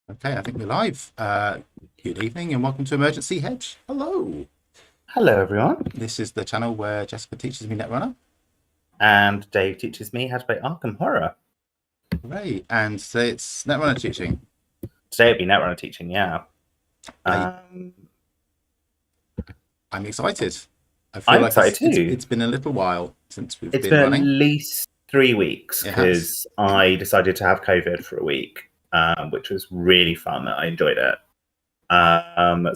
Okay, I think we're live. Good evening and welcome to Emergency Hedge. Hello. Hello, everyone. This is the channel where Jessica teaches me Netrunner. And Dave teaches me how to play Arkham Horror. Hooray. And today it's Netrunner teaching. Today it'll be Netrunner teaching, yeah. I, Um, I'm excited. I feel I'm like excited too. it's been a little while since we've It's been been at running. least 3 weeks It has. because I decided to have COVID for a week, which was really fun. I enjoyed it.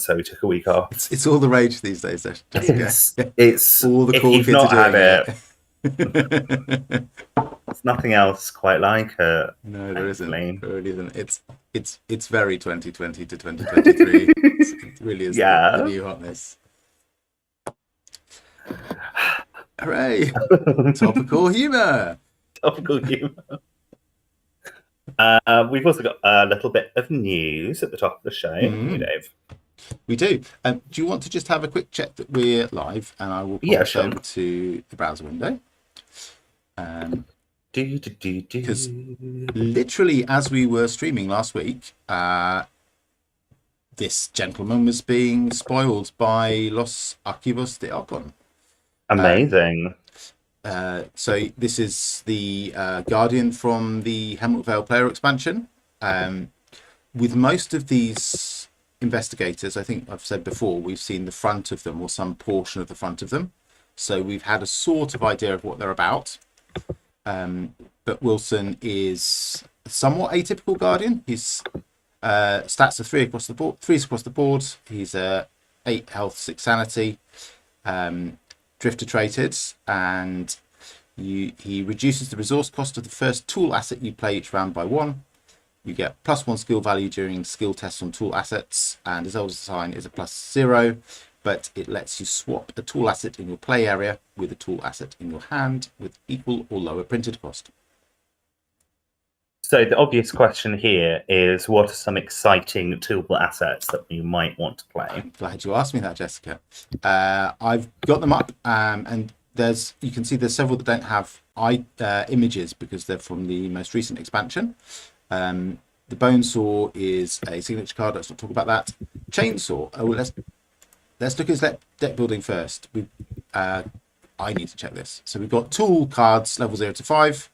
So we took a week off. It's all the rage these days, Jessica. It's All the if cool you've kids are not had doing it, it. there's nothing else quite like it. No, there isn't. Thankfully, There really isn't. It's very 2020 to 2023. It really is the yeah. new hotness. Hooray! Topical humour. Topical humor. We've also got a little bit of news at the top of the show, haven't we, Mm, Dave? we do. Do you want to just have a quick check that we're live? And I will pop Yeah, us sure. over to the browser window. Because literally, as we were streaming last week, this gentleman was being spoiled by Los Archivos de Arcon. Amazing. So this is the Guardian from the Hemlock Vale player expansion. With most of these investigators, I think I've said before, we've seen the front of them or some portion of the front of them. So we've had a sort of idea of what they're about. But Wilson is a somewhat atypical Guardian. His stats are threes across the board. He's 8 health, 6 sanity, drifter traded, and he reduces the resource cost of the first tool asset you play each round by 1. You get +1 skill value during skill tests on tool assets, and his eldest sign is a +0, but it lets you swap a tool asset in your play area with a tool asset in your hand with equal or lower printed cost. So the obvious question here is, what are some exciting tool assets that you might want to play? I'm glad you asked me that, Jessica. I've got them up, and you can see there's several that don't have images because they're from the most recent expansion. The bone saw is a signature card. Let's not talk about that. Chainsaw. Oh, let's look at his deck building first. I need to check this. So we've got tool cards level 0 to 5.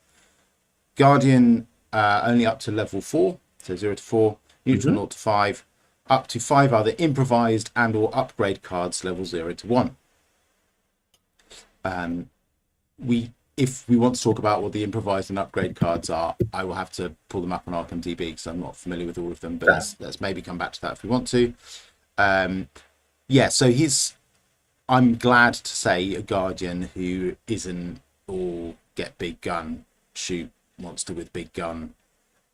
Guardian only up to level 4, so 0 to 4. Neutral 0 to 5. Up to 5 are the improvised and or upgrade cards level 0 to 1. If we want to talk about what the improvised and upgrade cards are, I will have to pull them up on ArkhamDB because I'm not familiar with all of them, but let's maybe come back to that if we want to. Yeah, so I'm glad to say, a Guardian who isn't all get big gun, shoot monster with big gun,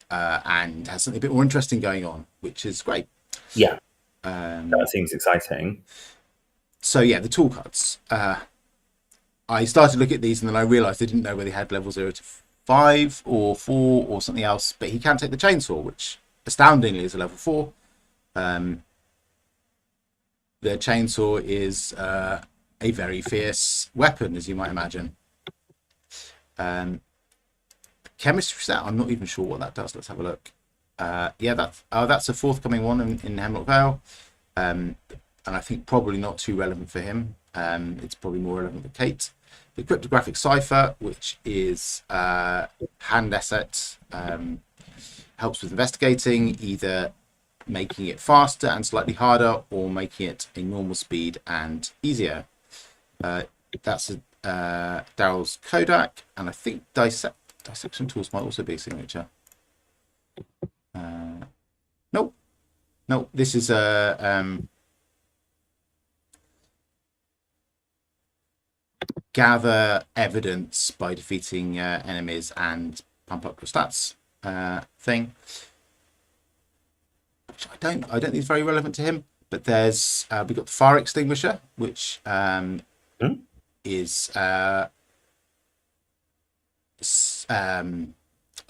and has something a bit more interesting going on, which is great. Yeah, that seems exciting. So yeah, the tool cards. I started to look at these and then I realised I didn't know whether they had level 0 to 5 or 4 or something else, but he can take the chainsaw, which astoundingly is a level 4. The chainsaw is a very fierce weapon, as you might imagine. Chemistry set, I'm not even sure what that does. Let's have a look. Yeah, that's a forthcoming one in Hemlock Vale, and I think probably not too relevant for him. It's probably more relevant for Kate. The cryptographic cipher, which is hand asset, helps with investigating, either making it faster and slightly harder or making it a normal speed and easier. That's Daryl's Kodak, and I think dissection tools might also be a signature. Nope. This is a gather evidence by defeating enemies and pump up your stats thing. Which I don't think is very relevant to him. But there's we've got the fire extinguisher, which is a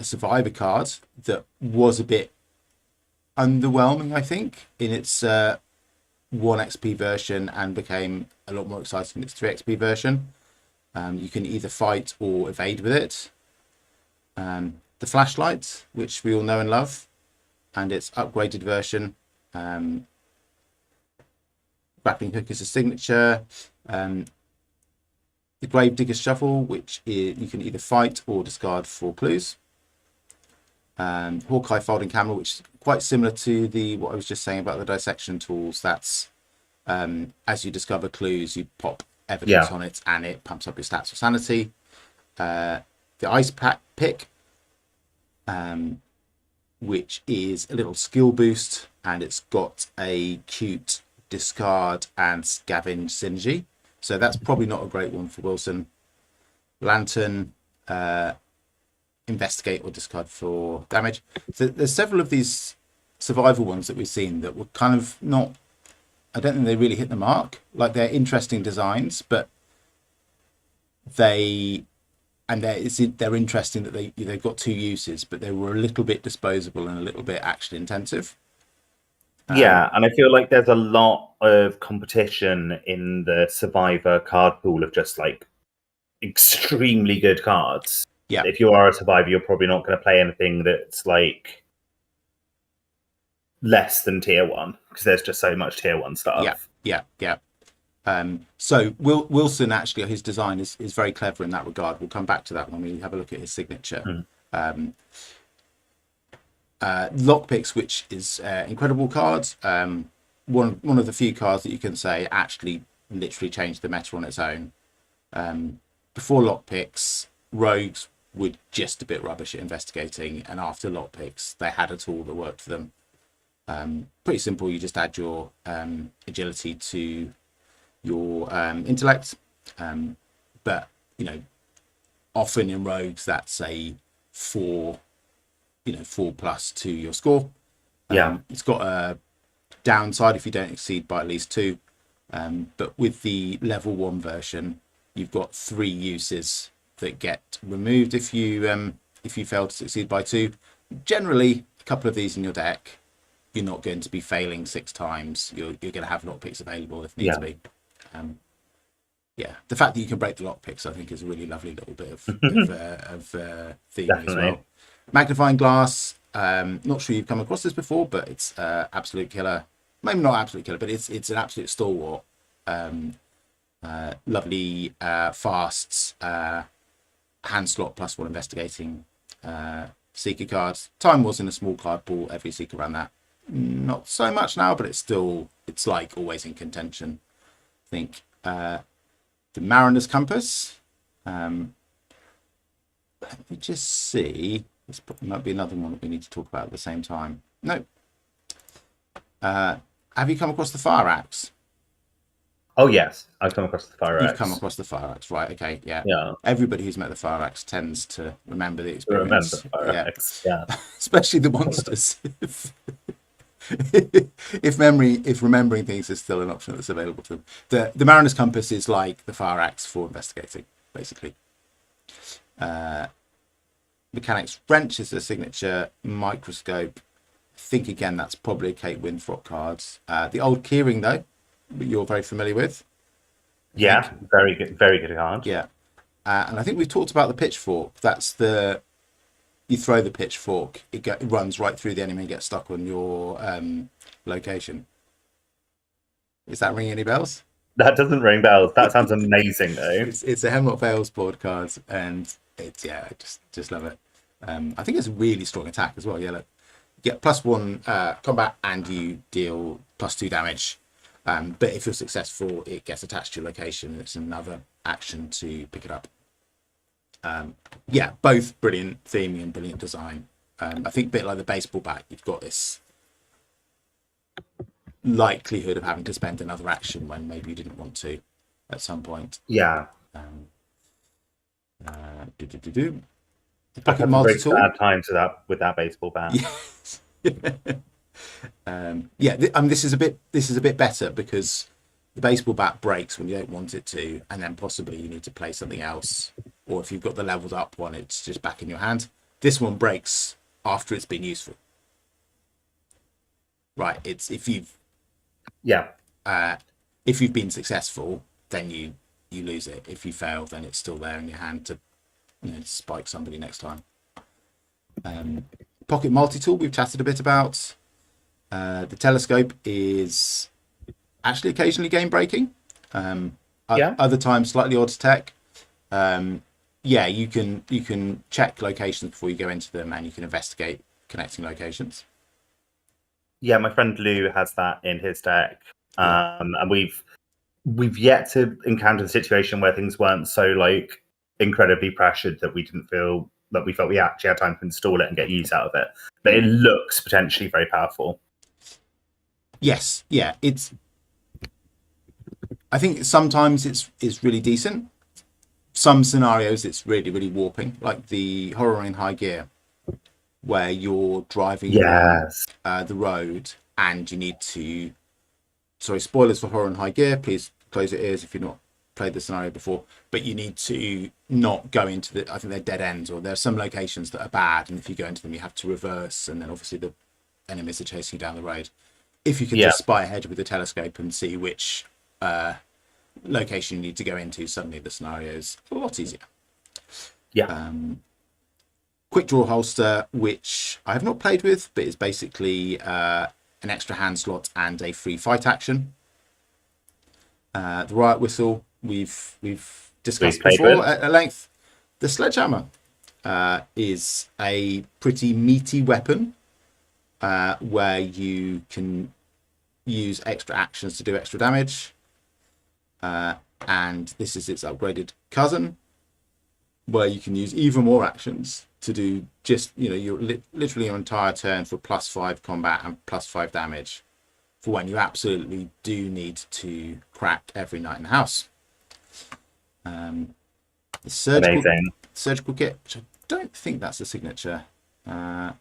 survivor card that was a bit underwhelming, I think, in its 1 XP version and became a lot more exciting in its 3 XP version. You can either fight or evade with it. The flashlight, which we all know and love. and its upgraded version. Grappling Hook is a signature. The Gravedigger's Shuffle, which you can either fight or discard for clues. Hawkeye Folding Camera, which is quite similar to what I was just saying about the dissection tools. That's as you discover clues, you pop evidence on it, and it pumps up your stats or sanity. The Ice Pack Pick, which is a little skill boost, and it's got a cute discard and scavenge synergy. So that's probably not a great one for Wilson. Lantern, investigate or discard for damage. So there's several of these survival ones that we've seen that were kind of not, I don't think they really hit the mark. Like, they're interesting designs, but they're interesting that they've got two uses, but they were a little bit disposable and a little bit action intensive. Yeah, and I feel like there's a lot of competition in the Survivor card pool of just like extremely good cards. Yeah. If you are a Survivor, you're probably not going to play anything that's like less than tier 1, because there's just so much tier 1 stuff. Yeah. So Wilson, actually, his design is very clever in that regard. We'll come back to that when we have a look at his signature. Lockpicks, which is incredible cards. One of the few cards that you can say actually literally changed the meta on its own. Before lockpicks, rogues were just a bit rubbish at investigating, and after lockpicks, they had a tool that worked for them. Pretty simple. You just add your agility to your intellect, but often in rogues that's a 4 plus to your score. It's got a downside if you don't exceed by at least 2, but with the level 1 version, you've got 3 uses that get removed if you fail to succeed by 2. Generally, a couple of these in your deck, you're not going to be failing 6 times. You're going to have lockpicks available if needs be. The fact that you can break the lockpicks, I think, is a really lovely little bit of theme as well. Magnifying glass. Not sure you've come across this before, but it's absolute killer. Maybe not absolute killer, but it's an absolute stalwart. Lovely fasts, hand slot +1 investigating seeker cards. Time was in a small card pool. Every seeker ran that. Not so much now, but it's like always in contention. I think the Mariner's Compass. Let me just see. This might be another one that we need to talk about at the same time. No. Have you come across the Fire Axe? Oh, yes. I've come across the Fire Axe. You've come across the Fire Axe, right? Okay, yeah. Everybody who's met the Fire Axe tends to remember the experience. Remember the Fire Axe, yeah. Especially the monsters. if remembering things is still an option that's available to them. The Mariner's Compass is like the Fire Axe for investigating, basically. Mechanics Wrench is a signature. Microscope. I think again that's probably a Kate Winthrop cards. The Old Keyring, though, you're very familiar with. Very good card. Yeah, and I think we've talked about the pitchfork. That's you throw the pitchfork, it runs right through the enemy and gets stuck on your location. Is that ringing any bells? That doesn't ring bells. That sounds amazing, though. It's a Hemlock Vales board card, and it's I just love it. I think it's a really strong attack as well. Yeah, look, you get +1 combat, and you deal +2 damage. But if you're successful, it gets attached to your location. It's another action to pick it up. Both brilliant theming and brilliant design. I think a bit like the baseball bat, you've got this likelihood of having to spend another action when maybe you didn't want to at some point. Yeah. Pocket Master Tool. Bad times with that baseball bat. Yes. This is a bit better because the baseball bat breaks when you don't want it to, and then possibly you need to play something else, or if you've got the leveled up one, it's just back in your hand. This one breaks after it's been useful. Right, it's if you've been successful, then you lose it. If you fail, then it's still there in your hand to spike somebody next time. Pocket multi-tool we've chatted a bit about. The telescope is actually occasionally game breaking. Yeah. Other times slightly odd to tech. Yeah, you can check locations before you go into them, and you can investigate connecting locations. Yeah, my friend Lou has that in his deck. Yeah. And we've yet to encounter the situation where things weren't so like incredibly pressured that we didn't feel that we felt we actually had time to install it and get use out of it. But it looks potentially very powerful. Yes, yeah. I think sometimes it's really decent. Some scenarios it's really warping, like the horror in high gear, where you're driving along Yes. the road and you need to. Sorry, spoilers for horror in high gear. Please close your ears if you've not played the scenario before. But you need to not go into the. I think they're dead ends, or there are some locations that are bad, and if you go into them, you have to reverse, and then obviously the enemies are chasing you down the road. If you can just spy ahead with the telescope and see which location you need to go into, suddenly the scenario is a lot easier. Yeah. Quick draw holster, which I have not played with, but is basically an extra hand slot and a free fight action. The riot whistle we've discussed before at length. The sledgehammer is a pretty meaty weapon where you can use extra actions to do extra damage. And this is its upgraded cousin, where you can use even more actions to do just, your literally your entire turn for +5 combat and +5 damage for when you absolutely do need to crack every knight in the house. The surgical kit, which I don't think that's a signature. No,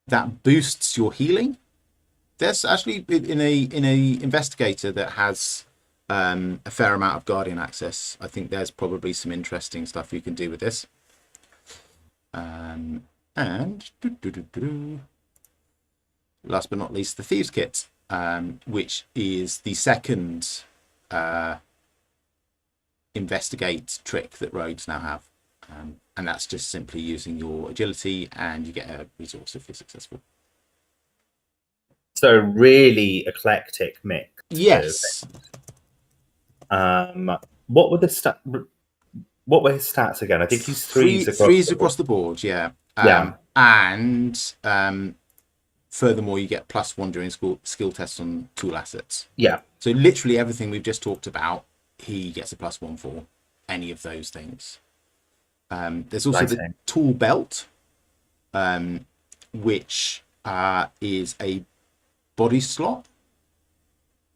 that boosts your healing. There's actually in a investigator that has a fair amount of guardian access. I think there's probably some interesting stuff you can do with this. And last but not least, the thieves kit, which is the second investigate trick that rogues now have. And that's just simply using your agility, and you get a resource if you're successful. So really eclectic mix. Yes. What were his stats again? I think he's threes across the board. Yeah. And furthermore, you get +1 during skill tests on tool assets. Yeah. So literally everything we've just talked about, he gets a +1 for any of those things. There's also the tool belt, which is a body slot.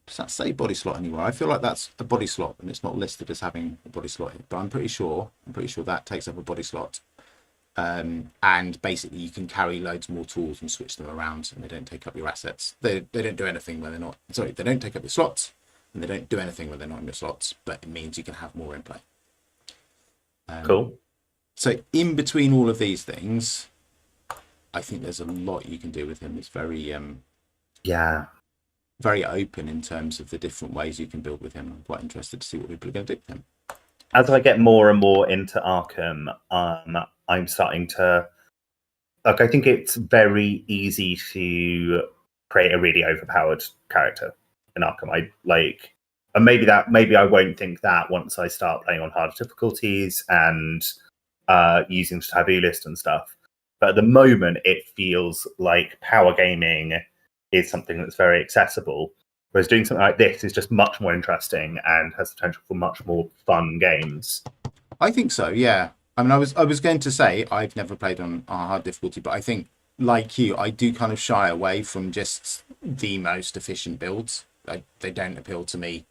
Does that say body slot anywhere? I feel like that's a body slot and it's not listed as having a body slot, but I'm pretty sure that takes up a body slot. And basically you can carry loads more tools and switch them around, and they don't take up your assets. They don't do anything when they're not. Sorry, they don't take up your slots, and they don't do anything when they're not in your slots. But it means you can have more in play. Cool. So in between all of these things, I think there's a lot you can do with him. It's very very open in terms of the different ways you can build with him. I'm quite interested to see what people are going to do with him. As I get more and more into Arkham, I'm starting to I think it's very easy to create a really overpowered character in Arkham. And maybe I won't think that once I start playing on harder difficulties and using taboo list and stuff. But at the moment, it feels like power gaming is something that's very accessible, whereas doing something like this is just much more interesting and has potential for much more fun games. I think so, yeah. I mean, I was going to say I've never played on hard difficulty, but I think, like you, I do kind of shy away from just the most efficient builds. They don't appeal to me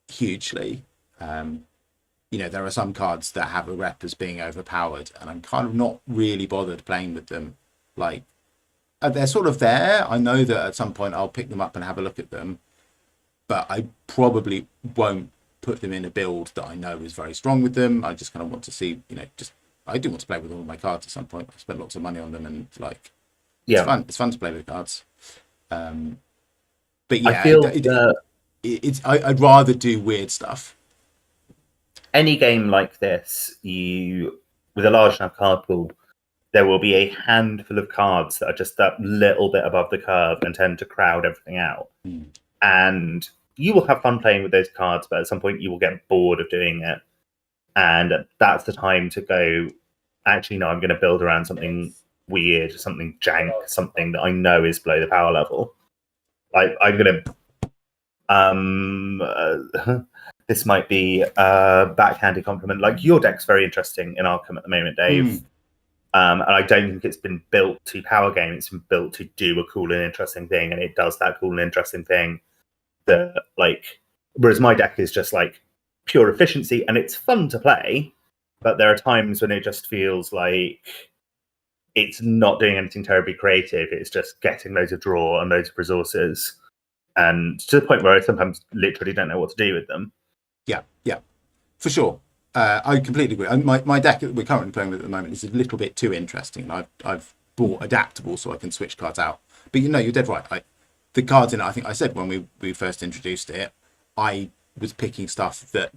hugely. There are some cards that have a rep as being overpowered, and I'm kind of not really bothered playing with them. Like, they're sort of there. I know that at some point I'll pick them up and have a look at them, but I probably won't put them in a build that I know is very strong with them. I just kind of want to see, I do want to play with all of my cards at some point. I spent lots of money on them, and it's fun. It's fun to play with cards. But yeah, I feel I'd rather do weird stuff. any game like this, you with a large enough card pool, there will be a handful of cards that are just that little bit above the curve and tend to crowd everything out. And you will have fun playing with those cards, but at some point you will get bored of doing it. And that's the time to go, actually, no, I'm going to build around something weird, something jank, something that I know is below the power level. Like, I'm going to. This might be a backhanded compliment. Like, your deck's very interesting in Arkham at the moment, Dave. And I don't think it's been built to power game. It's been built to do a cool and interesting thing, and it does that cool and interesting thing. That like, whereas my deck is just like pure efficiency, and it's fun to play, but there are times when it just feels like it's not doing anything terribly creative. It's just getting loads of draw and loads of resources, and to the point where I sometimes literally don't know what to do with them. Yeah, for sure. I completely agree. My deck that we're currently playing with at the moment is a little bit too interesting. I've bought adaptable so I can switch cards out. But you're dead right. The cards in it, I think I said when we first introduced it, I was picking stuff that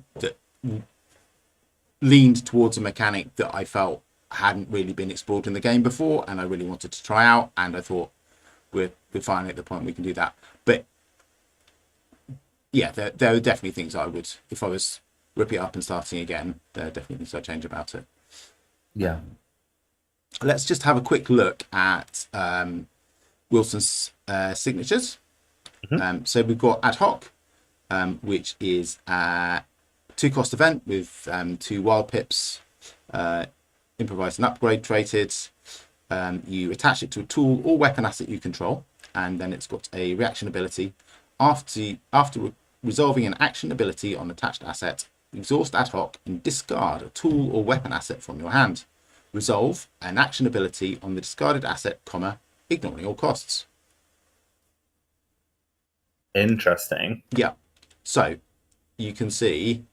leaned towards a mechanic that I felt hadn't really been explored in the game before, and I really wanted to try out. And I thought we're finally at the point we can do that. But yeah, there are definitely things I would, if I was ripping it up and starting again, there are definitely things I'd change about it. Yeah. Let's just have a quick look at Wilson's signatures. So we've got ad hoc, which is a 2-cost event with 2 wild pips, improvised and upgrade traded. You attach it to a tool or weapon asset you control, and then it's got a reaction ability. After resolving an action ability on attached asset, exhaust ad hoc and discard a tool or weapon asset from your hand. Resolve an action ability on the discarded asset, ignoring all costs. Interesting. Yeah. So you can see,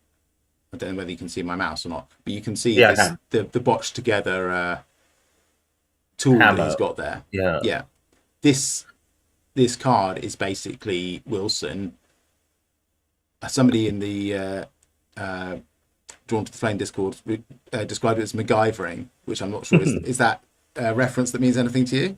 I don't know whether you can see my mouse or not, but you can see the botched together tool that he's got there. Yeah. This card is basically Wilson. Somebody in the Drawn to the Flame Discord described it as MacGyvering, which I'm not sure is that a reference that means anything to you?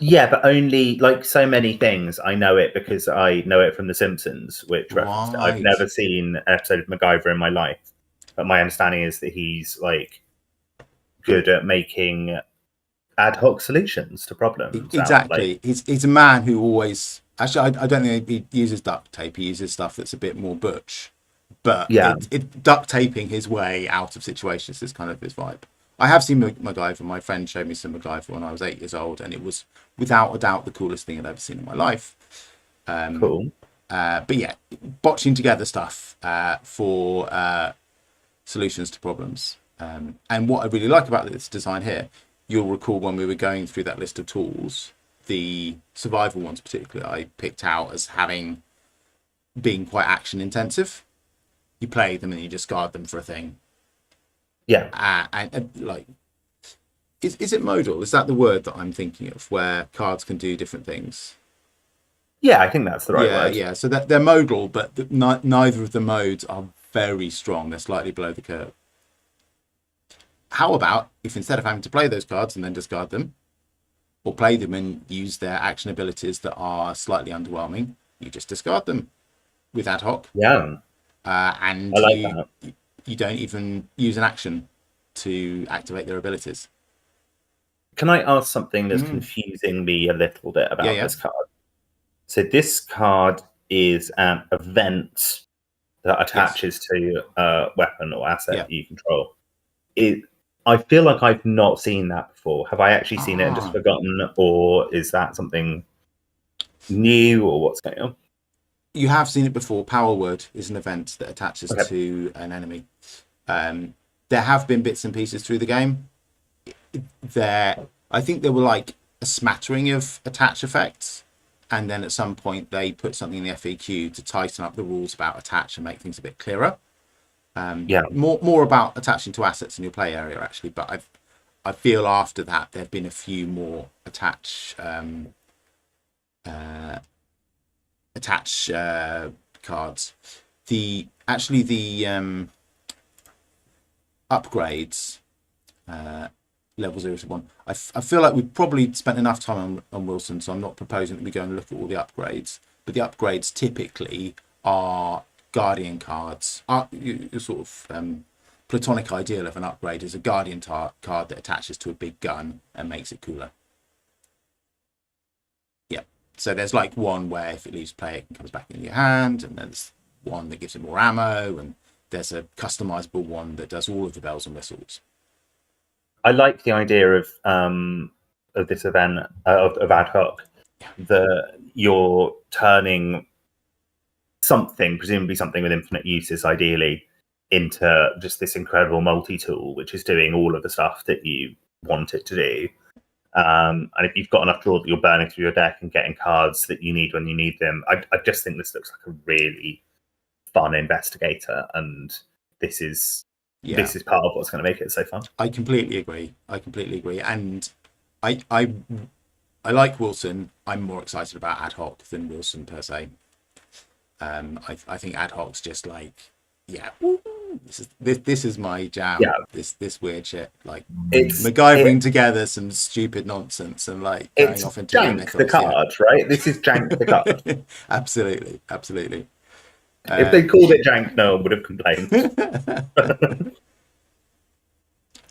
Yeah, but only like so many things. I know it because I know it from The Simpsons, which referenced it. I've never seen an episode of MacGyver in my life, but my understanding is that he's like good at making ad hoc solutions to problems. Exactly. He's a man who always actually I don't think he uses duct tape. He uses stuff that's a bit more butch, but duct taping his way out of situations is kind of his vibe. I have seen MacGyver. My friend showed me some MacGyver when I was 8 years old, and it was without a doubt the coolest thing I'd ever seen in my life. Cool. But yeah, botching together stuff for solutions to problems. And what I really like about this design here, you'll recall when we were going through that list of tools, the survival ones particularly I picked out as being quite action intensive. You play them and you discard them for a thing. Yeah. And like, is it modal? Is that the word that I'm thinking of, where cards can do different things? Yeah, I think that's the right word. Yeah. So they're modal, but neither of the modes are very strong. They're slightly below the curve. How about if instead of having to play those cards and then discard them, or play them and use their action abilities that are slightly underwhelming, you just discard them with ad hoc. Yeah. And I like that. You don't even use an action to activate their abilities. Can I ask something that's confusing me a little bit about this card? So this card is an event that attaches to a weapon or asset you control. I feel like I've not seen that before. Have I actually seen it and just forgotten, or is that something new, or what's going on? You have seen it before. Power Word is an event that attaches to an enemy. There have been bits and pieces through the game. I think there were like a smattering of attach effects, and then at some point they put something in the FAQ to tighten up the rules about attach and make things a bit clearer. More about attaching to assets in your play area actually, but I feel after that there have been a few more attach cards. The upgrades, level 0 to 1. I feel like we've probably spent enough time on Wilson, so I'm not proposing that we go and look at all the upgrades. But the upgrades typically are Guardian cards. Your sort of platonic ideal of an upgrade is a Guardian card that attaches to a big gun and makes it cooler. Yeah. So there's like one where if it leaves play, it comes back in your hand, and there's one that gives it more ammo, and there's a customizable one that does all of the bells and whistles. I like the idea of this event of ad hoc, that you're turning something, presumably something with infinite uses, ideally, into just this incredible multi-tool, which is doing all of the stuff that you want it to do. And if you've got enough draw that you're burning through your deck and getting cards that you need when you need them, I just think this looks like a really fun investigator, and this is part of what's going to make it so fun. I completely agree. And I like Wilson. I'm more excited about ad hoc than Wilson per se. I think ad hoc's just like, this is my jam. Yeah. This weird shit, like it's MacGyvering together some stupid nonsense and like going off into Jank the card, right? This is Jank the card. Absolutely. If they called it Jank, no one would have complained.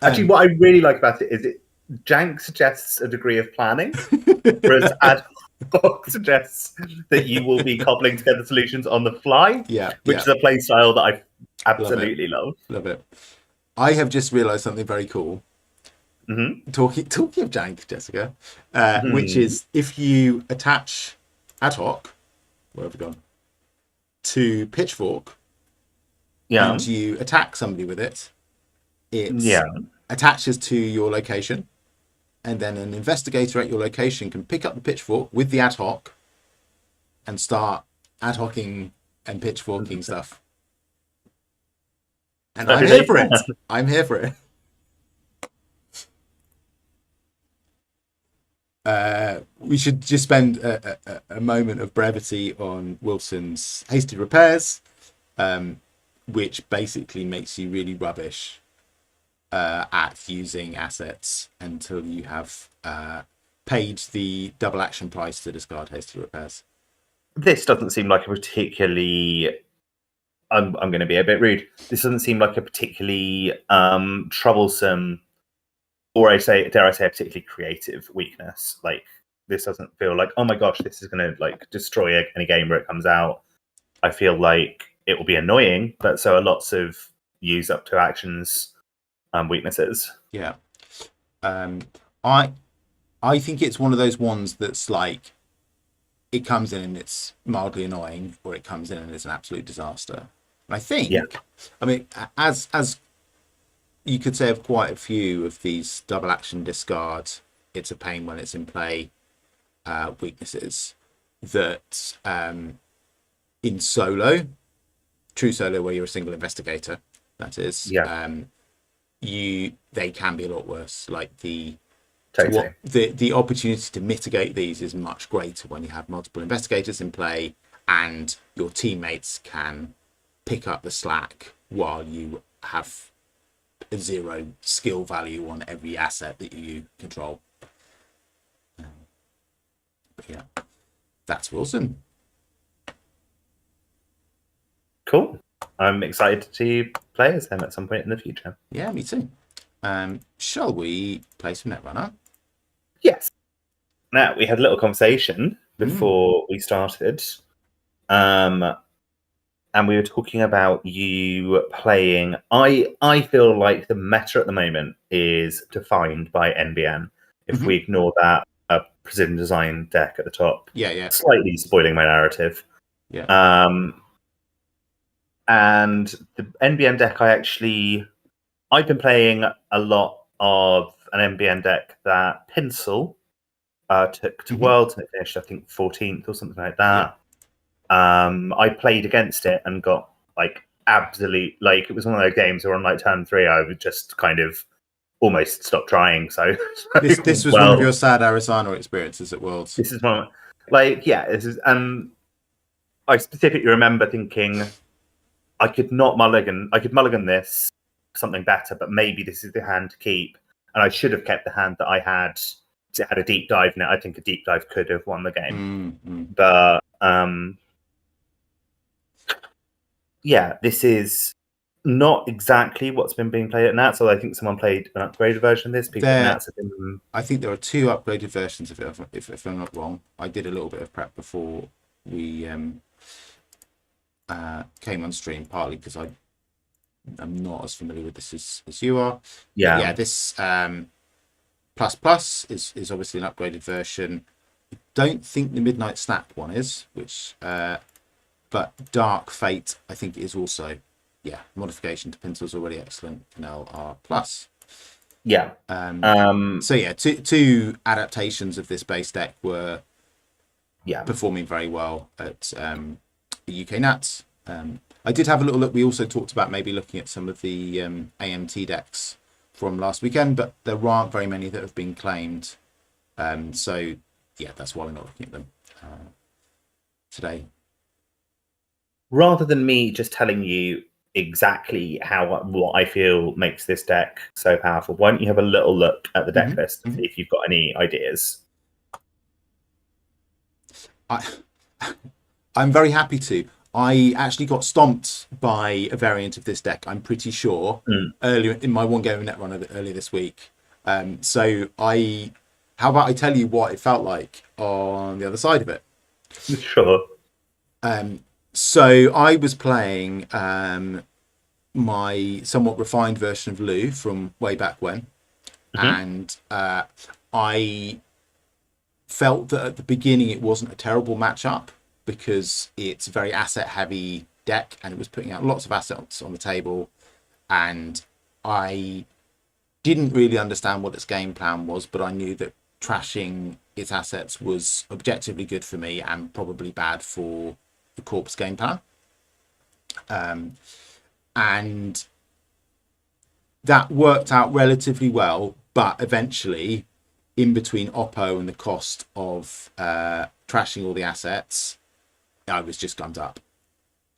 Actually, what I really like about it is Jank suggests a degree of planning, whereas ad hoc suggests that you will be cobbling together solutions on the fly, which is a play style that I absolutely love. Love it. I have just realised something very cool. Mm-hmm. Talking of Jank, Jessica, which is if you attach ad hoc, where have we gone, to Pitchfork, and you attack somebody with it, it attaches to your location, and then an investigator at your location can pick up the Pitchfork with the ad hoc and start ad hocing and pitchforking stuff. And I'm here for it. I'm here for it. We should just spend a moment of brevity on Wilson's hasty repairs, which basically makes you really rubbish at using assets until you have paid the double action price to discard hasty repairs. This doesn't seem like a particularly... I'm going to be a bit rude. This doesn't seem like a particularly troublesome, or dare I say, a particularly creative weakness. Like, this doesn't feel like, oh my gosh, this is going to like destroy any game where it comes out. I feel like it will be annoying, but so are lots of use up to actions weaknesses. Yeah. I think it's one of those ones that's like, it comes in and it's mildly annoying, or it comes in and it's an absolute disaster. And I think, I mean, as you could say of quite a few of these double action discard, it's a pain when it's in play weaknesses, that in solo, true solo, where you're a single investigator, that is, they can be a lot worse. Like the opportunity to mitigate these is much greater when you have multiple investigators in play and your teammates can pick up the slack while you have a 0 skill value on every asset that you control. But yeah, that's Wilson. Cool. I'm excited to play as them at some point in the future. Yeah, me too. Shall we play some Netrunner? Yes. Now, we had a little conversation before we started, and we were talking about you playing... I feel like the meta at the moment is defined by NBN. If we ignore that precision design deck at the top. Slightly spoiling my narrative. And the NBN deck, I've been playing a lot of an NBN deck that Pencil took to Worlds, and it finished, I think, 14th or something like that. I played against it and got like absolute, like, it was one of those games where on like turn 3 I would just kind of almost stop trying. So this was one of your sad Arizona experiences at Worlds. This is one, like, this is, I specifically remember thinking I could mulligan this something better, but maybe this is the hand to keep. And I should have kept the hand that I had. It had a deep dive in it. I think a deep dive could have won the game. But yeah, this is not exactly what's been being played at Nats. So I think someone played an upgraded version of this. People at Nats have been... I think there are 2 upgraded versions of it, if I'm not wrong. I did a little bit of prep before we came on stream, partly because I'm not as familiar with this as you are. Yeah. But yeah, this plus plus is obviously an upgraded version. I don't think the Midnight Snap one is, which but Dark Fate I think is also, yeah, modification to Pencil's already excellent. Now R plus. Yeah. So yeah, two adaptations of this base deck were performing very well at the UK Nats. I did have a little look. We also talked about maybe looking at some of the AMT decks from last weekend, but there aren't very many that have been claimed. So yeah, that's why we're not looking at them today. Rather than me just telling you exactly what I feel makes this deck so powerful, why don't you have a little look at the deck list and see if you've got any ideas? I'm very happy to. I actually got stomped by a variant of this deck, I'm pretty sure, earlier in my one game of Netrunner earlier this week. So how about I tell you what it felt like on the other side of it? Sure. So I was playing my somewhat refined version of Lou from way back when, and I felt that at the beginning it wasn't a terrible matchup because it's a very asset heavy deck and it was putting out lots of assets on the table, and I didn't really understand what its game plan was, but I knew that trashing its assets was objectively good for me and probably bad for the Corpse game plan. And that worked out relatively well, but eventually, in between Oppo and the cost of trashing all the assets, I was just gunned up.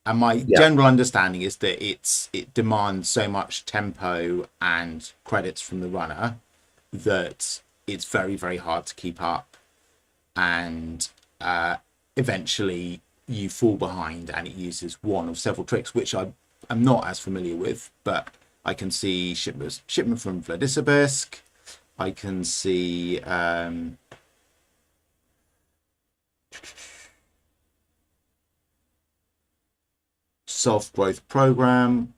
And my general understanding is that it demands so much tempo and credits from the runner that it's very, very hard to keep up. And eventually you fall behind and it uses one of several tricks, which I'm not as familiar with, but I can see shipment from Vladisibirsk. I can see self-growth program,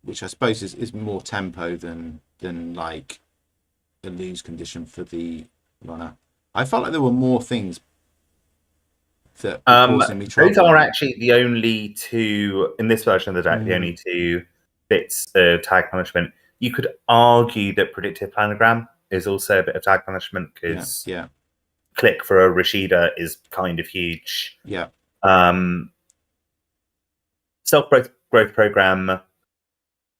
which I suppose is more tempo than like a lose condition for the runner. I felt like there were more things that were causing me trouble. Those are actually the only 2 in this version of the deck, the only 2 bits of tag punishment. You could argue that predictive planogram is also a bit of tag punishment because click for a Rashida is kind of huge. Yeah. Self-growth program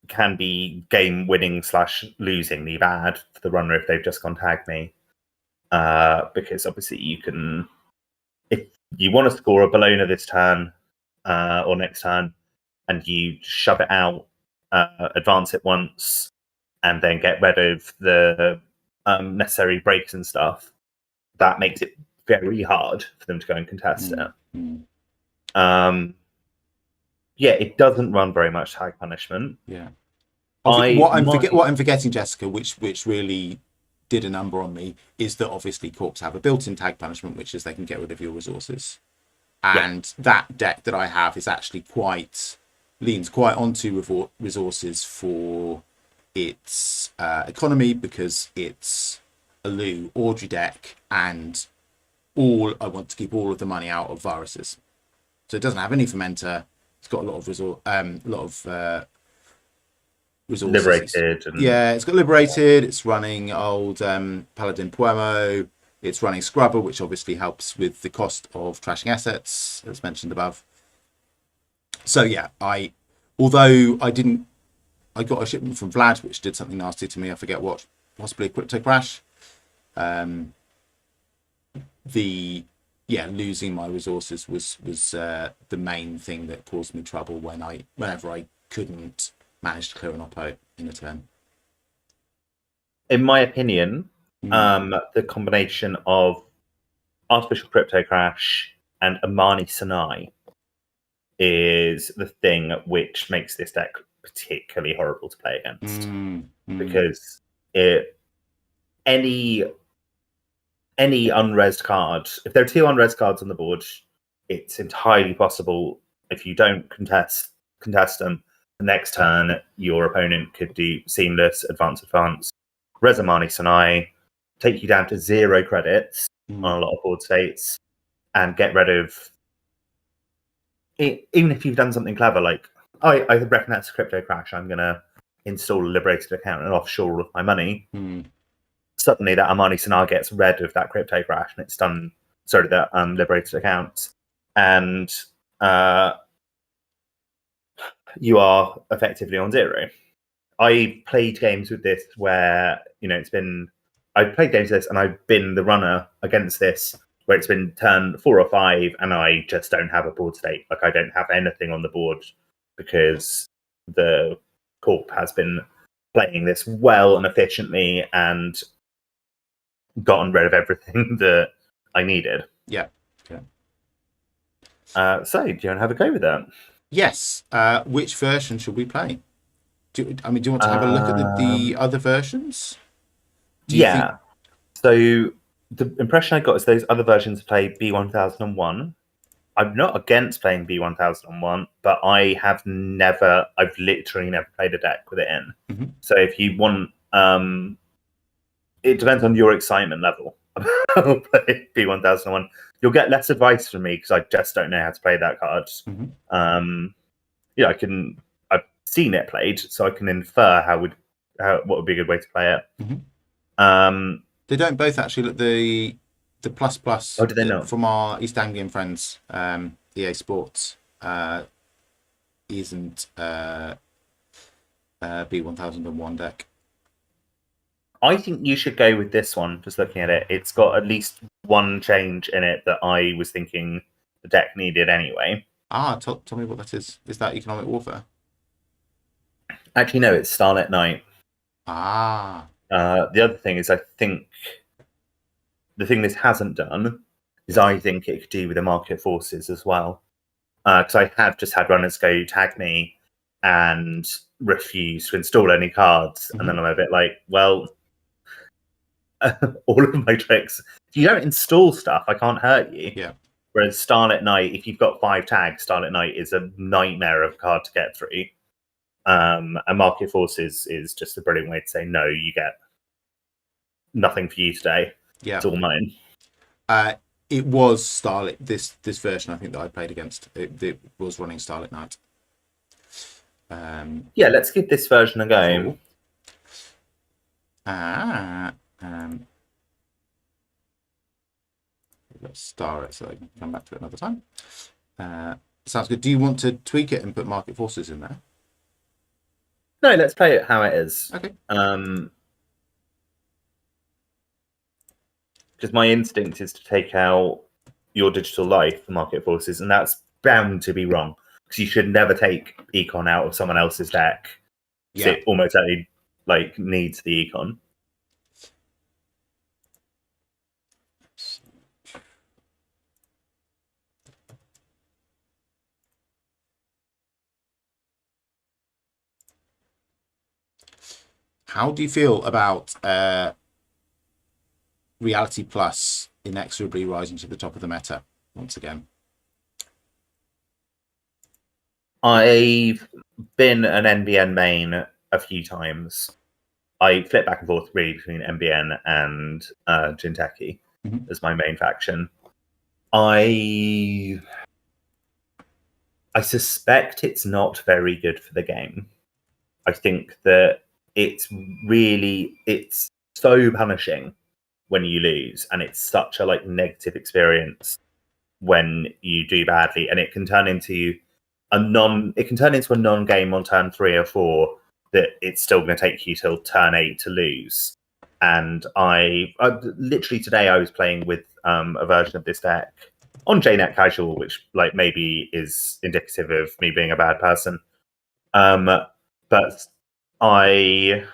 can be game winning / losingly bad for the runner if they've just gone tag me. Because obviously you can, if you want to score a Bologna this turn or next turn, and you shove it out, advance it once, and then get rid of the necessary breaks and stuff, that makes it very hard for them to go and contest it. Yeah, it doesn't run very much tag punishment. Yeah. What I'm forgetting, Jessica, which really did a number on me, is that obviously Corpse have a built-in tag punishment, which is they can get rid of your resources. And that deck that I have is actually leans quite onto resources for its economy, because it's a Lou Audrey deck, and I want to keep all of the money out of viruses. So it doesn't have any fermenter. It's got a lot of resources. Liberated. It's got Liberated. It's running old Paladin Puemo. It's running Scrubber, which obviously helps with the cost of trashing assets, as mentioned above. So yeah, although I got a shipment from Vlad, which did something nasty to me. I forget what, possibly a crypto crash. Losing my resources was the main thing that caused me trouble whenever I couldn't manage to clear an oppo in a turn. In my opinion, Mm. the combination of Artificial Crypto Crash and Amani Sanai is the thing which makes this deck particularly horrible to play against. Because any unresed card, if there are 2 unresed cards on the board, it's entirely possible if you don't contest them, the next turn your opponent could do Seamless, Advance, Res Amani Sanai, take you down to 0 credits on a lot of board states, and get rid of it. Even if you've done something clever, like, I reckon that's a Crypto Crash, I'm going to install a liberated account and offshore all of my money. Suddenly that Amani Sanai gets rid of that Crypto Crash and it's done, that liberated account. And you are effectively on 0. I played games with this where, I've played games with this and I've been the runner against this where it's been turn 4 or 5 and I just don't have a board state. Like, I don't have anything on the board because the Corp has been playing this well and efficiently and gotten rid of everything that I needed. Yeah. So, do you want to have a go with that? Yes. Which version should we play? Do you want to have a look at the other versions? Think... So the impression I got is those other versions play B1001. I'm not against playing B1001, but I've literally never played a deck with it in. So if you want, it depends on your excitement level. I'll play B1001. You'll get less advice from me because I just don't know how to play that card. I've seen it played, so I can infer what would be a good way to play it. They don't both actually look the plus. Oh, do they not? From our East Anglian friends, EA Sports, isn't B1001 deck. I think you should go with this one. Just looking at it, it's got at least one change in it that I was thinking the deck needed anyway. Tell me what that is. Is that Economic Warfare? Actually, no, it's Starlit Night. The other thing is, I think the thing this hasn't done is I think it could do with the market forces as well. Because I have just had runners go tag me and refuse to install any cards. And then I'm a bit like, well, all of my tricks, if you don't install stuff, I can't hurt you. Yeah. Whereas Starlit Night, if you've got 5 tags, Starlit Night is a nightmare of a card to get through. And Market Forces is just a brilliant way to say, no, you get nothing for you today. Yeah. It's all mine. It was Starlit, this version I think that I played against. It was running Starlit Night. Yeah, let's give this version a go. Cool. Let's star it so I can come back to it another time. Sounds good. Do you want to tweak it and put Market Forces in there? No, let's play it how it is. Okay. Because my instinct is to take out your Digital Life, Market Forces, and that's bound to be wrong. Because you should never take Econ out of someone else's deck. Yeah. It almost certainly needs the Econ. How do you feel about Reality Plus inexorably rising to the top of the meta once again? I've been an NBN main a few times. I flip back and forth really between NBN and Jinteki as my main faction. I suspect it's not very good for the game. I think that it's so punishing when you lose, and it's such a negative experience when you do badly, and it can turn into a non-game on turn 3 or 4 that it's still going to take you till turn 8 to lose. And I literally today I was playing with a version of this deck on JNet Casual, which maybe is indicative of me being a bad person. but I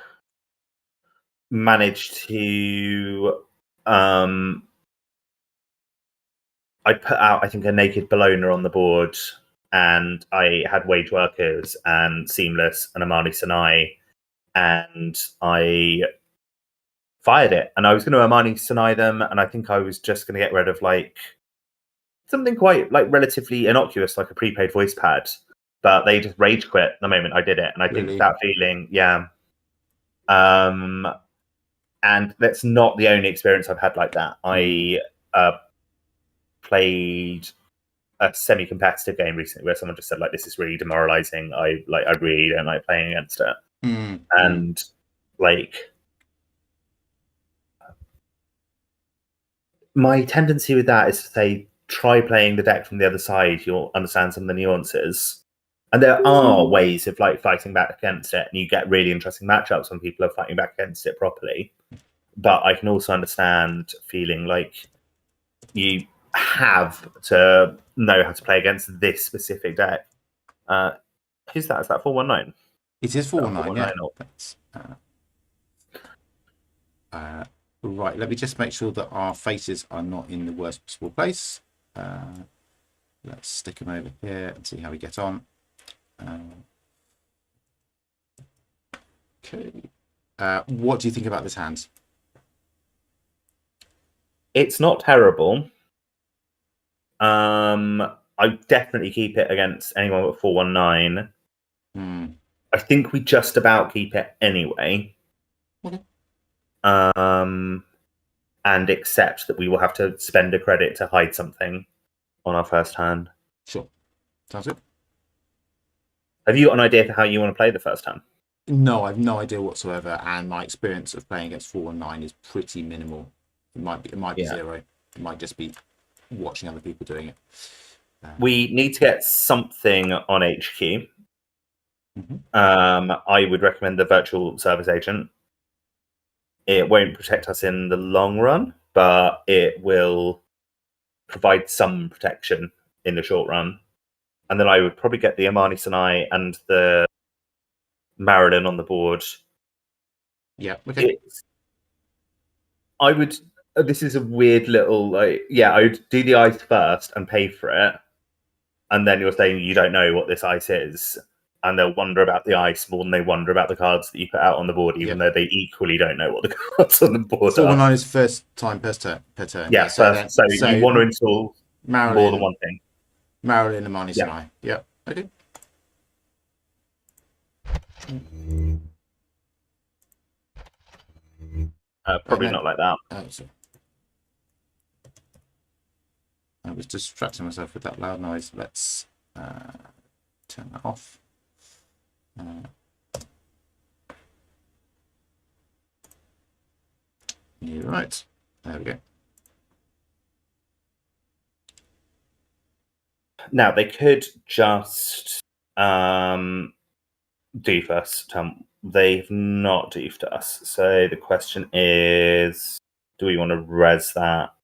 managed to I put out, I think, a naked Bologna on the board, and I had wage workers and seamless and Amani Sinai, and I fired it. And I was going to Amani Sinai them, and I think I was just going to get rid of like something quite like relatively innocuous, like a prepaid voice pad. But they just rage quit the moment I did it, and I think Really? that feeling, yeah. And that's not the only experience I've had like that. I played a semi-competitive game recently where someone just said like, "This is really demoralizing. I really don't like playing against it." And like, my tendency with that is to say, try playing the deck from the other side. You'll understand some of the nuances. And there are ways of like fighting back against it, and you get really interesting matchups when people are fighting back against it properly. But I can also understand feeling like you have to know how to play against this specific deck. Who's that? Is that 419? It is 419, yeah. 419. That's, right, let me just make sure that our faces are not in the worst possible place. Let's stick them over here and see how we get on. Okay. What do you think about this hand? It's not terrible. I definitely keep it against anyone with 419. I think we just about keep it anyway. Okay. And accept that we will have to spend a credit to hide something on our first hand. Sure. Sounds good. Have you got an idea for how you want to play the first hand? No, I've no idea whatsoever, and my experience of playing against 419 is pretty minimal. It might be zero. It might just be watching other people doing it. We need to get something on HQ. I would recommend the virtual service agent. It won't protect us in the long run, but it will provide some protection in the short run. And then I would probably get the Amani Sinai and the Marilyn on the board. Yeah, okay. I would. This is a weird little I would do the ice first and pay for it, and then you're saying you don't know what this ice is, and they'll wonder about the ice more than they wonder about the cards that you put out on the board, even though they equally don't know what the cards on the board 419 are. is first time per turn. Yeah, so you want to install Marilyn, more than one thing. Marilyn, Amani Sinai. Yeah, okay. Probably not like that. I was distracting myself with that loud noise. Let's turn that off. You're right. There we go. Now they could just doof us. They've not doofed us. So the question is, do we want to res that?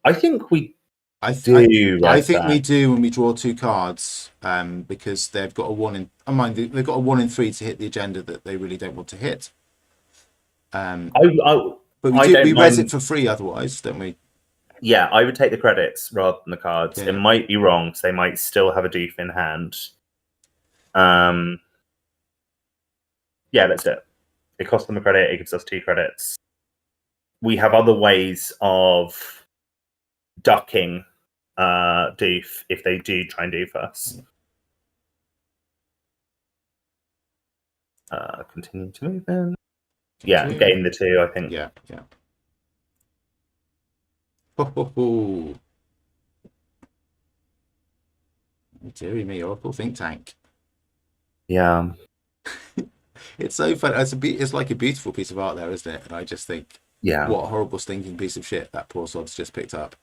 I think we I think that. we do when we draw two cards, because they've got a 1 in. I mind they've got a 1 in 3 to hit the agenda that they really don't want to hit. But we res it for free otherwise, don't we? Yeah, I would take the credits rather than the cards. Yeah. It might be wrong, so they might still have a doof in hand. Yeah, that's it. It costs them a credit. It gives us 2 credits. We have other ways of ducking doof if they do try and doof us. Continue to move in. Yeah, gain the 2, I think. Yeah. Oh, dearie me, Oracle think tank. Yeah. It's so fun. It's like a beautiful piece of art there, isn't it? And I just think, what a horrible stinking piece of shit that poor sod's just picked up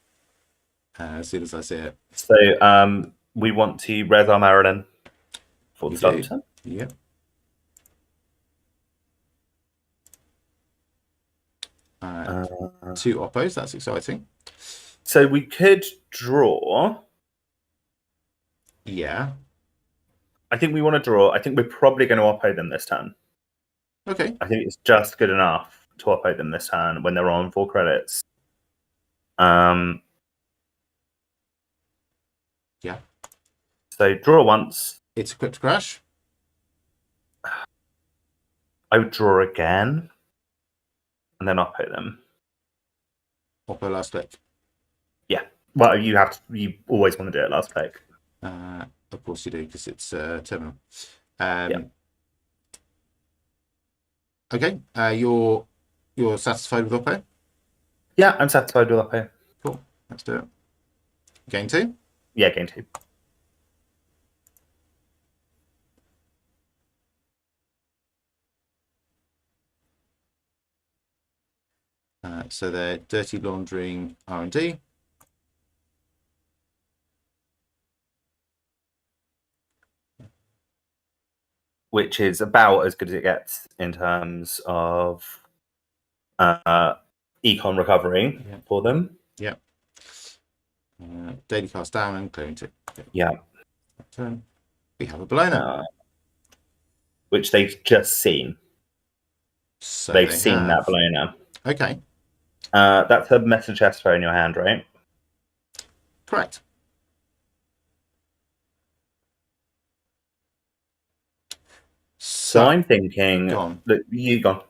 as soon as I see it. So we want to res our Marilyn for the start turn. Yep. Two oppos, that's exciting. So we could draw. Yeah. I think we want to draw. I think we're probably going to oppo them this turn. Okay. I think it's just good enough to oppo them this turn when they're on 4 credits. Yeah. So draw once. It's a crypto crash. I would draw again, and then oppo them. Oppo last click. Yeah. Well, you have to. You always want to do it last click. Of course you do, because it's terminal. Yeah. Okay. You're satisfied with Oppo? Yeah, I'm satisfied with oppo. Cool. Let's do it. Game 2. Yeah, game 2. So they're dirty laundering R&D. Which is about as good as it gets in terms of econ recovery for them. Yeah. Daily cast down and clearing 2. Yeah. Turn. We have a blown. Which they've just seen. So they've seen that blown. Okay. That's a metal chest in your hand, right? Correct. So I'm thinking that you gone.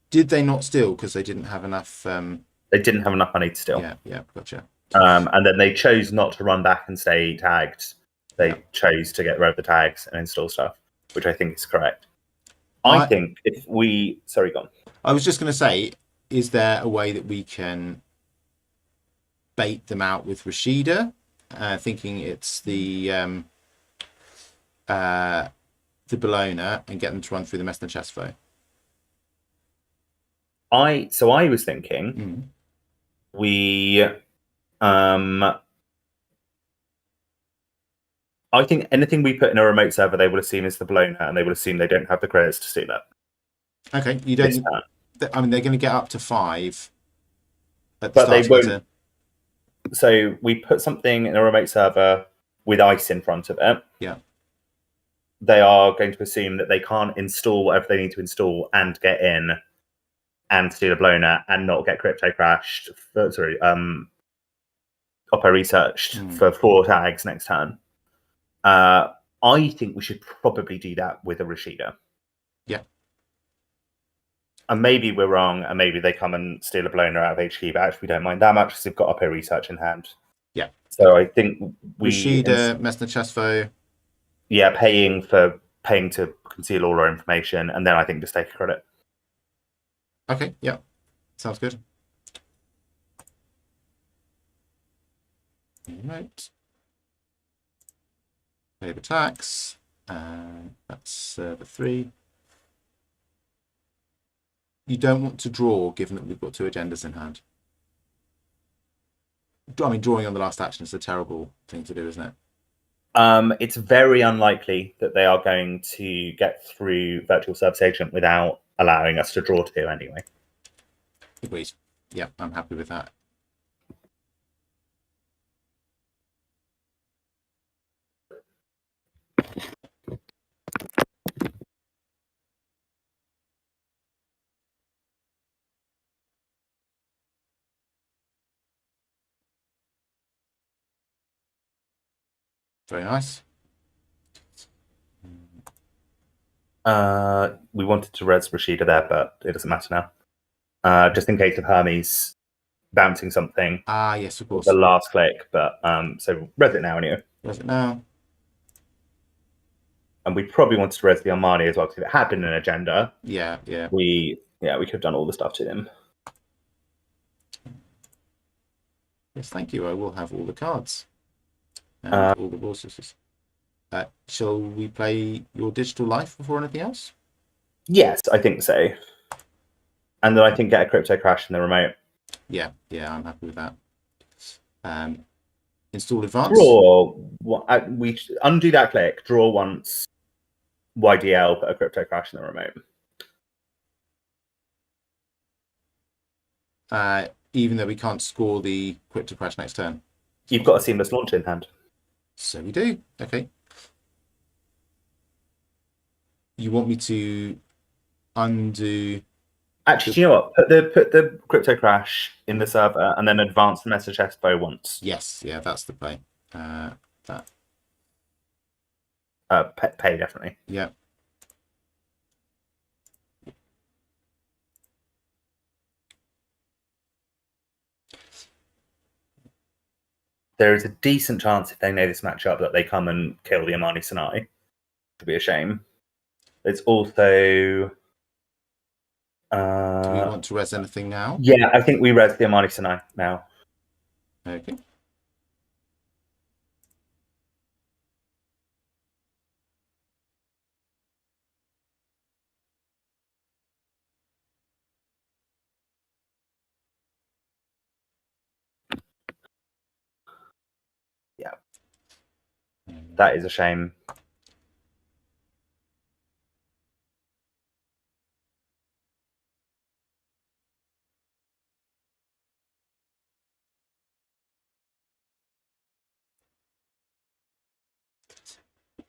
Did they not steal because they didn't have enough? They didn't have enough money to steal. Yeah, gotcha. And then they chose not to run back and stay tagged. They chose to get rid of the tags and install stuff, which I think is correct. I think if we... Sorry, go on. I was just going to say, is there a way that we can bait them out with Rashida, thinking it's the Bologna, and get them to run through the Messner chest flow? I was thinking we... I think anything we put in a remote server, they would assume is the Bologna, and they would assume they don't have the credits to steal it. Okay, you don't... I mean, they're going to get up to 5 at the but start they won't. So we put something in a remote server with ice in front of it. Yeah. They are going to assume that they can't install whatever they need to install and get in and steal a Bologna and not get crypto crashed. Oppo researched for 4 tags next turn. I think we should probably do that with a Rashida. Yeah. And maybe we're wrong, and maybe they come and steal a Bologna out of HQ, but actually we don't mind that much because they've got Oppo research in hand. Yeah. So I think Rashida, Messner Chesfo. Yeah, paying to conceal all our information, and then I think just take a credit. Okay, yeah. Sounds good. Right. Save attacks. That's the 3. You don't want to draw, given that we've got 2 agendas in hand. I mean, drawing on the last action is a terrible thing to do, isn't it? It's very unlikely that they are going to get through Virtual Service Agent without allowing us to draw 2 anyway. Agreed. Yeah, I'm happy with that. Very nice. We wanted to res Rashida there, but it doesn't matter now. Just in case of Hermes bouncing something. Ah, yes, of course. The last click, but so res it now anyway. Res it now. And we probably wanted to res the Armani as well, because if it had been an agenda, we could have done all the stuff to him. Yes, thank you. I will have all the cards and all the resources. Shall we play your digital life before anything else? Yes, I think so. And then I think get a crypto crash in the remote. Yeah, I'm happy with that. Install advance. Draw. We undo that click. Draw once. YDL. Put a crypto crash in the remote. Even though we can't score the crypto crash next turn. You've got a seamless launch in hand. So we do. Okay. You want me to undo? Actually, do you know what? Put the crypto crash in the server and then advance the message expo once. Yes. Yeah, that's the play. That. Pay definitely. Yeah. There is a decent chance if they know this matchup that they come and kill the Amani Sinai. To be a shame. There's also. Do we want to res anything now? Yeah, I think we res the Amani Sinai now. Okay. Yeah. That is a shame.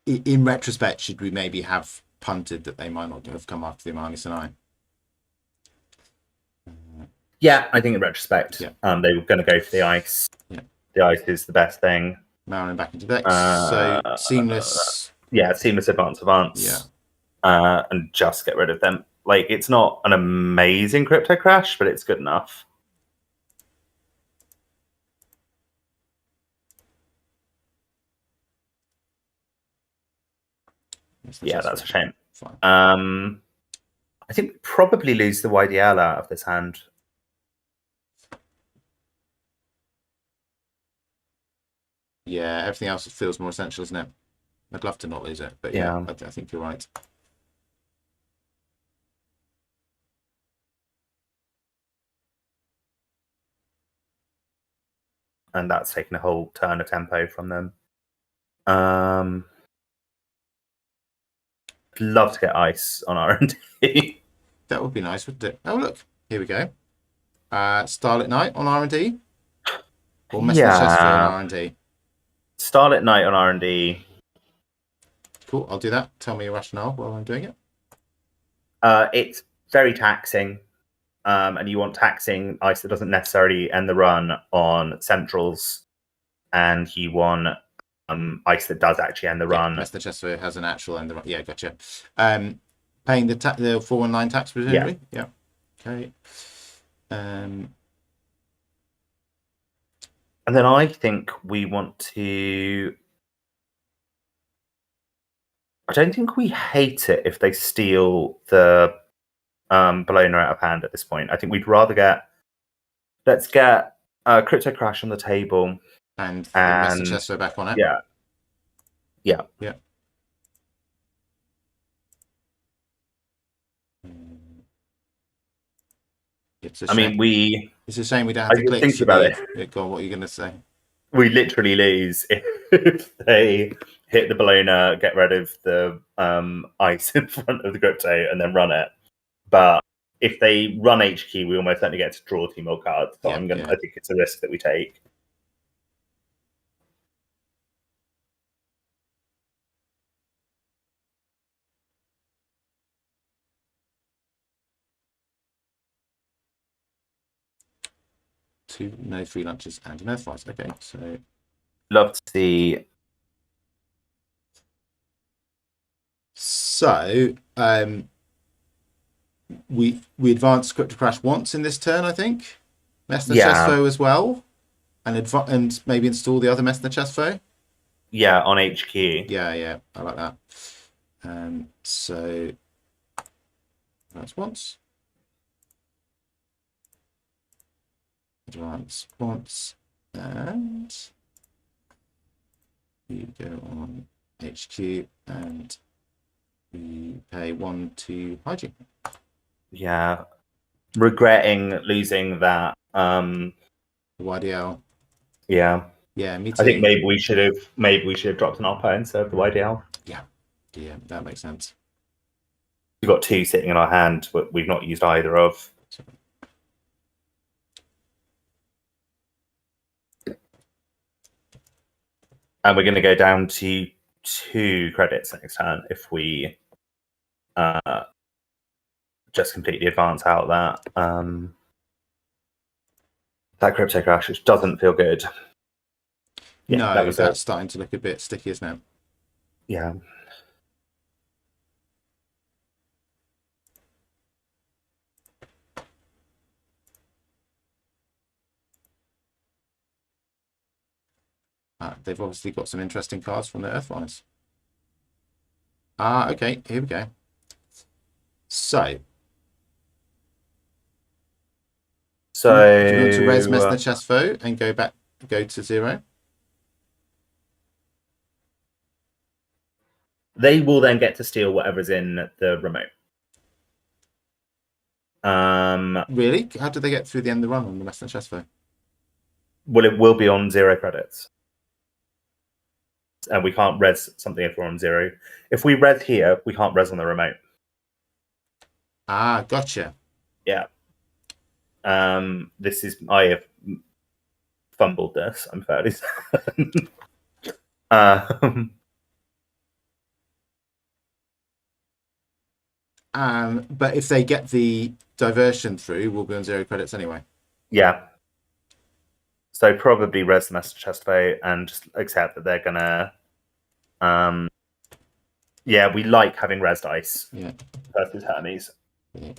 In retrospect, should we maybe have punted that they might not have come after the Amani Sinai? Yeah, I think in retrospect, Yeah. they were going to go for the ice. Yeah. The ice is the best thing. Marin back into Vex. So seamless. Yeah, seamless advance. Yeah. And just get rid of them. Like, it's not an amazing crypto crash, but it's good enough. Yeah, that's a shame. Fine. I think we probably lose the YDL out of this hand. Yeah, everything else feels more essential, isn't it? I'd love to not lose it, but yeah, I think you're right. And that's taking a whole turn of tempo from them. Love to get ice on R&D. That would be nice, wouldn't it? Oh, look, here we go. Starlit Night on R&D? Or Messner Chesterfield on R&D? Starlit Night on R&D. Cool, I'll do that. Tell me your rationale while I'm doing it. It's very taxing. And you want taxing ice that doesn't necessarily end the run on centrals. And you want ice that does actually end the run. Messner Chesterfield has an actual end the run. Yeah, gotcha. Paying the 419 tax, presumably? Yeah. Okay. And then I think we want to... I don't think we hate it if they steal the Bologna out of hand at this point. I think we'd rather get... Let's get Crypto Crash on the table. And Messner Chesterfield back on it? Yeah. Yeah. Yeah. It's a shame. It's a shame we don't have the clicks. Think about it. Yeah, go on, what are you going to say? We literally lose if they hit the Bologna, get rid of the ice in front of the crypto, and then run it. But if they run HQ, we almost certainly get to draw 2 more cards. So I think it's a risk that we take. No free lunches and no fights. Okay, so love to see. So we advanced Crypto Crash once in this turn, I think. Messner Chesfo as well, and maybe install the other Messner Chesfo. Yeah, on HQ. Yeah, I like that. So that's once. Advance once, and we go on HQ, and we pay 1 to hygiene. Yeah, regretting losing that. YDL. Yeah, me too. I think maybe we should have dropped an Oppo instead of the YDL. Yeah, that makes sense. We've got 2 sitting in our hand, but we've not used either of. And we're going to go down to 2 credits next turn if we just completely advance out that crypto crash, which doesn't feel good. Yeah, No, that was that's starting to look a bit sticky, isn't it? Yeah. They've obviously got some interesting cards from the Earthrise. Okay, here we go. So, do you want to res Messner Chest Foe and go to 0? They will then get to steal whatever's in the remote. Really? How did they get through the end of the run on the Messner Chest Foe? Well, it will be on 0 credits. And we can't res something if we're on 0. If we res here, we can't res on the remote. Gotcha. Yeah. I have fumbled this, I'm fairly certain. But if they get the diversion through, we'll be on 0 credits anyway. Yeah. So probably res the Master Chest Foe and just accept that they're gonna. Yeah, we like having res dice. Yeah. Versus Hermes. Yeah.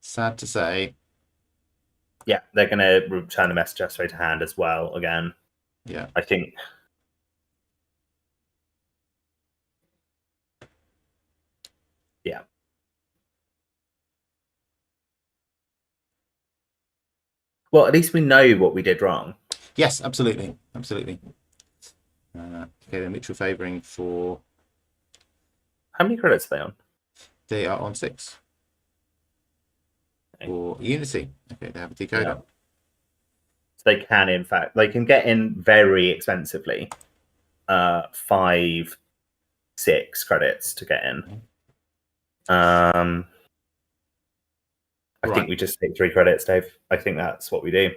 Sad to say. Yeah, they're going to return the Master Chest Foe to hand as well again. Yeah. I think. Yeah. Well, at least we know what we did wrong. Yes, absolutely. Absolutely. Okay, they're mutual favouring for. How many credits are they on? They are on 6. Okay. For Unity. Okay, they have a decoder. Yeah. So they can, in fact, they can get in very expensively. 5, 6 credits to get in. I think we just take 3 credits, Dave. I think that's what we do.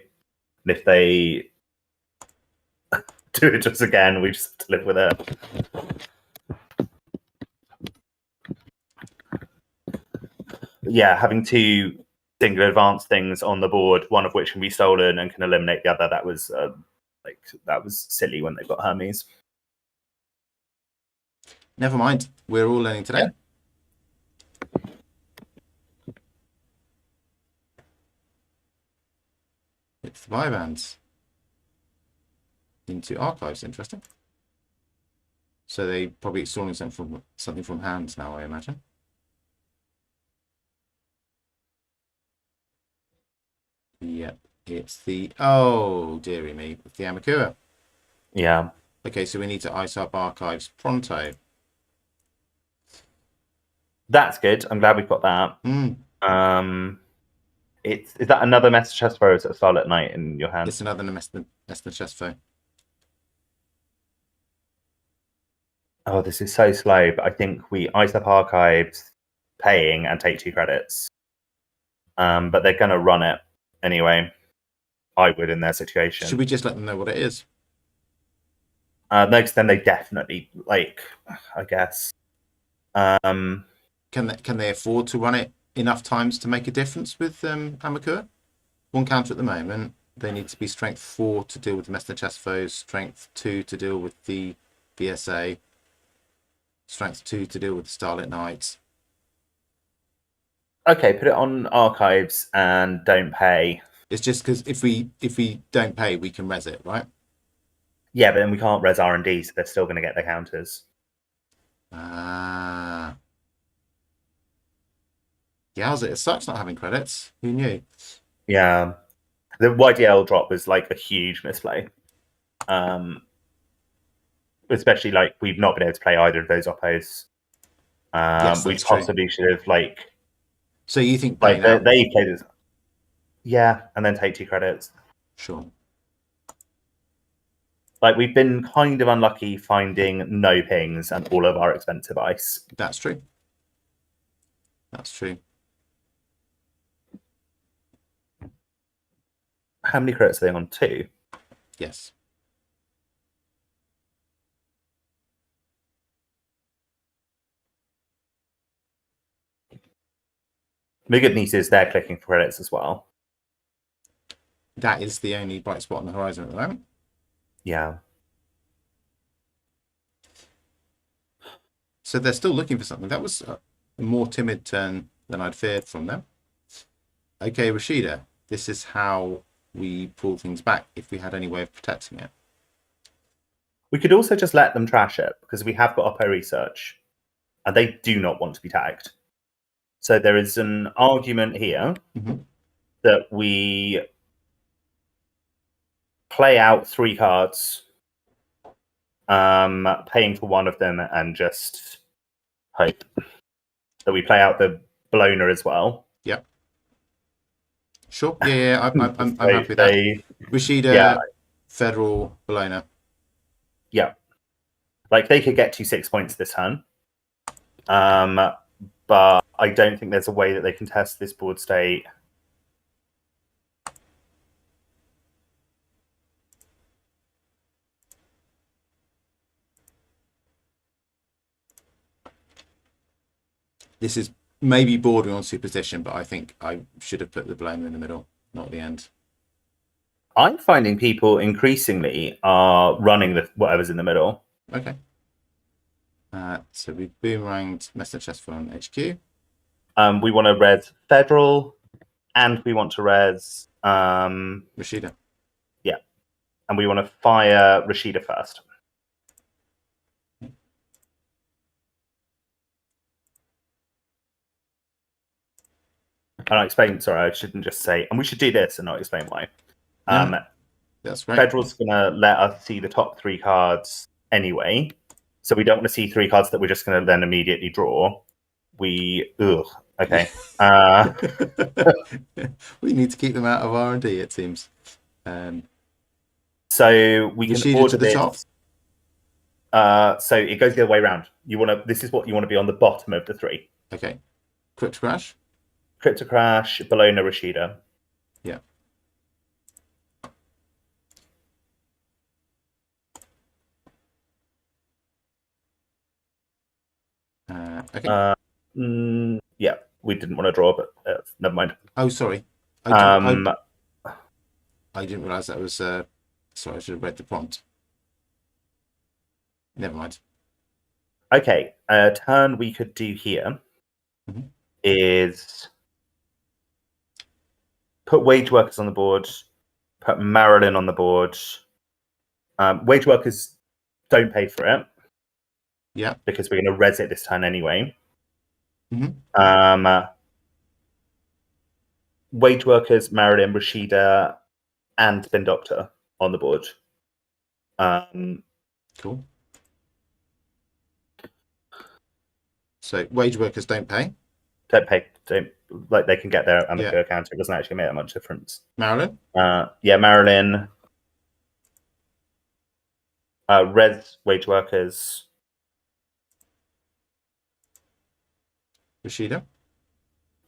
And if they do it just again, we just have to live with it. Yeah, having 2 single advanced things on the board, one of which can be stolen and can eliminate the other, that was silly when they got Hermes. Never mind. We're all learning today. Yeah. It's the biobands into archives. Interesting. So they probably extorting something from hands now, I imagine. Yep, it's the dearie me, it's the Amakua. Yeah. Okay, so we need to ice up archives pronto. That's good. I'm glad we've got that. Is that another Master Chest Foe at Starlit Night in your hand? It's another Master Chest Foe. Oh, this is so slow, but I think we ice up archives, paying, and take 2 credits. But they're going to run it anyway. I would in their situation. Should we just let them know what it is? No, because then they definitely, I guess. Can they afford to run it enough times to make a difference with Amakua? 1 counter at the moment. They need to be strength 4 to deal with the Messner Chest Foes, strength 2 to deal with the VSA, strength 2 to deal with the Starlit Knights. Okay, put it on archives and don't pay. It's just because if we don't pay, we can res it, right? Yeah, but then we can't res R&D, so they're still going to get their counters. Yowza, it sucks not having credits. Who knew? Yeah. The YDL drop was like a huge misplay. Especially we've not been able to play either of those oppos. Yes, we that's true. possibly should have So you think they play this? Yeah, and then take 2 credits. Sure. Like, we've been kind of unlucky finding no pings and all of our expensive ice. That's true. That's true. How many crits are they on? 2? Yes. The good news is they're clicking for credits as well. That is the only bright spot on the horizon at the moment. Yeah. So they're still looking for something. That was a more timid turn than I'd feared from them. Okay, Rashida, this is how we pull things back if we had any way of protecting it. We could also just let them trash it, because we have got Oppo research, and they do not want to be tagged. So there is an argument here that we play out 3 cards, paying for one of them, and just hope that we play out the Bologna as well. Yep. Sure. Yeah, I'm happy with that. Rashida, yeah. Federal, Bologna. Yeah. Like, they could get to 6 points this turn. But I don't think there's a way that they can test this board state. This is maybe bordering on superstition, but I think I should have put the Bologna in the middle, not the end. I'm finding people increasingly are running the whatever's in the middle. Okay. So we've boomeranged Messenger Chess from HQ. We want to res Federal, and we want to res Rashida. Yeah. And we want to fire Rashida first. And I explain, sorry, I shouldn't just say, and we should do this and not explain why. That's right. Federal's going to let us see the top 3 cards anyway. So we don't want to see 3 cards that we're just going to then immediately draw. Okay. We need to keep them out of R&D, it seems. So we can order to the this. Top? So it goes the other way around. This is what you want to be on the bottom of the 3. Okay. Crypto Crash? Crypto Crash, Bologna, Rashida. Yeah. Okay. Yeah, we didn't want to draw, but never mind. Oh, sorry. I didn't realize that was. Sorry, I should have read the prompt. Never mind. Okay, a turn we could do here is put Wage Workers on the board, put Marilyn on the board. Wage Workers don't pay for it. Yeah. Because we're going to res it this turn anyway. Wage Workers, Marilyn, Rashida, and Spin Doctor on the board. Cool. So Wage Workers don't pay? Don't pay. Like, they can get their amateur counter. It doesn't actually make that much difference. Marilyn? Yeah, Marilyn. Res Wage Workers. Rashida?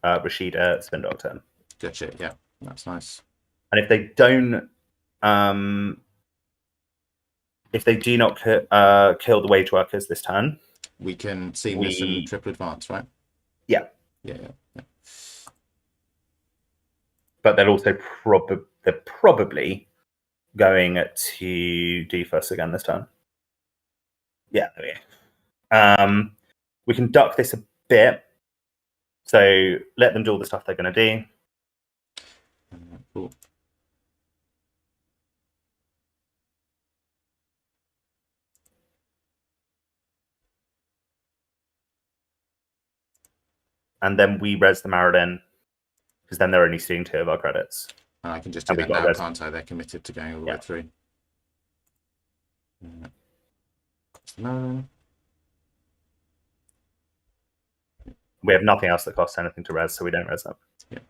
Rashida, Spin Doctor. Gotcha, yeah. That's nice. And if they don't... if they do not kill the Wage Workers this turn... We can seamless and triple advance, right? Yeah. Yeah. But they're also probably going to do first again this turn. Yeah, there we go. We can duck this a bit. So let them do all the stuff they're going to do. Cool. And then we res the Marilyn, because then they're only stealing 2 of our credits. And I can just do that now, can't I? They're committed to going all the way through. Marilyn. We have nothing else that costs anything to res, so we don't res up. Yeah.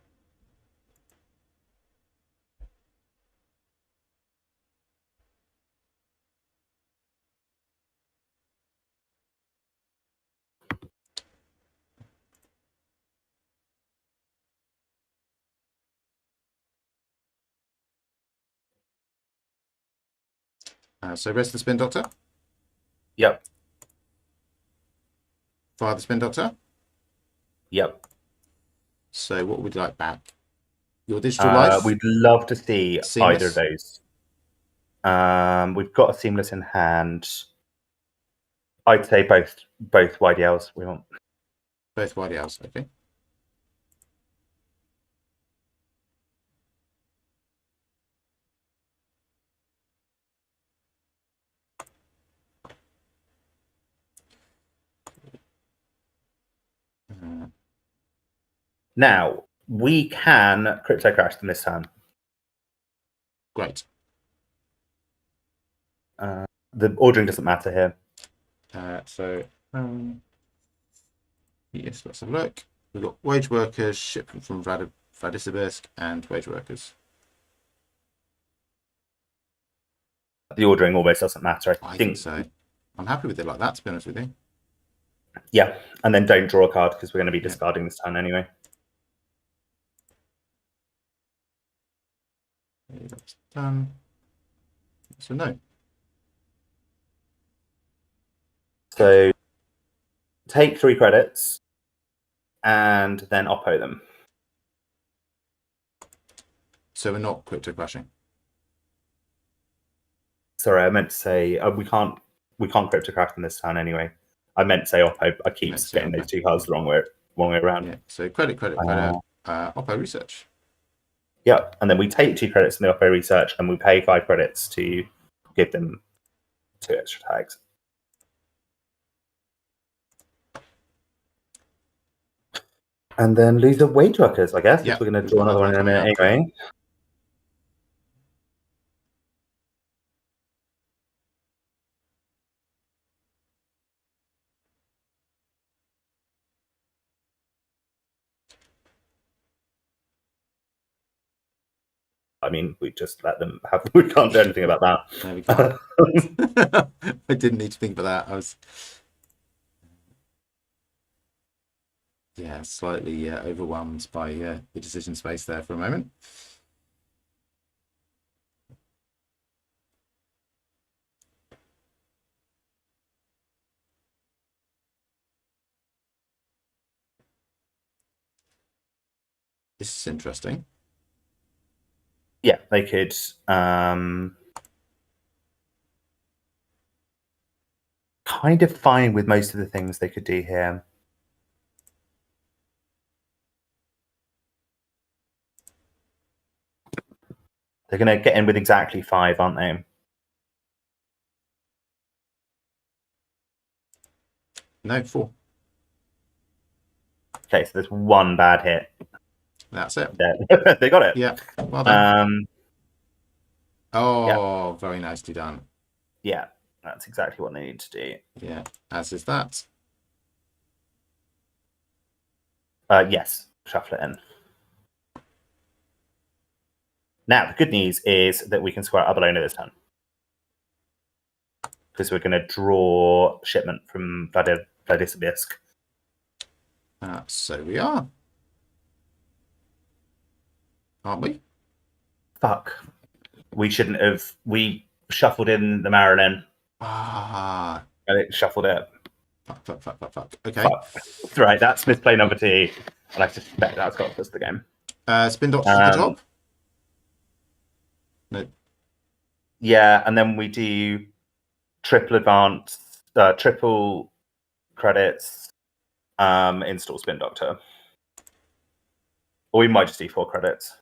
So rest the Spin Doctor. Yep. Fire the Spin Doctor. Yep. So what would you like back? Your digital life? We'd love to see Seamless? either of those. We've got a seamless in hand. I'd say both YDLs we want. Both YDLs, okay. Now, we can crypto crash them this time. Great. The ordering doesn't matter here. Yes, let's have a look. We've got wage workers, shipment from Vladisibirsk, and wage workers. The ordering almost doesn't matter. I think so. I'm happy with it like that, to be honest with you. Yeah, and then don't draw a card because we're going to be discarding this turn anyway. That's done. So no. So take 3 credits and then oppo them. So we're not crypto crashing. Sorry, I meant to say we can't crypto crash them this turn anyway. I meant to say oppo. I keep getting those 2 cards the wrong way around. Yeah. So credit. Oppo research. Yeah, and then we take 2 credits in the oppo research and we pay 5 credits to give them 2 extra tags. And then lose the wage workers, I guess. Yeah, we're going to draw another one in a minute anyway. I mean, we just let them have. We can't do anything about that. No, we can't. I didn't need to think about that. I was, slightly overwhelmed by the decision space there for a moment. This is interesting. Yeah, they could kind of fine with most of the things they could do here. They're going to get in with exactly 5, aren't they? No, 4. Okay, so there's 1 bad hit. That's it. They got it. Yeah, well done. Yeah. Very nicely done. Yeah, that's exactly what they need to do. Yeah, as is that. Yes, shuffle it in. Now, the good news is that we can square Abelona this turn. Because we're going to draw shipment from Vladisibirsk. So we are. Aren't we? Fuck. We shouldn't have. We shuffled in the Marilyn. And it shuffled it. Fuck. Okay. Fuck. Right, that's misplay number 2. And I suspect that's got us the game. Spin Doctor to the top? No. Yeah, and then we do triple advance, triple credits, install Spin Doctor. Or we might just do 4 credits.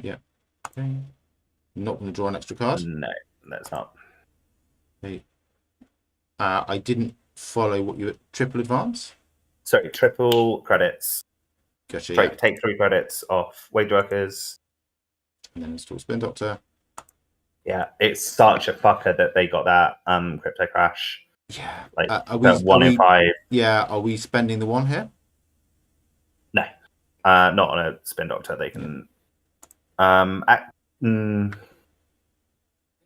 Yeah. Okay. Not going to draw an extra card? No, that's not. Okay. I didn't follow what you were. Triple advance? Sorry, triple credits. Gotcha. Sorry, take 3 credits off wage workers. And then install Spin Doctor. Yeah, it's such a fucker that they got that crypto crash. Yeah. Like are we, 1 in 5. Yeah, are we spending the 1 here? No. Not on a Spin Doctor. They can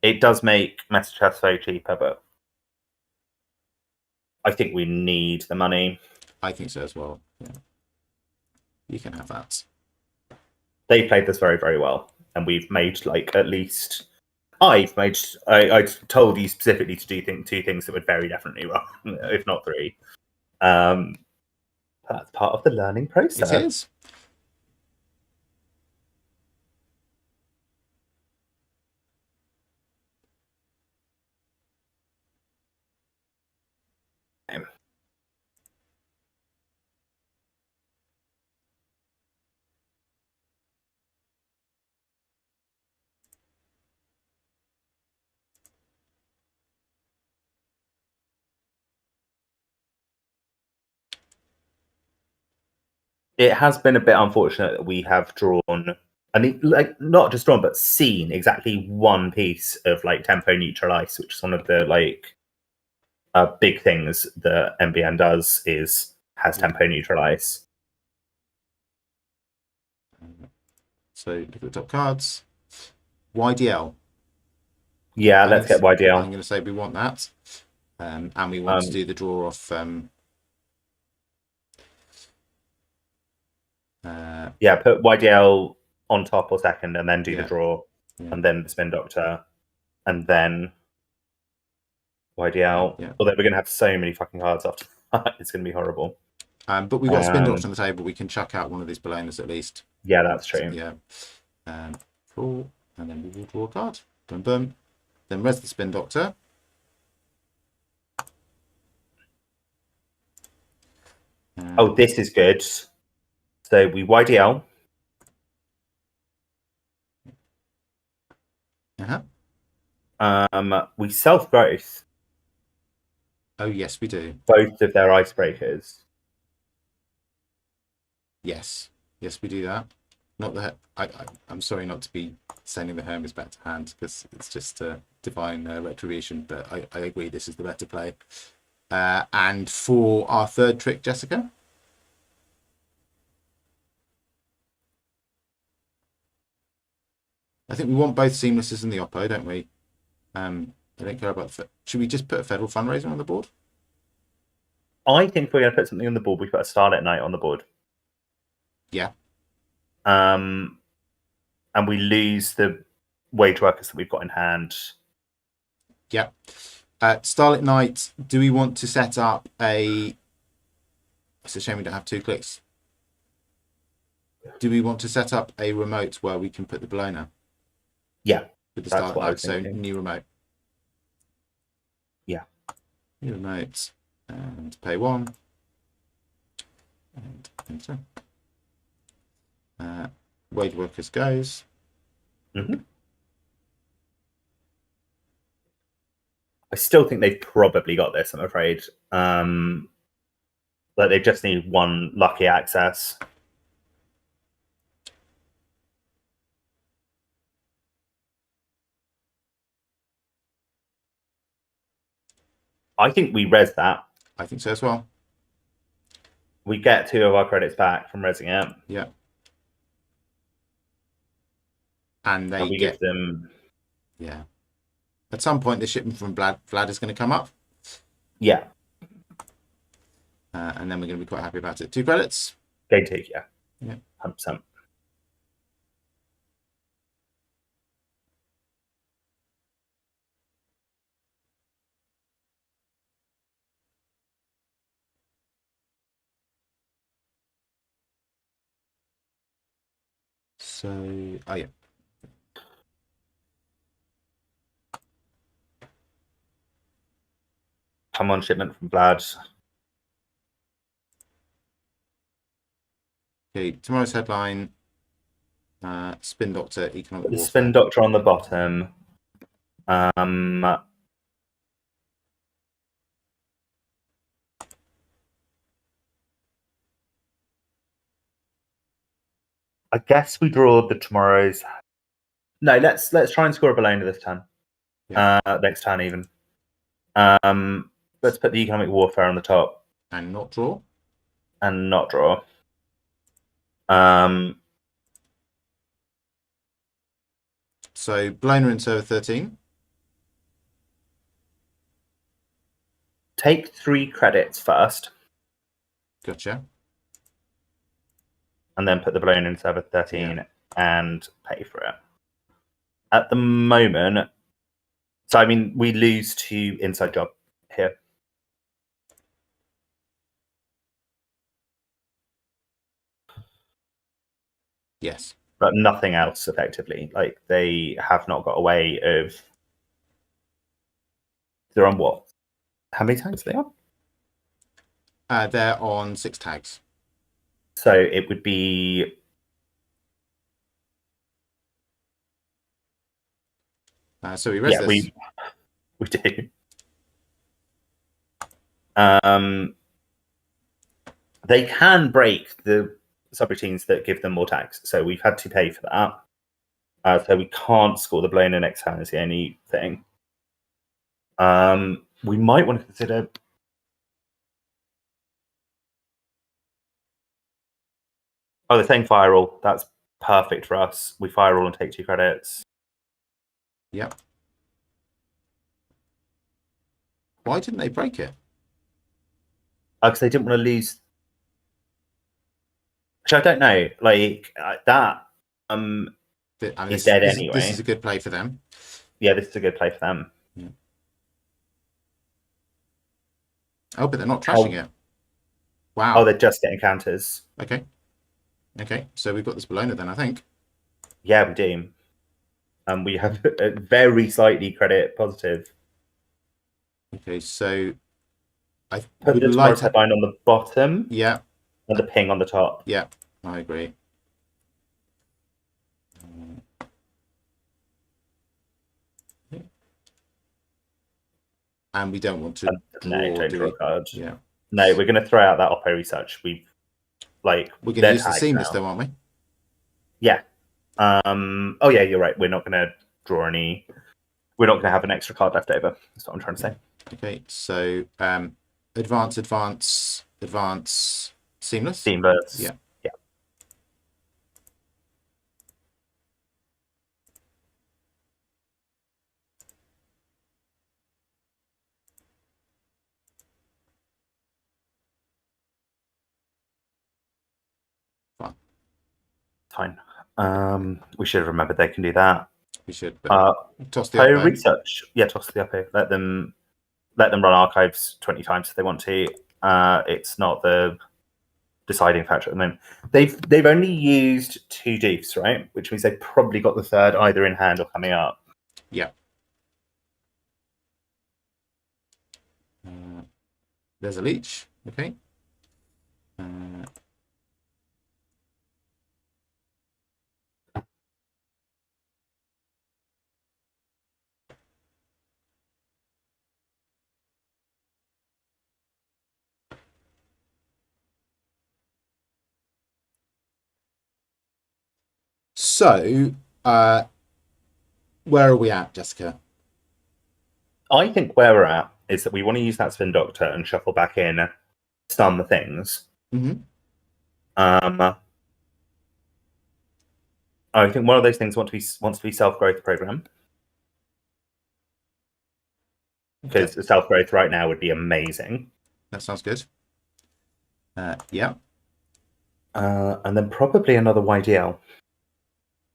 it does make Message Chest so cheaper, but I think we need the money. I think so as well. Yeah. You can have that. They played this very, very well, and we've made like at least I've made. I told you specifically to do two things that would very definitely wrong, if not three. That's part of the learning process. It is. It has been a bit unfortunate that we have drawn, and like not just drawn, but seen exactly one piece of like tempo neutral ice, which is one of the like big things that MBN does has tempo neutral ice. So look at the top cards. YDL. Yeah, let's get YDL. I'm going to say we want that, and we want to do the draw off. Yeah, put YDL on top or second, and then do the draw, yeah. and then the spin doctor, and then YDL. Yeah. Although we're going to have so many fucking cards after that, it's going to be horrible. But we've got spin doctor on the table. We can chuck out one of these ballooners at least. Yeah, that's true. Yeah. Cool. And then we will draw a card. Boom, boom. Then res the spin doctor. Oh, this is good. So we YDL. We self-growth. Oh, yes, we do. Both of their icebreakers. Yes. Yes, we do that. Not that I'm sorry not to be sending the Hermes back to hand, because it's just divine retribution, but I agree this is the better play. And for our third trick, Jessica? I think we want both seamlesses in the oppo, don't we? I don't care about should we just put a federal fundraiser on the board? I think we're going to put something on the board. We put a Starlit Night on the board. Yeah. And we lose the wage workers that we've got in hand. Yeah. Starlit Night, do we want to set up a... It's a shame we don't have 2 clicks. Do we want to set up a remote where we can put the blower? Yeah. With the Starlit Night, so new remote. Yeah. New remote, and pay 1. And enter. Wage workers goes. I still think they've probably got this, I'm afraid. Like they just need one lucky access. I think we res that. I think so as well. We get 2 of our credits back from resing it. Yeah. And we give them... Yeah. At some point, the shipment from Vlad is going to come up. Yeah. And then we're going to be quite happy about it. 2 credits. Game 2, yeah. Yeah. 100%. So, oh yeah. Come on, shipment from Vlad. Okay, tomorrow's headline: Spin Doctor, Economic Warfare. Spin Doctor on the bottom. I guess we draw the tomorrow's. No, let's try and score a balloon this turn. Yeah. Next turn even. Let's put the Economic Warfare on the top. And not draw. And not draw. So Bloner in server 13. Take 3 credits first. Gotcha. and then put the balloon in server 13 and pay for it. At the moment, so I mean, we lose to inside job here. Yes. But nothing else effectively. Like, they have not got a way of. They're on what? How many tags are they on? They're on 6 tags. So it would be. So we rest this. We do. They can break the subroutines that give them more tags, so we've had to pay for that. So we can't score the blown in next time is the only thing. We might want to consider. Oh, they're saying fire roll. That's perfect for us. We fire roll and take 2 credits. Yep. Why didn't they break it? Because they didn't want to lose. Which I don't know. Like that. Is dead anyway. This is a good play for them. Yeah, this is a good play for them. Yeah. Oh, but they're not trashing it. Wow. Oh, they're just getting counters. Okay. So we've got this Bologna then, I think. Yeah, we do. We have a very slightly credit positive. Okay, so I put the tomorrow's headline on the bottom. Yeah. And the ping on the top. Yeah, I agree. And we don't want to don't draw a card. Yeah. No, we're going to throw out that Oppo research. We're going to use the seamless though, aren't we? Yeah. Oh yeah, you're right. We're not going to draw any. We're not going to have an extra card left over. That's what I'm trying to say. Okay, so advance, seamless. Seamless. Yeah. Yeah. Fine. We should have remembered they can do that. We should. But toss the Oppo research. Yeah, toss the Oppo. Let them run archives 20 times if they want to. It's not the deciding factor at the moment. They've only used 2 deuce, right? Which means they've probably got the third either in hand or coming up. Yeah. There's a leech. Okay. So, where are we at, Jessica? I think where we're at is that we want to use that Spin Doctor and shuffle back in some things. Mm-hmm. I think one of those things wants to be self-growth program. Because the self-growth right now would be amazing. That sounds good. Yeah. And then probably another YDL.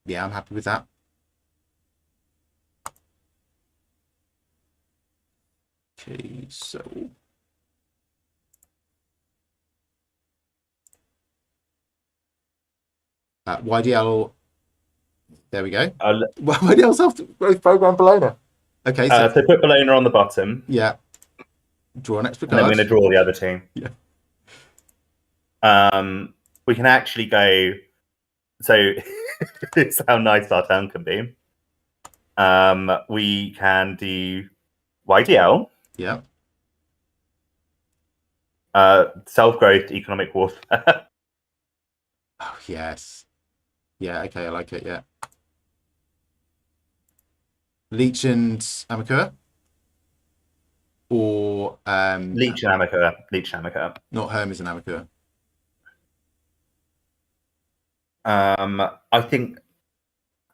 Yeah, I'm happy with that. Okay, so YDL. There we go. YDL self-growth program Bologna. Okay, so put Bologna on the bottom. Yeah. Draw an extra card. And then we're going to draw the other 2. Yeah. We can actually go. So it's how nice our turn can be. We can do YDL. Yeah. Self-growth, economic warfare. Oh yes. Yeah. Okay, I like it. Yeah. Leech and Amakura? Or Leech and Amakura. Not Hermes and Amakura. I think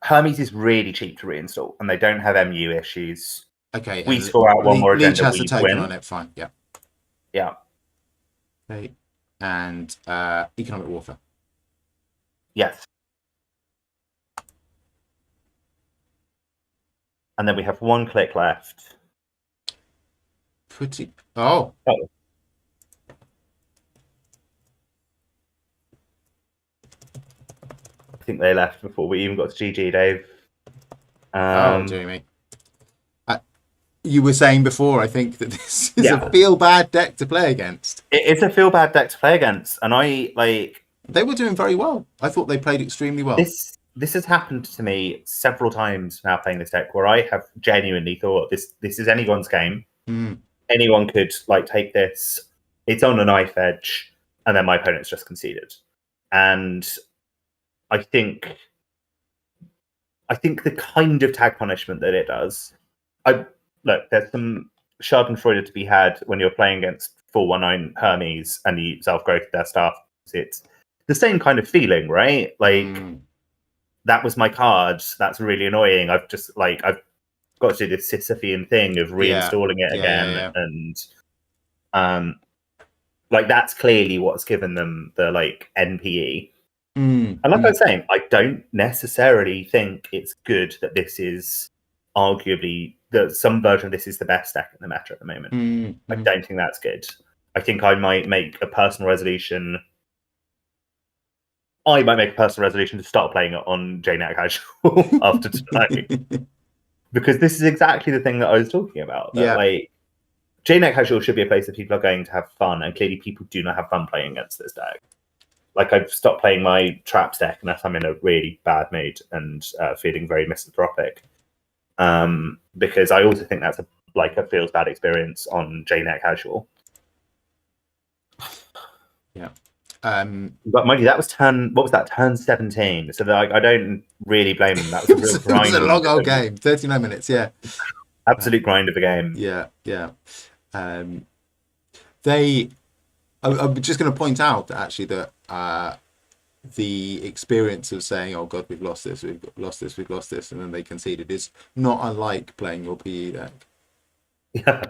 Hermes is really cheap to reinstall, and they don't have MU issues. Okay. We score out one more agenda. Leech has a token on it. Fine. Yeah. Yeah. Okay. And economic warfare. Yes. And then we have one click left. Pretty. Oh, Oh, I think they left before we even got to GG, Dave. oh, dear me. You were saying before, I think, that this is a Yeah, feel bad deck to play against. it's a feel bad deck to play against, and I like They were doing very well. I thought they played extremely well. this has happened to me several times now playing this deck, where I have genuinely thought this is anyone's game. Mm, Anyone could like take this. It's on a knife edge, and then my opponent's just conceded. And I think the kind of tag punishment that it does. I look, there's some Schadenfreude to be had when you're playing against 419 Hermes and you self-growth their stuff. It's the same kind of feeling, right? Like that was my card. That's really annoying. I've got to do this Sisyphean thing of reinstalling it again, and like that's clearly what's given them the like NPE. And like I was saying, I don't necessarily think it's good that this is arguably that some version of this is the best deck in the meta at the moment. I don't think that's good. I think I might make a personal resolution. I might make a personal resolution to start playing it on JNet Casual after tonight. Because this is exactly the thing that I was talking about. That, like, JNet Casual should be a place that people are going to have fun, and clearly people do not have fun playing against this deck. Like, I've stopped playing my traps deck unless I'm in a really bad mood and feeling very misanthropic. Because I also think that's a feels bad experience on JNet Casual. Yeah. But mind you, that was turn 17. So I don't really blame them. That was a real grind. It was a long old game, 39 minutes. Yeah, absolute grind of a game. Yeah. I'm just going to point out actually that the experience of saying, "Oh God, we've lost this, we've lost this," and then they conceded is not unlike playing your PE deck. Yeah,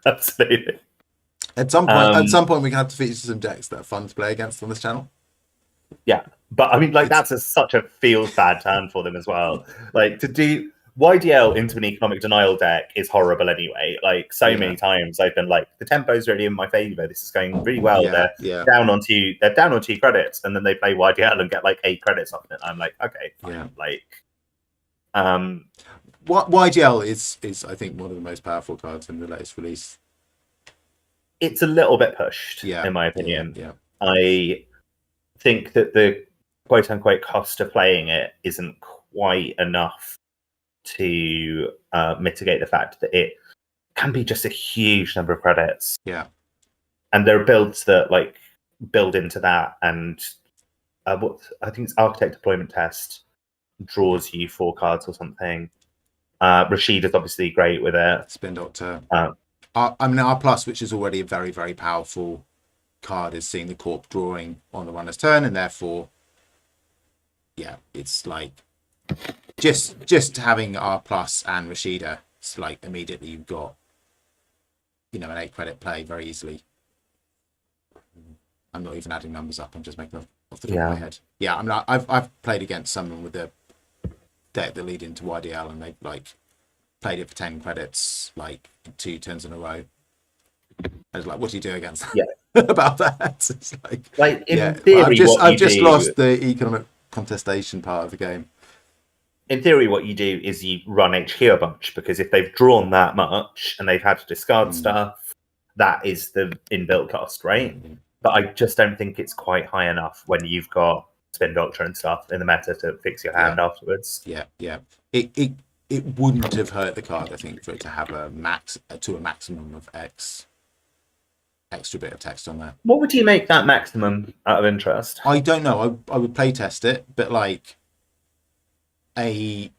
absolutely. At some point, we can have to feature some decks that are fun to play against on this channel. Yeah, but I mean, like that's such a feels bad turn for them as well. Like to do YDL into an economic denial deck is horrible anyway. Like so many times I've been like, the tempo's really in my favor. This is going really well. They're down on 2 credits, and then they play YDL and get like 8 credits off it. I'm like, okay, fine. Yeah. Like, what YGL is I think one of the most powerful cards in the latest release. It's a little bit pushed, in my opinion. Yeah. I think that the quote unquote cost of playing it isn't quite enough to mitigate the fact that it can be just a huge number of credits. Yeah. And there are builds that like build into that, and what I think it's Architect Deployment Test draws you 4 cards or something. Rashid is obviously great with it. Spin Doctor. I mean, R+, which is already a very, very powerful card, is seeing the corp drawing on the runner's turn, and therefore, yeah, it's like just having R+ and Rashida, it's like immediately you've got, an 8 credit play very easily. I'm not even adding numbers up. I'm just making them off the top of my head. Yeah, I mean, I've played against someone with a deck that lead into YDL, and they've like played it for 10 credits, like 2 turns in a row. I was like, what do you do against that? Yeah. About that? It's like in theory, I've just lost the economic contestation part of the game. In theory, what you do is you run HQ a bunch, because if they've drawn that much and they've had to discard stuff, that is the inbuilt cost, right? But I just don't think it's quite high enough when you've got Spin Doctor and stuff in the meta to fix your hand afterwards. Yeah. It wouldn't have hurt the card, I think, for it to have a maximum of X extra bit of text on there. What would you make that maximum out of interest? I don't know. I would play test it, but like a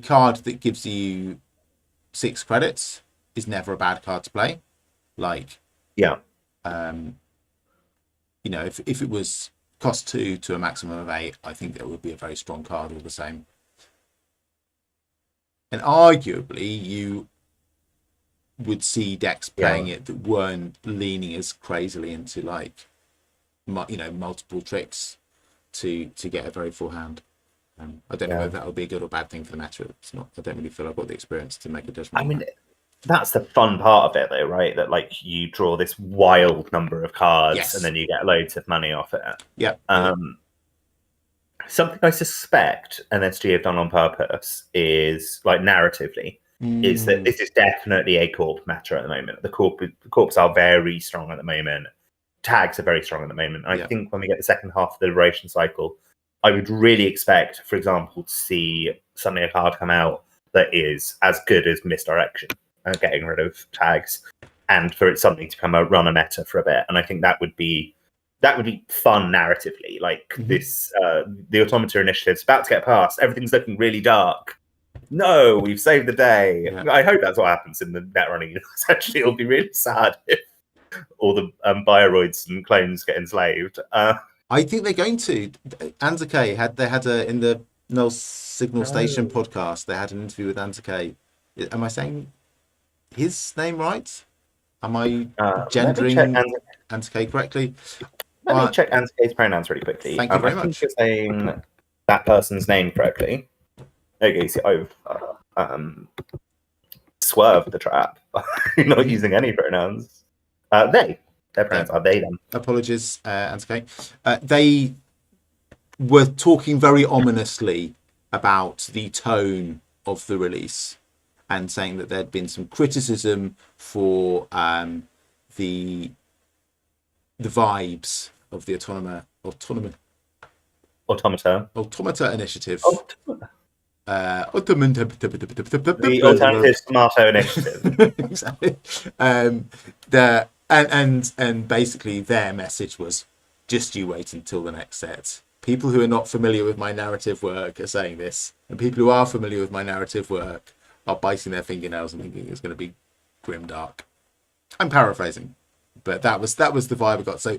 card that gives you 6 credits is never a bad card to play. Like, yeah, if it was cost 2 to a maximum of 8, I think that would be a very strong card all the same. And arguably, you would see decks playing it that weren't leaning as crazily into like multiple tricks to get a very full hand. I don't know whether that would be a good or bad thing for the meta. It's not. I don't really feel I've got the experience to make a judgment. I mean, that's the fun part of it, though, right? That like you draw this wild number of cards, Yes. and then you get loads of money off it. Yeah. Something I suspect NSG have done on purpose is like narratively. Is that this is definitely a corp meta at the moment. The corps are very strong at the moment. Tags are very strong at the moment. I think when we get the second half of the liberation cycle, I would really expect, for example, to see suddenly a card come out that is as good as misdirection, getting rid of tags, and for it suddenly to run a meta for a bit. And I think that would be fun narratively. Like this, the Automata initiative's about to get passed. Everything's looking really dark. No, we've saved the day. Yeah. I hope that's what happens in the netrunner universe. Actually, it'll be really sad if all the bioroids and clones get enslaved. I think they're going to. Anzake had in the Null Signal Station podcast. They had an interview with Anzake. Am I saying his name right? Am I gendering Anzake correctly? Let me check Anzake's pronouns really quickly. Thank you very much. I think you're saying that person's name correctly. Okay, so I've swerved the trap. You're not using any pronouns. Their pronouns are they, them. Apologies, Anzake. They were talking very ominously about the tone of the release and saying that there'd been some criticism for the vibes of the Automata initiative. The alternative tomato initiative. Exactly. And basically their message was, just you wait until the next set. People who are not familiar with my narrative work are saying this, and people who are familiar with my narrative work are biting their fingernails and thinking it's going to be grim dark. I'm paraphrasing, but that was the vibe I got. So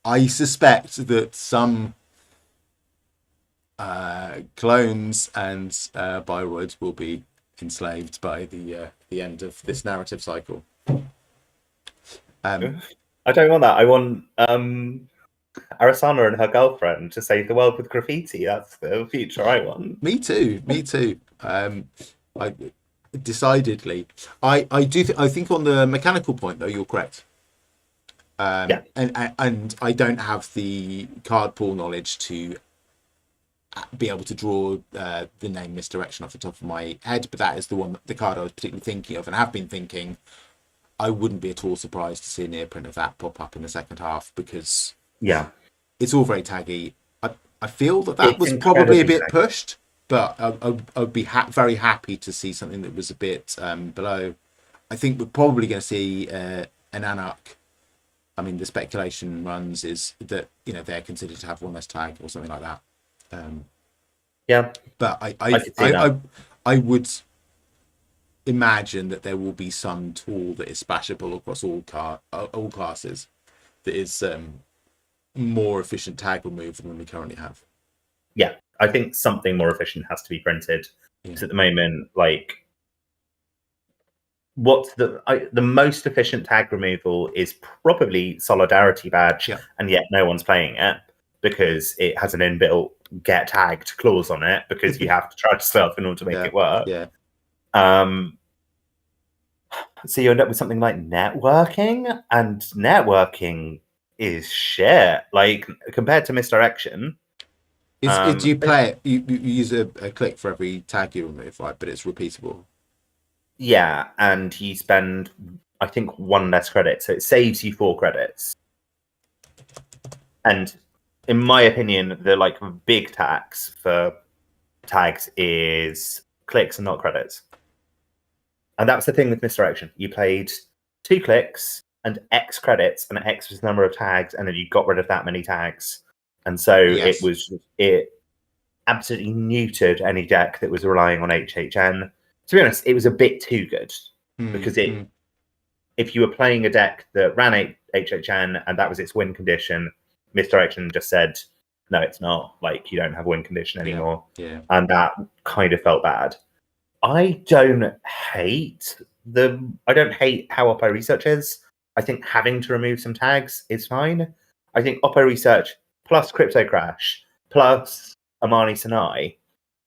I suspect that some clones and bioroids will be enslaved by the end of this narrative cycle. I don't want that. I want Arasana and her girlfriend to save the world with graffiti. That's the future I want. Me too. I decidedly. I think on the mechanical point though, you're correct. And I don't have the card pool knowledge to be able to draw the name Misdirection off the top of my head, but that is the card I was particularly thinking of and have been thinking. I wouldn't be at all surprised to see a near print of that pop up in the second half because it's all very taggy. I feel that was probably a bit pushed, but I'd be very happy to see something that was a bit below. I think we're probably going to see an Anarch. I mean, the speculation runs is that they're considered to have one less tag or something like that. But I would imagine that there will be some tool that is splashable across all classes that is more efficient tag removal than we currently have. Yeah, I think something more efficient has to be printed. Because at the moment, like, what's the most efficient tag removal is probably Solidarity Badge, and yet no one's playing it because it has an inbuilt get tagged clause on it because you have to charge stuff in order to make it work. So you end up with something like networking, and networking is shit. Like compared to Misdirection. Do you play it? You use a click for every tag you remove, right? But it's repeatable. Yeah, and you spend, I think, 1 less credit, so it saves you 4 credits. And in my opinion, the big tax for tags is clicks and not credits. And that was the thing with Misdirection. You played 2 clicks and X credits, and X was the number of tags, and then you got rid of that many tags. And so it absolutely neutered any deck that was relying on HHN. To be honest, it was a bit too good because if you were playing a deck that ran HHN and that was its win condition, Misdirection just said, no, it's not. Like, you don't have win condition anymore. And that kind of felt bad. I don't hate how OPI research is. I think having to remove some tags is fine. I think Oppo Research plus Crypto Crash plus Amani Sinai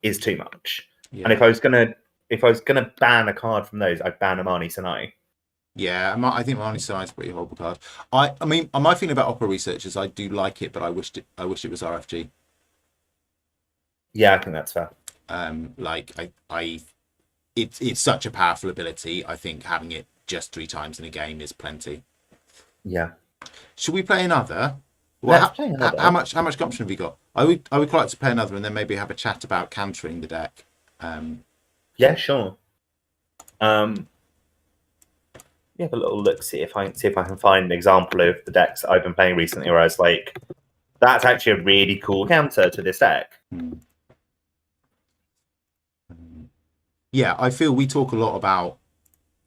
is too much. And if Yeah. I was gonna ban a card from those, I'd ban Amani Sinai. Yeah, I think Marnie Science is a pretty horrible card. I mean, my feeling about Opera Research is I do like it, but I wish it was RFG. Yeah, I think that's fair. Like it's such a powerful ability. I think having it just 3 times in a game is plenty. Yeah. Should we play another? Well, Let's play another. how much gumption have we got? I would quite like to play another, and then maybe have a chat about countering the deck. Yeah, sure. Have a little look, see if I can find an example of the decks that I've been playing recently where I was like, that's actually a really cool counter to this deck. Yeah, I feel we talk a lot about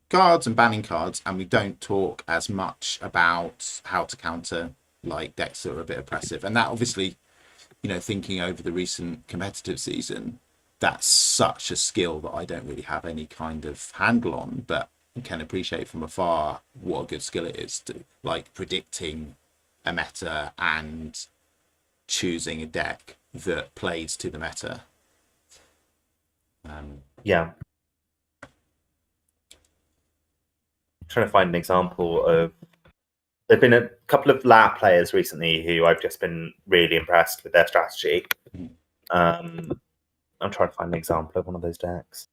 cards and banning cards, and we don't talk as much about how to counter like decks that are a bit oppressive. And that obviously, thinking over the recent competitive season, that's such a skill that I don't really have any kind of handle on, but can appreciate from afar what a good skill it is to like predicting a meta and choosing a deck that plays to the meta. Yeah. I'm trying to find an example of. There've been a couple of lab players recently who I've just been really impressed with their strategy. I'm trying to find an example of one of those decks.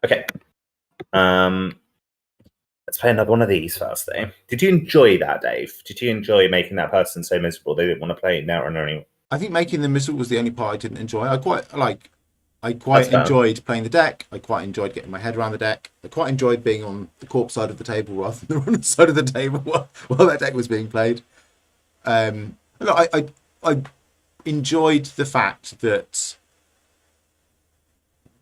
Okay. Let's play another one of these first, though. Did you enjoy that, Dave? Did you enjoy making that person so miserable they didn't want to play netrunner anymore? I think making them miserable was the only part I didn't enjoy. I quite That's fair. enjoyed playing the deck. I quite enjoyed getting my head around the deck. I quite enjoyed being on the corpse side of the table rather than the runner side of the table while that deck was being played. I enjoyed the fact that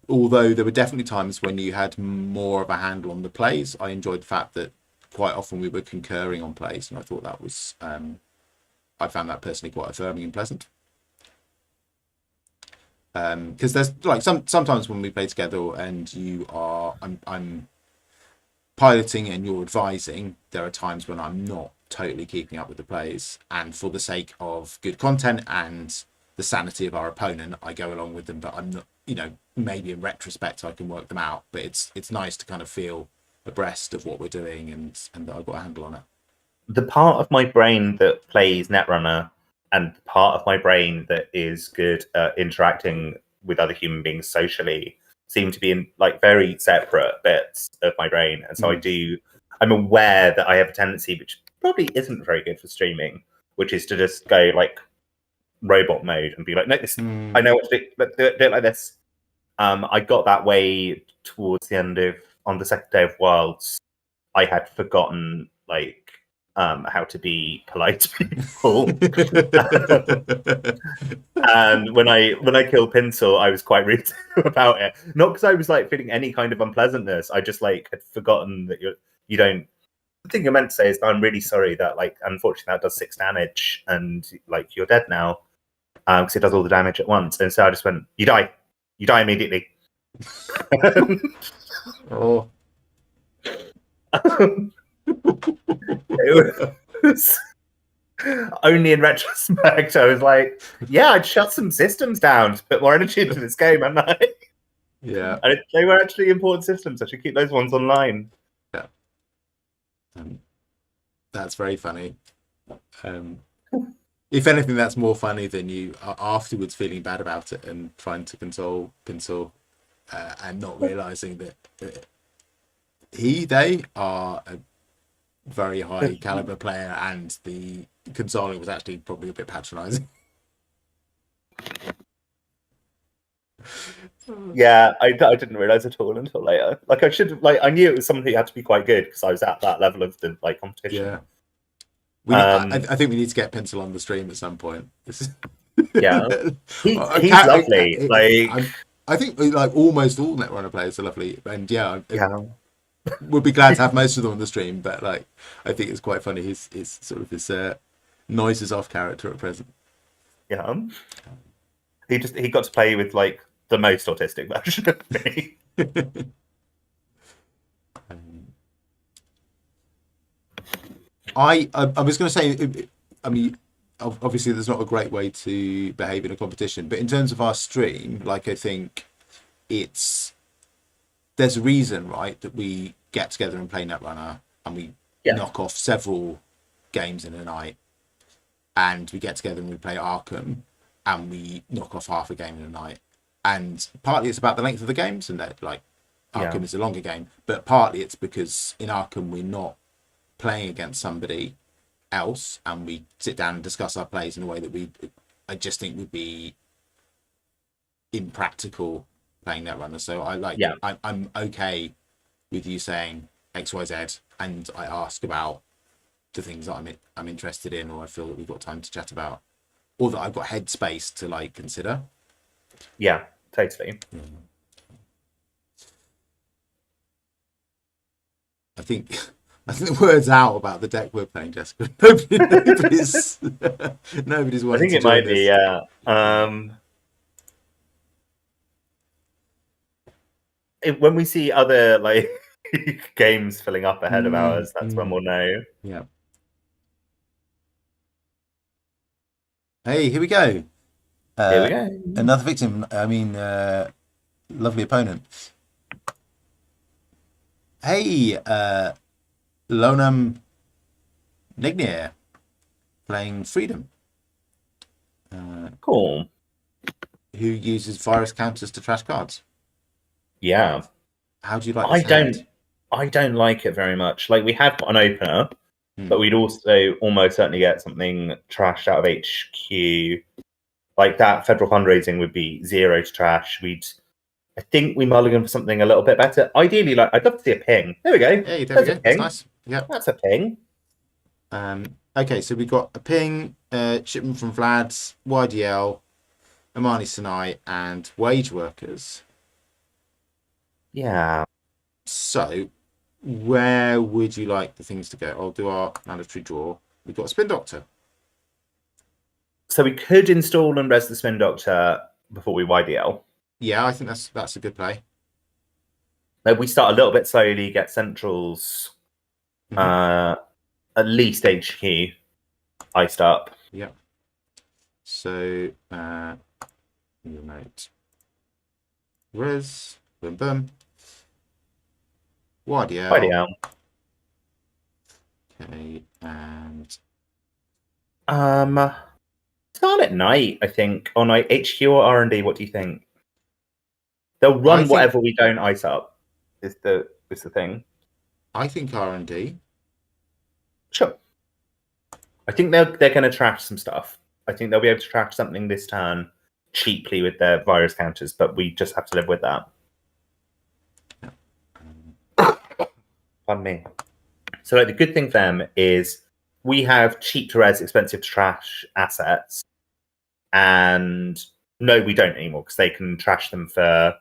although there were definitely times when you had more of a handle on the plays, I enjoyed the fact that quite often we were concurring on plays, and I thought that was I found that personally quite affirming and pleasant. Because there's like sometimes when we play together and I'm piloting and you're advising, there are times when I'm not totally keeping up with the plays, and for the sake of good content and the sanity of our opponent, I go along with them, but I'm not, maybe in retrospect I can work them out, but it's nice to kind of feel abreast of what we're doing and that I've got a handle on it. The part of my brain that plays netrunner and the part of my brain that is good at interacting with other human beings socially seem to be in like very separate bits of my brain. And so I'm aware that I have a tendency, which probably isn't very good for streaming, which is to just go like robot mode and be like, no, I know what to do. Let's do it like this. I got that way towards the end on the second day of Wilds. I had forgotten like how to be polite to people. And when I killed Pinsel, I was quite rude about it. Not because I was like feeling any kind of unpleasantness. I just like had forgotten that you don't. The thing you're meant to say is, I'm really sorry that like unfortunately that does 6 damage and like you're dead now because it does all the damage at once. And so I just went, you die immediately. Oh. It was only in retrospect I was like, yeah, I'd shut some systems down to put more energy into this game, hadn't I? Yeah. And they were actually important systems. I should keep those ones online. Yeah. That's very funny. If anything, that's more funny than you afterwards feeling bad about it and trying to console Pinsel and not realizing that they are a very high caliber player, and the consoling was actually probably a bit patronizing. Yeah, I didn't realize at all until later. Like I should have, like I knew it was someone who had to be quite good because I was at that level of the like competition. Yeah, I think we need to get Pencil on the stream at some point. Yeah, he's lovely. I think like almost all Netrunner players are lovely, and we'll be glad to have most of them on the stream. But like, I think it's quite funny. His sort of his noises off character at present. Yeah, he got to play with like the most autistic version of me. I was going to say, I mean, obviously there's not a great way to behave in a competition, but in terms of our stream, like I think it's there's a reason, right, that we get together and play Netrunner and we Yeah, knock off several games in a night, and we get together and we play Arkham and we knock off half a game in a night. And partly it's about the length of the games and that like yeah, Arkham is a longer game, but partly it's because in Arkham we're not playing against somebody else and we sit down and discuss our plays in a way that I just think would be impractical playing Netrunner. So yeah, I'm okay with you saying XYZ and I ask about the things that I'm interested in or I feel that we've got time to chat about or that I've got headspace to like consider. yeah, totally. I think I think the word's out about the deck we're playing, Jessica. Nobody's I wanting think to it join might be, this. yeah. When we see other like games filling up ahead of ours, that's when we'll know. Yeah. Hey, here we go. Here we go. Another victim. I mean, lovely opponent. Hey, Lonam Nignir playing Freedom, Cool. who uses virus counters to trash cards. Yeah. How do you like I this hand? don't like it very much. Like we have got an opener, but we'd also almost certainly get something trashed out of HQ. Like that federal fundraising would be 0 to trash. I think we mulligan for something a little bit better. Ideally, like I'd love to see a ping. There we go. Hey, there we There's go. a That's ping. nice. Yep. That's a ping. Okay, so we've got a ping, shipment from Vlad's, YDL, Amani Sinai, and wage workers. Yeah. So, where would you like the things to go? I'll do our mandatory draw. We've got a Spin Doctor. So we could install and res the Spin Doctor before we YDL. Yeah, I think that's a good play. We start a little bit slowly, get centrals, at least HQ iced up. Yeah. So, remote. Res, boom, boom. YDL. YDL. Okay, and Scarlet Knight, I think, on like HQ or R&D. What do you think? They'll run whatever we don't ice up. Is the thing? I think R&D. Sure. I think they're going to trash some stuff. I think they'll be able to trash something this turn cheaply with their virus counters, but we just have to live with that. Pardon me. So like, the good thing for them is we have cheap to res, expensive to trash assets, and no, we don't anymore because they can trash them for.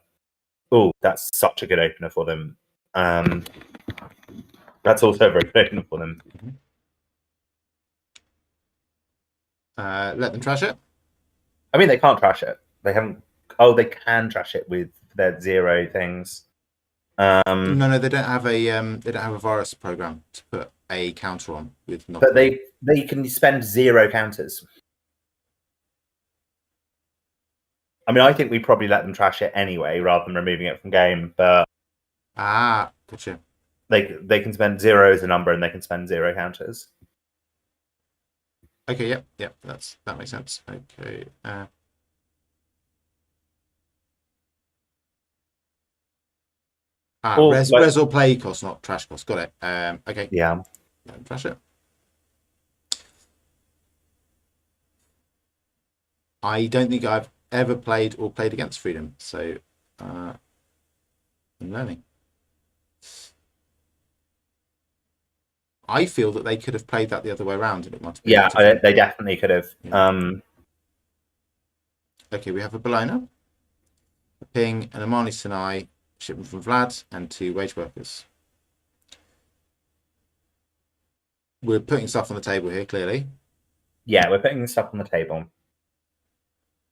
Oh, that's such a good opener for them. That's also a very good opener for them. Let them trash it. I mean, they can't trash it. They haven't. Oh, they can trash it with their 0 things. No, they don't have a virus program to put a counter on with. But they can spend 0 counters. I mean, I think we probably let them trash it anyway, rather than removing it from game. But gotcha. They can spend 0 as a number, and they can spend 0 counters. Okay, yep, that makes sense. Okay. Res or play cost, not trash cost. Got it. Okay. Yeah. Trash it. I don't think I've ever played or played against Freedom, so I'm learning. I feel that they could have played that the other way around, and it might have been. Yeah, they definitely could have. Yeah. Okay, we have a Bologna, a ping, an Amani Sinai, shipment from Vlad, and 2 wage workers. We're putting stuff on the table here, clearly. Yeah, we're putting stuff on the table.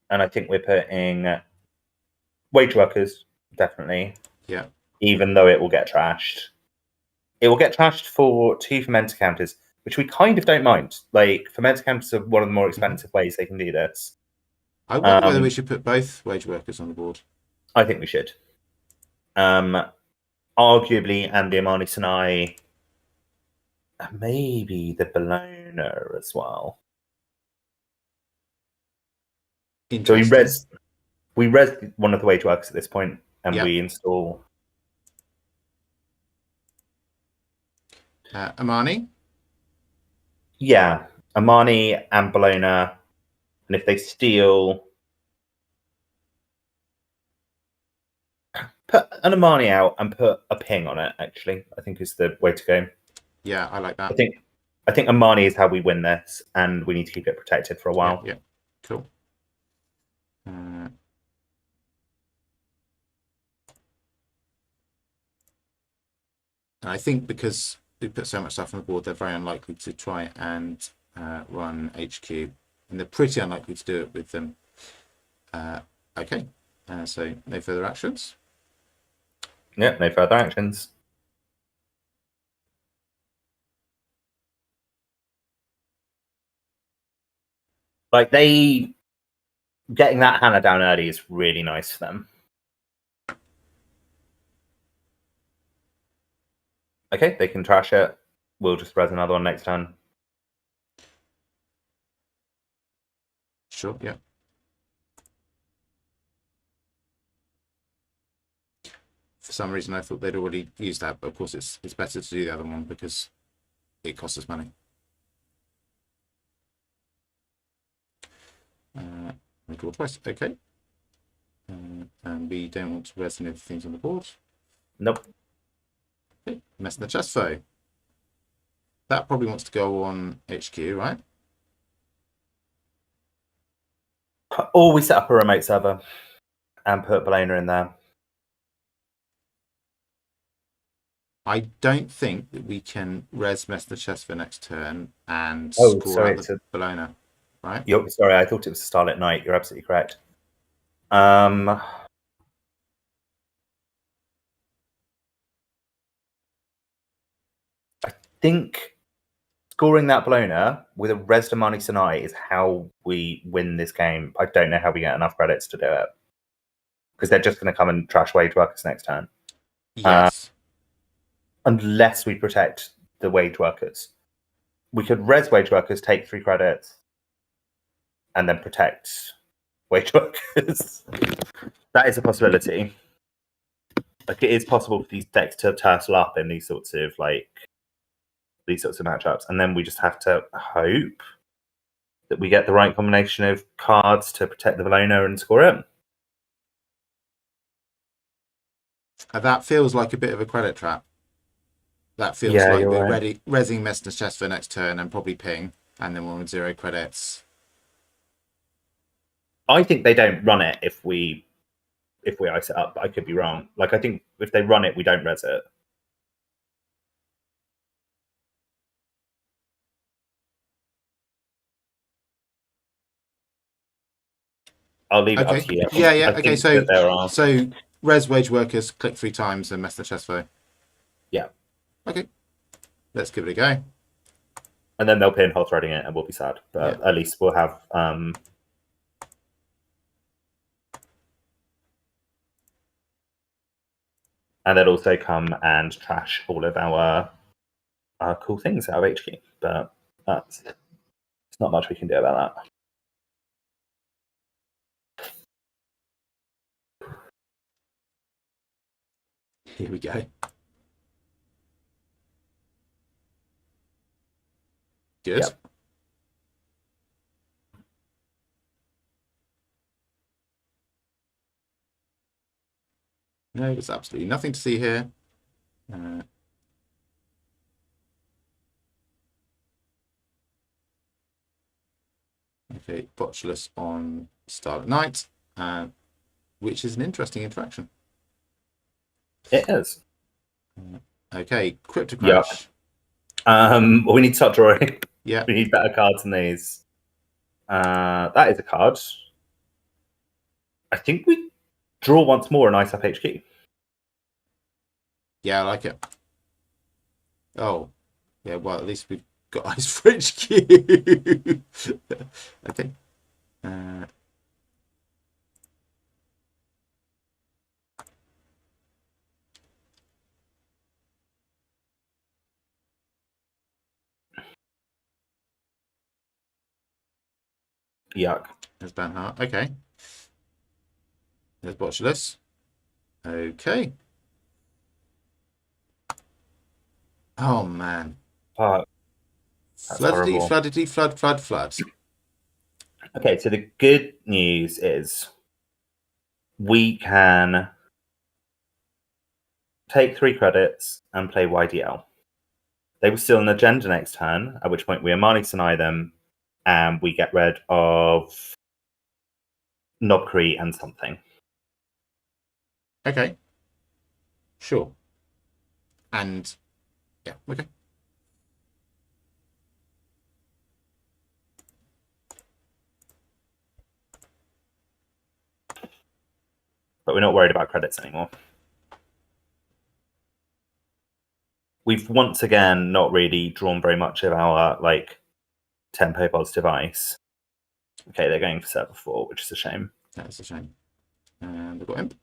And I think we're putting wage workers, definitely. Yeah. Even though it will get trashed. It will get trashed for 2 fermenter counters, which we kind of don't mind. Like, fermented camps are one of the more expensive ways they can do this. I wonder whether we should put both wage workers on the board. I think we should. Arguably, Andy Amani Sinai, maybe the Bologna as well. So we res one of the wage workers at this point, and we install Amani. Yeah, Amani and Bologna, and if they steal, put an Amani out and put a ping on it. Actually, I think is the way to go. Yeah, I like that. I think Amani is how we win this, and we need to keep it protected for a while. Yeah, cool. I think because we put so much stuff on the board, they're very unlikely to try and run HQ, and they're pretty unlikely to do it with them. Okay, so no further actions. Yeah, no further actions. Like, getting that Hannah down early is really nice for them. Okay, they can trash it. We'll just res another one next turn. Sure, yeah. For some reason, I thought they'd already used that, but of course, it's better to do the other one because it costs us money. We draw twice, okay. And we don't want to res any of the things on the board. Nope. Okay, mess in the chest foe. That probably wants to go on HQ, right? Or we set up a remote server and put Bologna in there. I don't think that we can res mess the chest for next turn and score out the Bologna, right? Yep, sorry, I thought it was Starlit Night. You're absolutely correct. I think scoring that Bologna with a res Amani Sinai is how we win this game. I don't know how we get enough credits to do it. Because they're just going to come and trash wage workers next turn. Yes. Unless we protect the wage workers. We could res wage workers, take 3 credits, and then protect wage workers. That is a possibility. Like, it is possible for these decks to turtle up in these sorts of matchups, and then we just have to hope that we get the right combination of cards to protect the Bologna and score it. That feels like a bit of a credit trap. That feels like we're ready, resing Messner's chest for next turn and probably ping, and then we're on 0 credits. I think they don't run it if we ice it up, but I could be wrong. Like, I think if they run it, we don't res it. I'll leave it up to you. Yeah. Okay, so res wage workers, click 3 times and mess the chest foe. Yeah. Okay. Let's give it a go. And then they'll pin hot threading it and we'll be sad. But at least we'll have and they'll also come and trash all of our cool things out of HQ. But it's not much we can do about that. Here we go. Good. Yep. No, there's absolutely nothing to see here. Okay, Botulus on Starlit Night, which is an interesting interaction. It is. Okay, Crypto Crash. Well, we need to start drawing. Yeah. We need better cards than these. That is a card. I think we draw once more and ice up HQ. Yeah, I like it. Oh, yeah, well, at least we've got ice for HQ. Okay. Yuck. There's Banhart. Okay. There's Botulus. Okay. Oh man. Oh, that's Floodity, horrible. floodity, flood, flood, flood. Okay, so the good news is we can take 3 credits and play YDL. They will steal an agenda next turn, at which point we Amani Sinai them, and we get rid of Nobkri and something. Okay. Sure. And yeah, okay. But we're not worried about credits anymore. We've once again not really drawn very much of our tempo positive ice. Okay, they're going for server 4, which is a shame. That's a shame. And I've got Imp.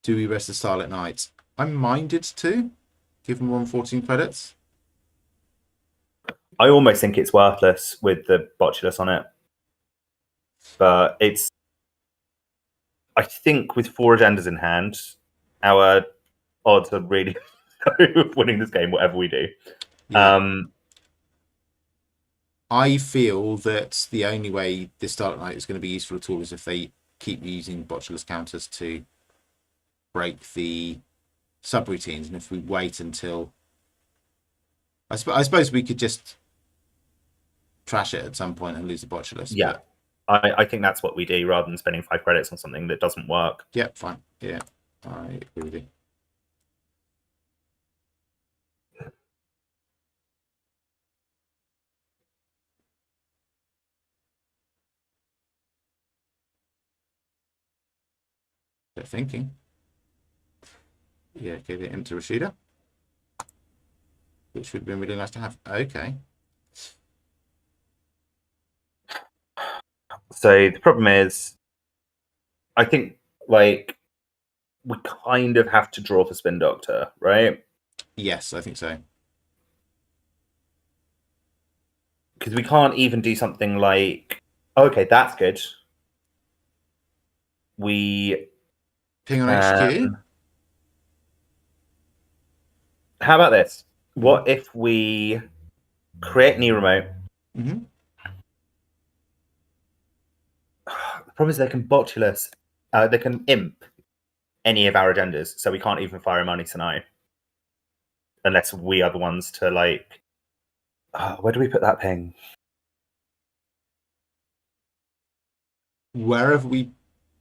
Do we rest the Starlit Night? I'm minded to give them 114 credits. I almost think it's worthless with the Botulus on it. But it's... I think with 4 agendas in hand, our odds are really low of winning this game, whatever we do. Yeah. I feel that the only way this Starlit Night is going to be useful at all is if they keep using Botulus counters to break the subroutines, and if we wait until I suppose we could just trash it at some point and lose the Botulus. Yeah, but I think that's what we do rather than spending 5 credits on something that doesn't work. Yeah, fine. Yeah, I agree with you. They're thinking. Yeah, give it into Rashida, which would have been really nice to have. Okay. So the problem is, I think we kind of have to draw for Spin Doctor, right? Yes, I think so. Because we can't even do something like, okay, that's good. We Ping on HQ. How about this? What if we create new remote? Mm-hmm. The problem is they can Botulus, they can imp any of our agendas, so we can't even fire Amani Sinai. Unless we are the ones to where do we put that ping? Wherever we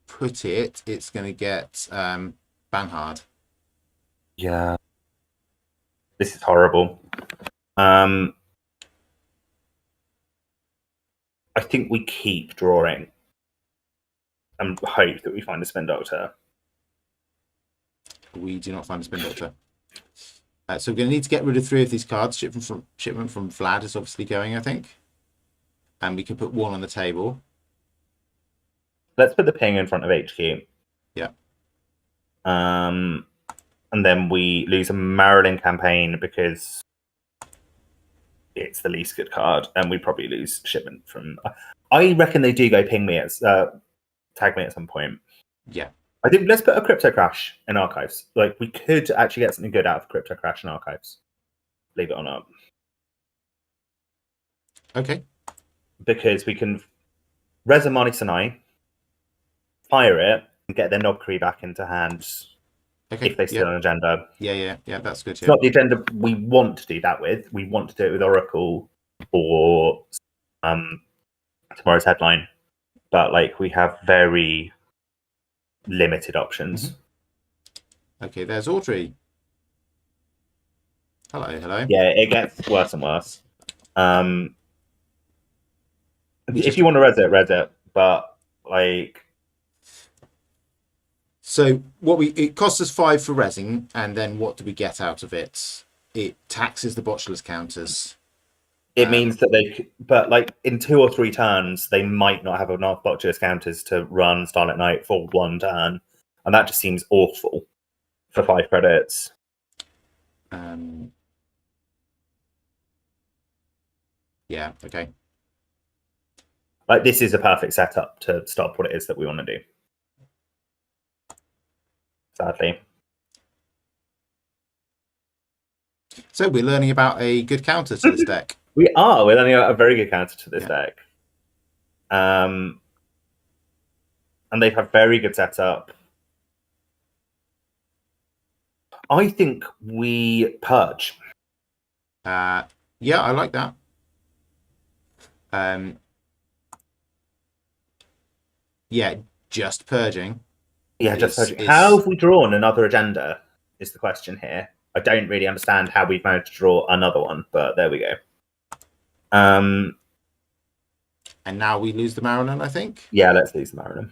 put it, it's going to get Banhard. Yeah. This is horrible. I think we keep drawing and hope that we find a Spin Doctor. We do not find a Spin Doctor. So we're going to need to get rid of 3 of these cards. Shipment from Vlad is obviously going, I think. And we can put 1 on the table. Let's put the ping in front of HQ. Yeah. And then we lose a Marilyn campaign because it's the least good card, and we probably lose shipment from... I reckon they do go ping me tag me at some point. Yeah. I think let's put a Crypto Crash in Archives. We could actually get something good out of Crypto Crash in Archives. Believe it or not. Okay. Because we can res Amani Sinai, fire it, and get their Nobkri back into hand if they steal an agenda. Yeah, that's good. It's not the agenda we want to do that with. We want to do it with Oracle or tomorrow's headline. But we have very limited options. Mm-hmm. Okay, there's Audrey. Hello. Yeah, it gets worse and worse. If you want to res it, but Like, So it costs us 5 for resin, and then what do we get out of it? It taxes the botchless counters. it means that but like in 2 or 3 turns, they might not have enough botchless counters to run Starlit Night for 1 turn, and that just seems awful for 5 credits. Yeah. Okay. Like, this is a perfect setup to stop what it is that we want to do. Sadly. So we're learning about a good counter to this deck. We're learning a very good counter to this deck. And they've had very good setup. I think we purge. Yeah, I like that. Yeah, just purging. Yeah, just purging. How have we drawn another agenda is the question here. I don't really understand how we've managed to draw another one, but there we go. And now we lose the Marilyn, I think. Yeah, let's lose the Marilyn.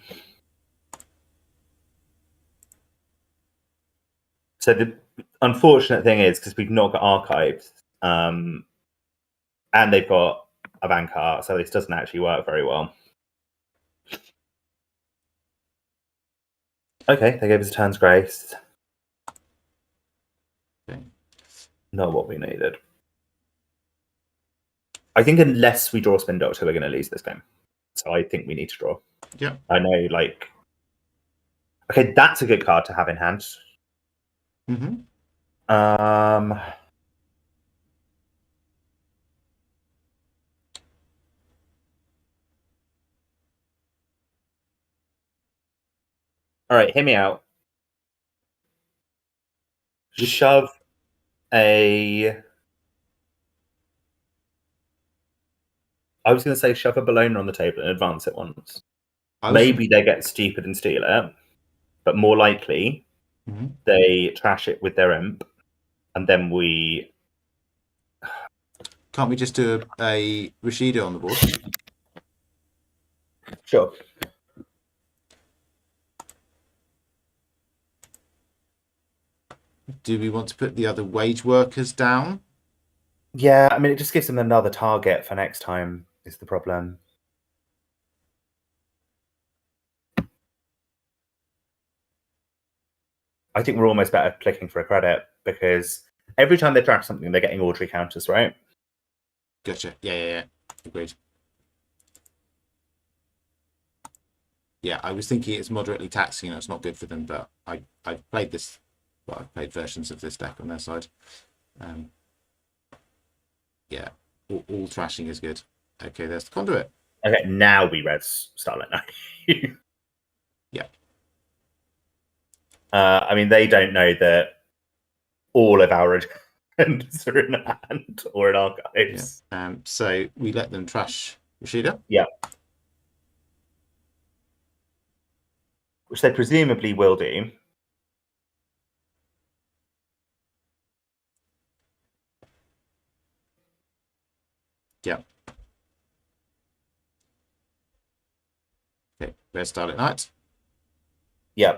So the unfortunate thing is, because we've not got archives, and they've got a bank art, so this doesn't actually work very well. Okay, they gave us a turn's grace. Okay. Not what we needed. I think unless we draw Spin Doctor, we're going to lose this game. So I think we need to draw. Yeah. I know, like... Okay, that's a good card to have in hand. Mm-hmm. All right, hear me out. Shove a... I was going to say shove a Bologna on the table and advance it once. Maybe they get stupid and steal it, but more likely they trash it with their imp, and then we... Can't we just do a Rashida on the board? Sure. Do we want to put the other wage workers down? Yeah, I mean, it just gives them another target for next time, is the problem. I think we're almost better clicking for a credit, because every time they track something, they're getting Audrey counters, right? Gotcha. Yeah. Agreed. Yeah, I was thinking it's moderately taxing and it's not good for them, but I've played this. Well, I've played versions of this deck on their side. Yeah, all trashing is good. Okay, there's the conduit. Okay, now we read Starlight Night. Yeah. I mean, they don't know that all of our agendas are in hand or in archives. Yeah. So we let them trash Rashida. Yeah. Which they presumably will do. Yeah. Okay, there's Starlit Night. Yeah.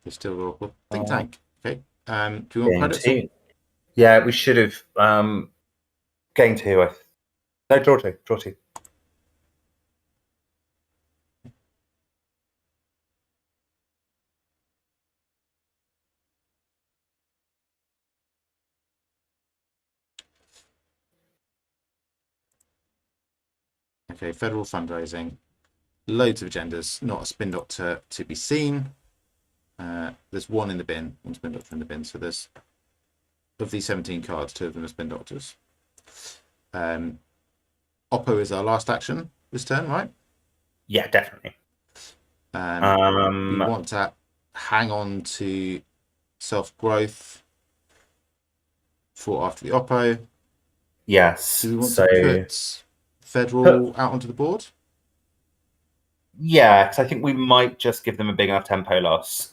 It's still awkward. Think tank. Okay. Do we want credits? Or... Yeah, we should have. Getting to. No, draw two. Draw two. Okay, federal fundraising. Loads of agendas. Not a spin doctor to be seen. There's one in the bin. One spin doctor in the bin. So there's, of these 17 cards, 2 of them are spin doctors. Oppo is our last action this turn, right? Yeah, definitely. We want to hang on to self-growth for after the Oppo. Yes. Do we want to So put Federal out onto the board? yeah, because I think we might just give them a big enough tempo loss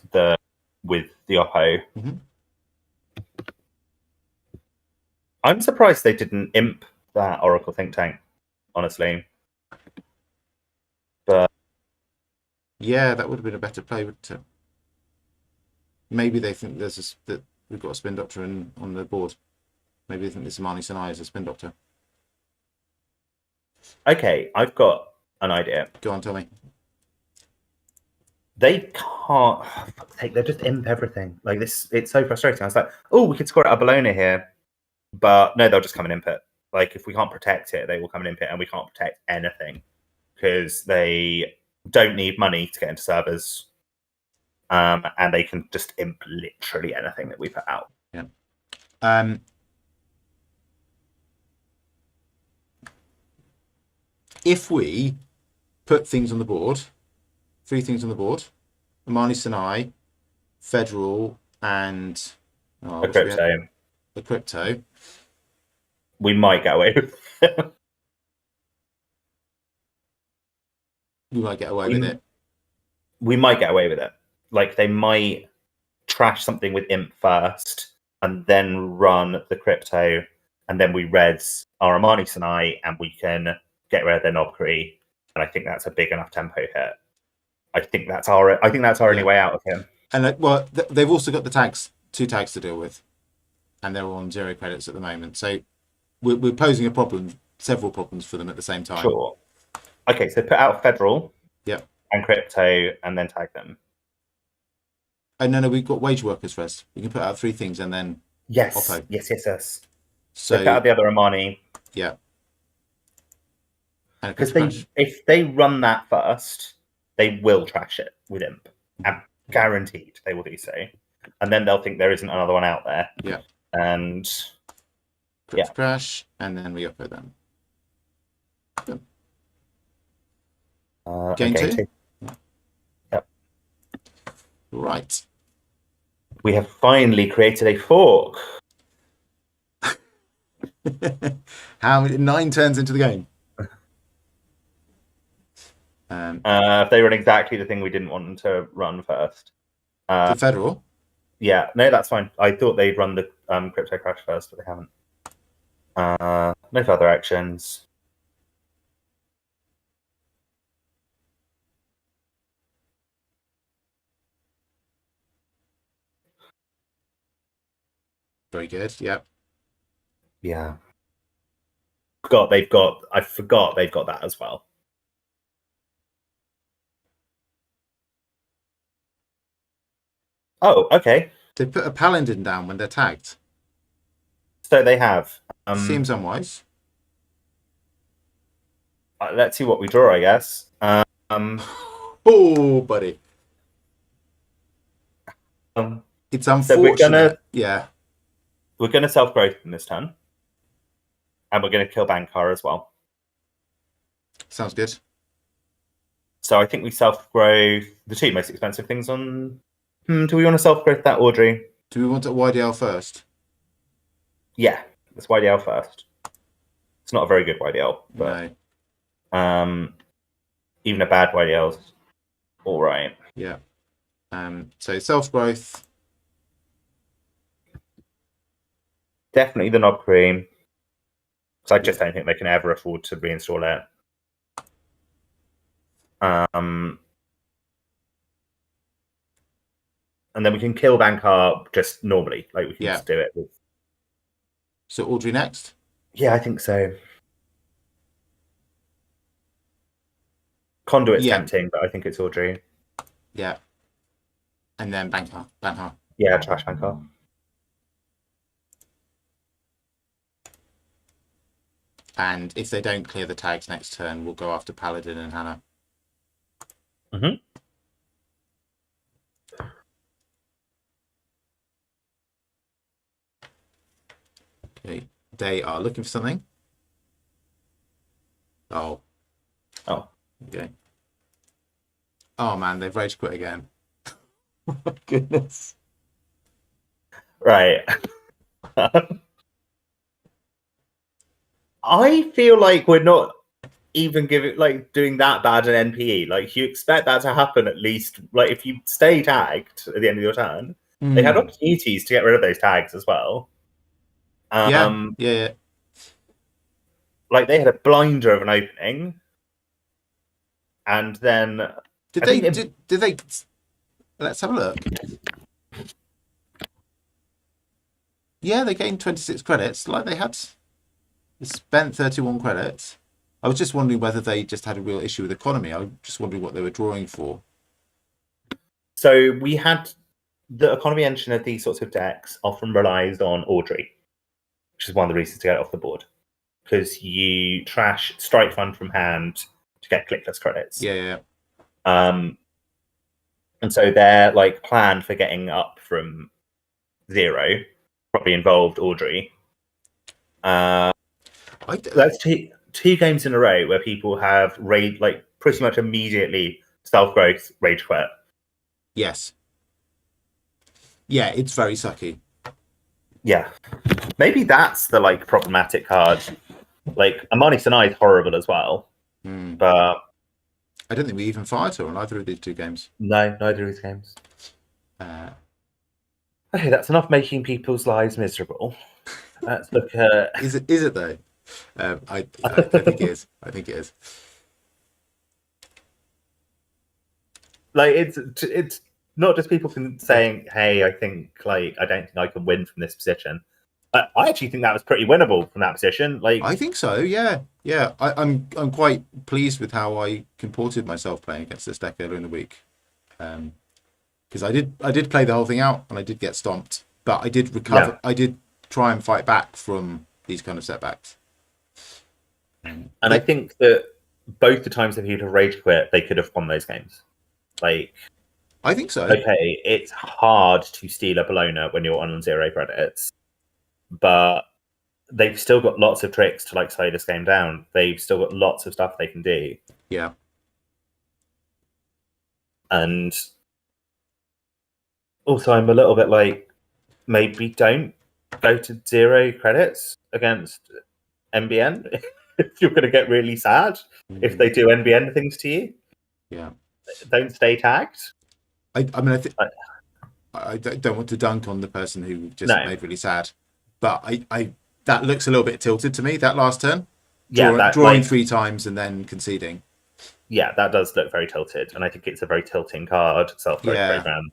with the Oppo. Mhm. I'm surprised they didn't imp that Oracle think tank, honestly. But Yeah, that would have been a better play, wouldn't it? Maybe they think that we've got a spin doctor on the board. Maybe they think this Amani Sanai is a spin doctor. okay, I've got an idea. Go on, tell me. They can't. They just imp everything. Like this, it's so frustrating. I was like, oh, we could score at a Bologna here, but no, they'll just come and imp it. Like if we can't protect it, they will come and imp it, and we can't protect anything because they don't need money to get into servers, and they can just imp literally anything that we put out. Yeah. If we put things on the board, 3 things on the board, Amani Sanai, Federal, and A crypto, the crypto. we might get away with it. We might get away with it. We might get away with it. Like they might trash something with imp first and then run the crypto, and then we res our Armani Sanai and we can get rid of their Nobkri. And I think that's a big enough tempo hit. I think that's our only way out of him. And well, they've also got the tags, 2 tags to deal with, and they're all on 0 credits at the moment. So we're posing a problem, several problems for them at the same time. Sure. Okay, so put out Federal, Yeah, and crypto, and then tag them. And no, we've got wage workers first. We can put out 3 things and then yes, Oppo. yes. So put out the other Armani. Yeah. Because if they run that first, they will trash it with imp. I'm guaranteed they will do so. And then they'll think there isn't another one out there. Yeah. And Crypt crash, and then we Oppo them. Game 2? Yep. Right. We have finally created a fork. How many 9 turns into the game? If they run exactly the thing we didn't want them to run first. The Federal? Yeah, no, that's fine. I thought they'd run the crypto crash first, but they haven't. No further actions. Very good. Yep. Yeah. I forgot they've got that as well. Oh, okay. They put a paladin down when they're tagged. So they have. Seems unwise. Let's see what we draw, I guess. Oh, buddy. It's unfortunate. We're gonna self-growth in this turn. And we're gonna kill Bankar as well. Sounds good. So I think we self-growth the 2 most expensive things on. Do we want to self-growth that, Audrey? Do we want a YDL first? Yeah, let's YDL first. It's not a very good YDL, but no. Even a bad YDL's all right. Yeah. So self-growth. Definitely the knob cream. Because I just don't think they can ever afford to reinstall it. And then we can kill Bankar just normally. Like we can just do it with. So Audrey next? Yeah, I think so. Conduit's tempting, but I think it's Audrey. Yeah. And then Bankar. Yeah, trash Bankar. And if they don't clear the tags next turn, we'll go after Paladin and Hannah. Okay. They are looking for something. Oh. Okay. Oh man, they've rage quit again. Oh my goodness. Right. I feel like we're not even doing that bad an NPE. Like you expect that to happen at least. Like if you stay tagged at the end of your turn, they had opportunities to get rid of those tags as well. Yeah. Like they had a blinder of an opening, and then Did I they? think Did they? Let's have a look. Yeah, they gained 26 credits. Like they had spent 31 credits. I was just wondering whether they just had a real issue with economy. I was just wondering what they were drawing for. So we had the economy engine of these sorts of decks often relies on Audrey, which is one of the reasons to get it off the board. Because you trash Strike Fund from hand to get clickless credits. Yeah. And so their like plan for getting up from 0 probably involved Audrey. That's two games in a row where people have pretty much immediately self-growth rage quit. Yes. Yeah, it's very sucky. Yeah. Maybe that's the like problematic card. Like Amani Sanai is horrible as well. But I don't think we even fired her on either of these two games. No, neither of these games. Okay, that's enough making people's lives miserable. Let's look at. Is it though? I think it is. I think it is. Like it's not just people saying, "Hey, I think I don't think I can win from this position." I actually think that was pretty winnable from that position. Like I think so. Yeah. I'm quite pleased with how I comported myself playing against this deck earlier in the week, because I did play the whole thing out and I did get stomped, but I did recover. Yeah. I did try and fight back from these kind of setbacks. And I think that both the times that he'd have rage quit, they could have won those games. Like, I think so. Okay, it's hard to steal a Bologna when you're on 0 credits, but they've still got lots of tricks to like slow this game down. They've still got lots of stuff they can do. Yeah. And also, I'm a little bit like, maybe don't go to 0 credits against NBN if you're going to get really sad if they do NBN things to you. Yeah. Don't stay tagged. I mean, I don't want to dunk on the person who just made really sad, but I that looks a little bit tilted to me, that last turn. Drawing 3 times and then conceding. Yeah, that does look very tilted, and I think it's a very tilting card, self-growth program.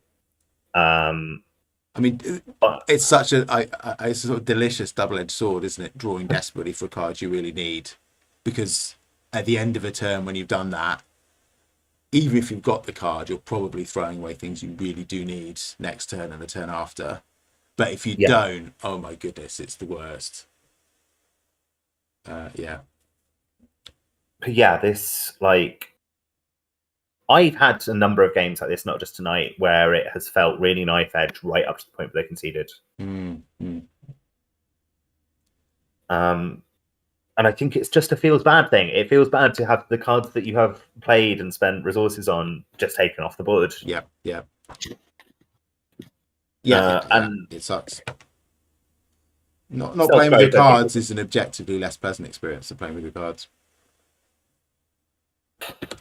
I mean, it's such a sort of delicious double-edged sword, isn't it? Drawing desperately for cards you really need, because at the end of a turn when you've done that, even if you've got the card, you're probably throwing away things you really do need next turn and the turn after. But if you don't, oh my goodness, it's the worst. This I've had a number of games like this, not just tonight, where it has felt really knife edge right up to the point where they conceded. And I think it's just a feels bad thing. It feels bad to have the cards that you have played and spent resources on just taken off the board. Yeah. And it sucks. Not playing with your cards is an objectively less pleasant experience than playing with your cards.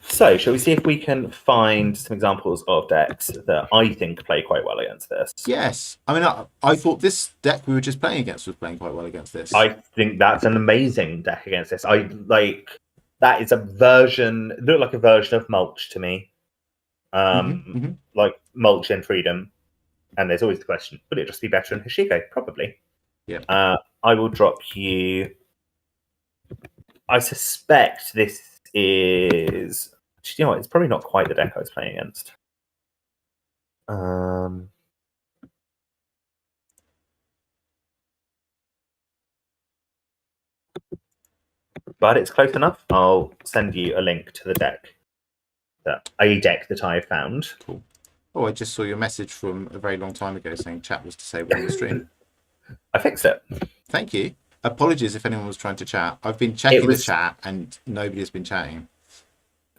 So, shall we see if we can find some examples of decks that I think play quite well against this? Yes. I mean, I thought this deck we were just playing against was playing quite well against this. I think that's an amazing deck against this. That is a version, looked like a version of Mulch to me. Like Mulch in Freedom. And there's always the question, would it just be better in Hashiko? Probably. Yeah. I will drop you. I suspect this is, you know what, it's probably not quite the deck I was playing against. But it's close enough. I'll send you a link to the deck. A deck that I found. Cool. Oh, I just saw your message from a very long time ago saying chat was disabled on the stream. I fixed it. Thank you. Apologies if anyone was trying to chat. I've been checking the chat and nobody has been chatting.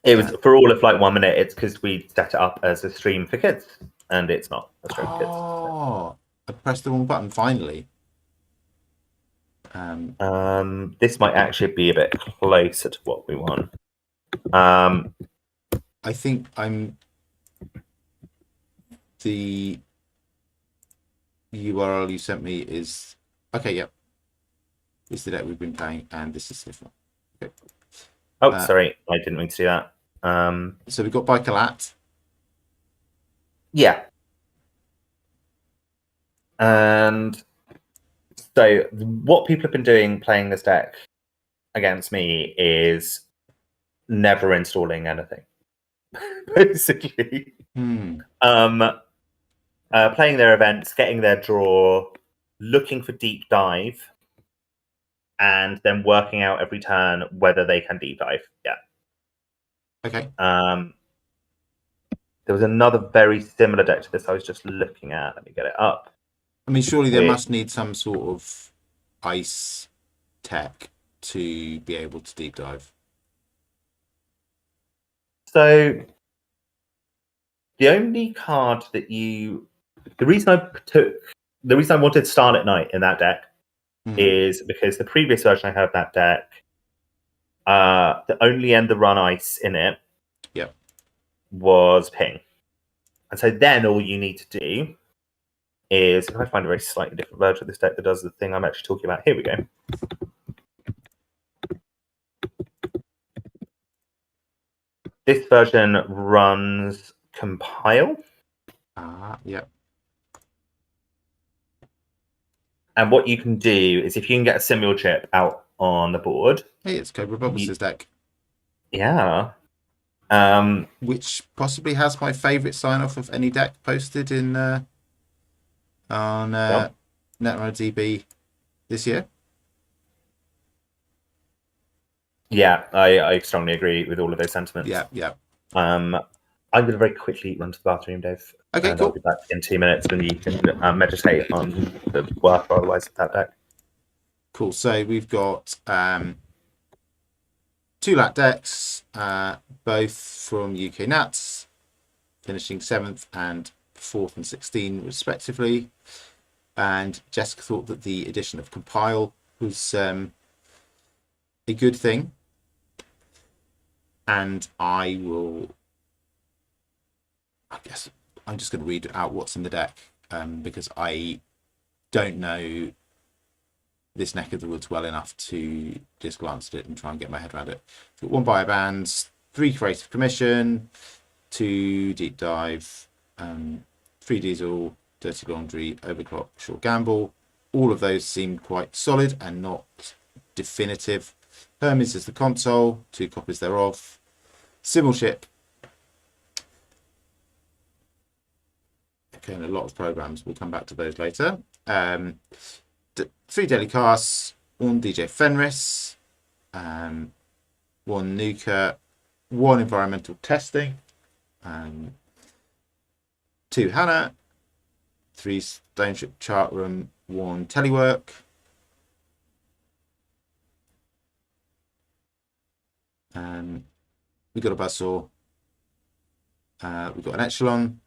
It was for all of 1 minute. It's because we set it up as a stream for kids, and it's not a stream for kids. Oh, I pressed the wrong button finally. This might actually be a bit closer to what we want. I think I'm the URL you sent me is okay. Yep, this is the deck we've been playing, and this is this one. Okay. Oh, sorry, I didn't mean to do that. So we've got Bikalat. Yeah. And so what people have been doing playing this deck against me is never installing anything, basically. Playing their events, getting their draw, looking for deep dive, and then working out every turn whether they can deep dive. Yeah. Okay. There was another very similar deck to this I was just looking at. Let me get it up. I mean, surely they must need some sort of ice tech to be able to deep dive. So the only card that the reason I wanted Starlit Night in that deck is because the previous version I had of that deck, the only end the run ice in it was ping. And so then all you need to do is, if I find a very slightly different version of this deck that does the thing I'm actually talking about, here we go. This version runs compile. Yeah. And what you can do is, if you can get a simul chip out on the board. Hey, it's Cobra Bubbles' deck. Yeah. Which possibly has my favourite sign off of any deck posted in on Netrunner DB this year. Yeah, I strongly agree with all of those sentiments. Yeah. I'm going to very quickly run to the bathroom, Dave. Okay, and cool. I'll be back in 2 minutes when you can meditate on the work or otherwise of that deck. Cool. So we've got 2 lat decks, both from UK Nats, finishing 7th and 4th and 16 respectively. And Jessica thought that the addition of compile was a good thing. And I guess I'm just going to read out what's in the deck because I don't know this neck of the woods well enough to just glance at it and try and get my head around it. So 1 Bio Bands, 3 Creative Commission, 2 Deep Dive, 3 Diesel, Dirty Laundry, Overclock, Short Gamble. All of those seem quite solid and not definitive. Hermes is the console, 2 copies thereof. Simulship. Okay, and a lot of programs. We'll come back to those later. 3 daily casts, 1 DJ Fenris, 1 Nuka, 1 environmental testing, 2 Hannah, 3 Stoneship Chart Room, 1 Telework, we've got a Buzzsaw, we've got an Echelon,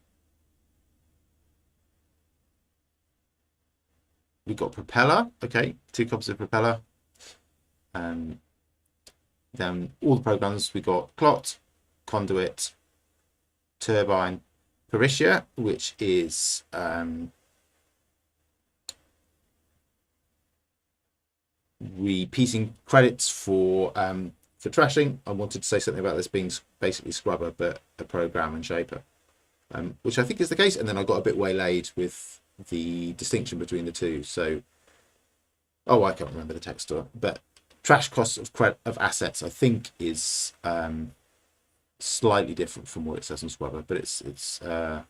we've got Propeller, okay, 2 copies of Propeller. Then all the programs, we got Clot, Conduit, Turbine, Peritia, which is repeating credits for trashing. I wanted to say something about this being basically Scrubber, but a program and shaper, which I think is the case. And then I got a bit waylaid with the distinction between the two. So, I can't remember the text to it, but trash costs of assets, I think, is slightly different from what it says on Scrubber, but it's a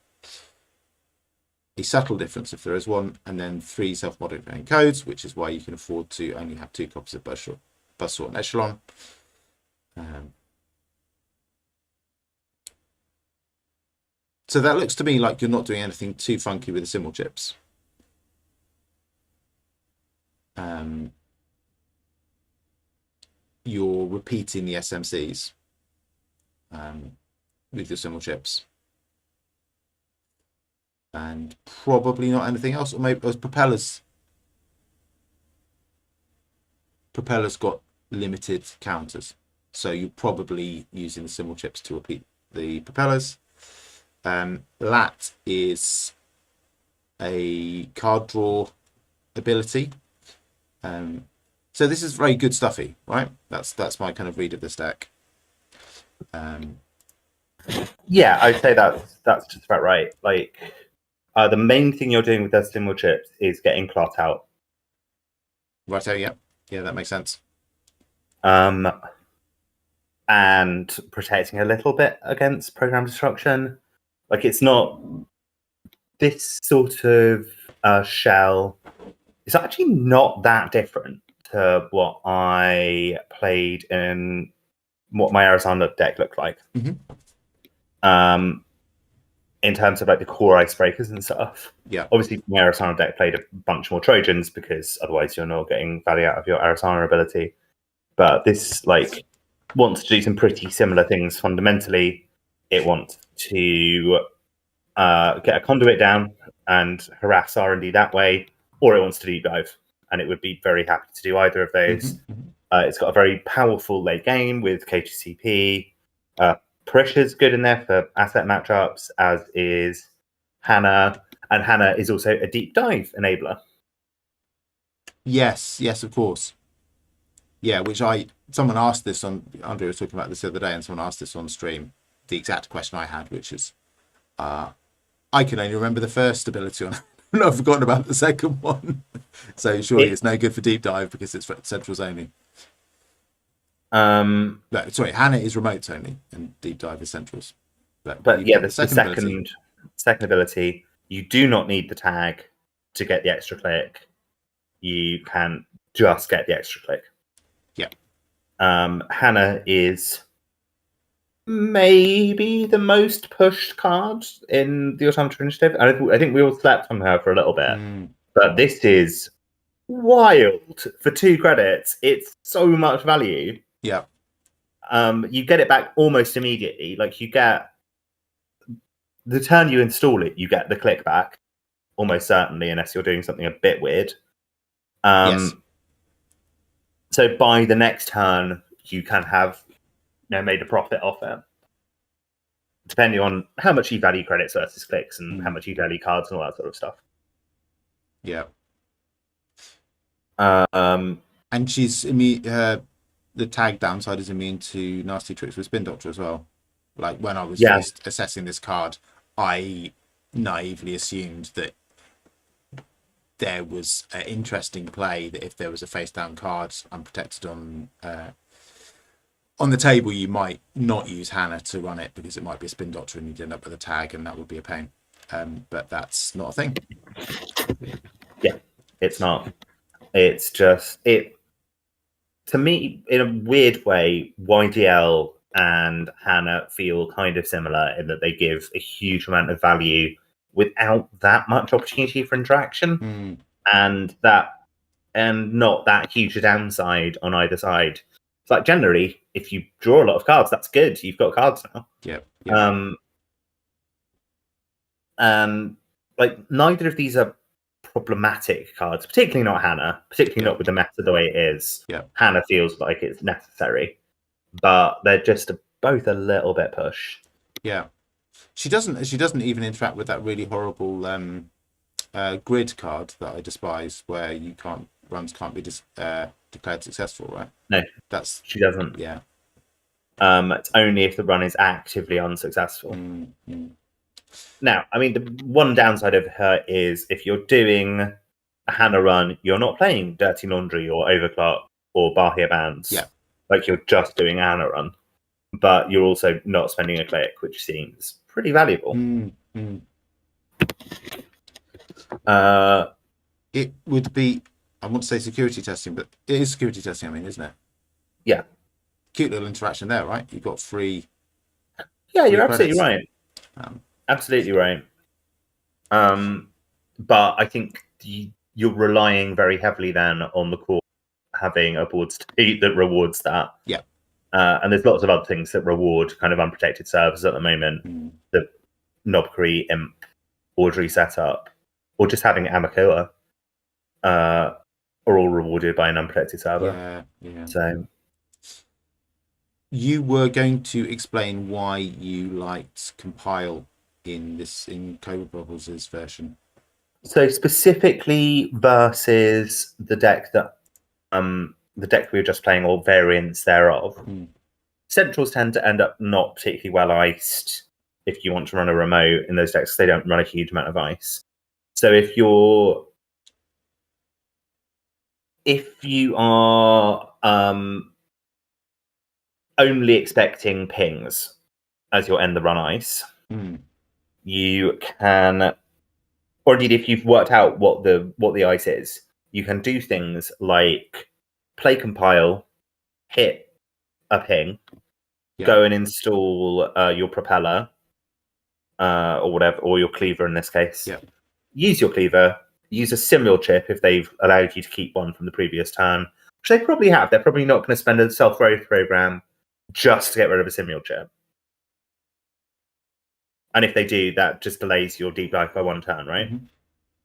subtle difference if there is one. And then 3 self-modifying codes, which is why you can afford to only have 2 copies of Buzzsaw and Echelon. So that looks to me like you're not doing anything too funky with the symbol chips. You're repeating the SMCs with your symbol chips. and probably not anything else. Or maybe those propellers. Propellers got limited counters, so you're probably using the symbol chips to repeat the propellers. Lat is a card draw ability. So this is very good stuffy, right? That's my kind of read of this deck. Yeah, I'd say that's just about right. Like, the main thing you're doing with those symbol chips is getting clot out. Righto, yeah, that makes sense. And protecting a little bit against program destruction. Like, it's not this sort of shell. It's actually not that different to what I played in what my Arizona deck looked like. In terms of like the core icebreakers and stuff. Yeah. Obviously, my Arizona deck played a bunch more Trojans because otherwise you're not getting value out of your Arizona ability. But this like wants to do some pretty similar things fundamentally. It wants to get a conduit down and harass R&D that way, or it wants to deep dive, and it would be very happy to do either of those. It's got a very powerful late game with KTCP. Parish's good in there for asset matchups, as is Hannah, and Hannah is also a deep dive enabler. Yes, of course. Yeah, which someone asked this on, Andrea was talking about this the other day, and someone asked this on stream, the exact question I had, which is, I can only remember the first ability on I've forgotten about the second one. So surely it's no good for deep dive because it's for centrals only. No, sorry, Hannah is remotes only, and deep dive is centrals. But yeah, the second ability, you do not need the tag to get the extra click. You can just get the extra click. Yeah. Hannah is maybe the most pushed card in the Automata Initiative. I think we all slept on her for a little bit. But this is wild. For 2 credits, it's so much value. Yeah. You get it back almost immediately. Like, you get the turn you install it, you get the click back almost certainly, unless you're doing something a bit weird. Yes. So by the next turn, you can have made a profit off it, depending on how much you value credits versus clicks and how much you value cards and all that sort of stuff. Yeah. And she's the tag downside is immune to nasty tricks with Spin Doctor as well. Like, when I was first assessing this card, I naively assumed that there was an interesting play that if there was a face down card unprotected on the table, you might not use Hannah to run it because it might be a Spin Doctor and you'd end up with a tag, and that would be a pain. But that's not a thing. Yeah, it's not. It's just to me, in a weird way, YDL and Hannah feel kind of similar in that they give a huge amount of value without that much opportunity for interaction, and not that huge a downside on either side. It's like, generally, if you draw a lot of cards, that's good. You've got cards now. Yeah. Like, neither of these are problematic cards, particularly not Hannah, particularly not with the meta the way it is. Hannah feels like it's necessary, but they're just both a little bit push. Yeah, she doesn't even interact with that really horrible grid card that I despise, where runs can't be declared successful, right? No, she doesn't. Yeah. It's only if the run is actively unsuccessful. Now, I mean, the one downside of her is if you're doing a Hannah run, you're not playing Dirty Laundry or Overclock or Bahia Bands. Yeah. Like, you're just doing a Hannah run, but you're also not spending a click, which seems pretty valuable. It would be, I want to say security testing, but it is security testing, I mean, isn't it? Yeah. Cute little interaction there, right? You've got free. Yeah, you're absolutely right. Absolutely right. But I think you're relying very heavily then on the core having a board state that rewards that. Yeah. And there's lots of other things that reward kind of unprotected servers at the moment. The Knobkery Imp Audrey set up, or just having Amakoa, are all rewarded by an unprotected server. Yeah. So You were going to explain why you liked compile in Cobra Bubbles' version. So specifically versus the deck we were just playing, or variants thereof, centrals tend to end up not particularly well iced if you want to run a remote in those decks. They don't run a huge amount of ice. So if you are only expecting pings as your end the run ice, you can, or indeed if you've worked out what the ice is, you can do things like play compile, hit a ping, go and install your propeller or whatever, or your cleaver in this case. Use your cleaver, use a simul chip if they've allowed you to keep one from the previous turn, which they probably have. They're probably not going to spend a self-growth program just to get rid of a simul chip. And if they do, that just delays your deep dive by one turn, right?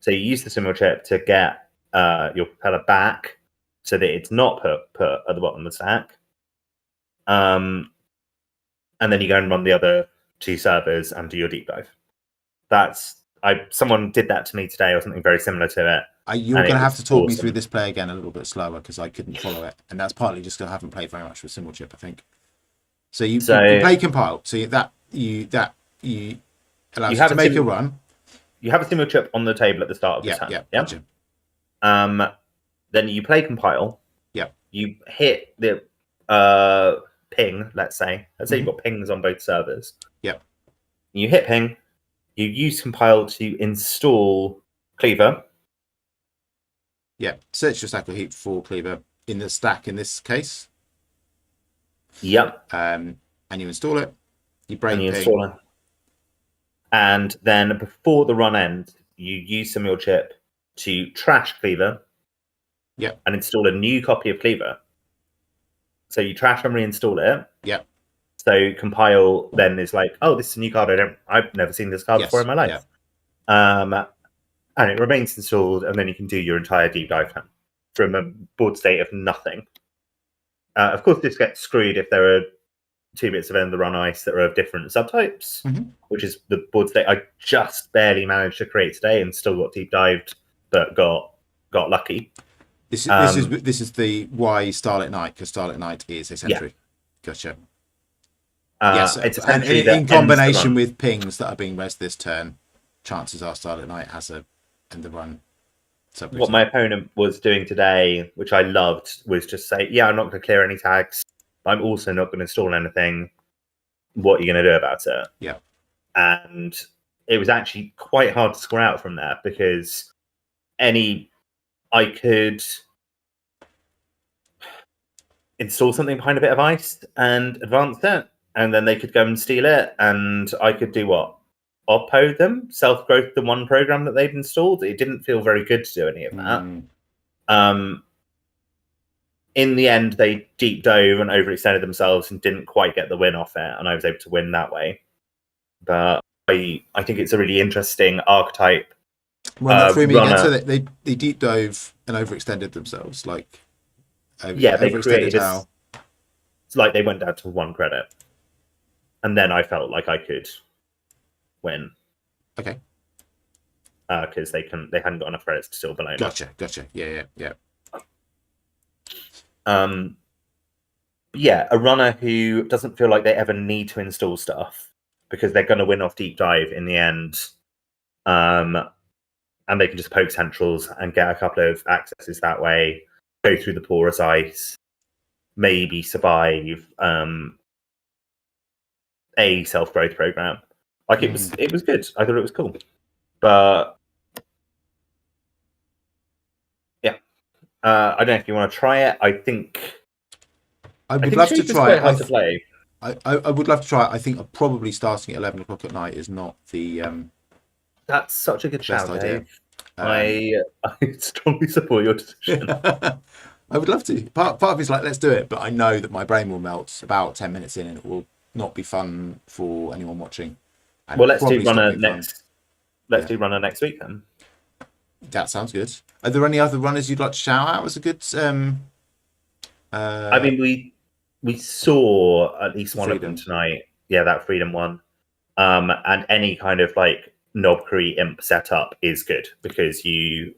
So you use the simul chip to get your propeller back so that it's not put at the bottom of the stack. And then you go and run the other two servers and do your deep dive. Someone did that to me today, or something very similar to it. You're going to have to talk me through this play again a little bit slower, because I couldn't follow it, and that's partly just because I haven't played very much with simul chip, I think. So you play compile, so you allows you to make a run. You have a simul chip on the table at the start of the turn. Gotcha. Then you play compile. You hit the ping. Let's say you've got pings on both servers. You hit ping. You use compile to install cleaver. Search your stack or heap for cleaver in the stack in this case. And you install it. You break ping. Install it. And then before the run ends, you use simul chip to trash cleaver. And install a new copy of cleaver. So you trash and reinstall it. So compile then is like, oh, this is a new card. I've never seen this card before in my life. And it remains installed, and then you can do your entire deep dive turn from a board state of nothing. Of course, this gets screwed if there are 2 bits of end of the run ice that are of different subtypes, which is the board state I just barely managed to create today, and still got deep dived, but got lucky. This is the why Starlit Night, because Starlit Night is a sentry. Gotcha. It's and in combination with pings that are being res this turn, chances are Starlit Night has a end the run. What my opponent was doing today, which I loved, was just say, I'm not going to clear any tags. I'm also not going to install anything. What are you going to do about it? And it was actually quite hard to score out from there, because I could install something behind a bit of ice and advance it, and then they could go and steal it, and I could do what? Oppo them, self-growth the one program that they'd installed. It didn't feel very good to do any of that. In the end, they deep dove and overextended themselves and didn't quite get the win off it, and I was able to win that way. But I think it's a really interesting archetype. Run that through me again. So they deep dove and overextended themselves, they created it's like they went down to 1 credit, and then I felt like I could win. Okay. Because they hadn't got enough credits to still below. Gotcha. Yeah. A runner who doesn't feel like they ever need to install stuff because they're going to win off deep dive in the end, and they can just poke centrals and get a couple of accesses that way, go through the porous ice, maybe survive a self-growth program. Like it was good. I thought it was cool, but I don't know if you want to try it. I would love to try it. Hard to play. I would love to try it. I think probably starting at 11 o'clock at night is not the that's such a good shout, Dave. I strongly support your decision. I would love to. Part of it's like, let's do it, but I know that my brain will melt about 10 minutes in, and it will not be fun for anyone watching. Well, let's do runner let's Yeah. do runner next week then. That sounds good. Are there any other runners you'd like to shout out as a good I mean, we saw at least one of them Freedom? tonight. Yeah, that Freedom one. And any kind of like Knobkery imp setup is good because you,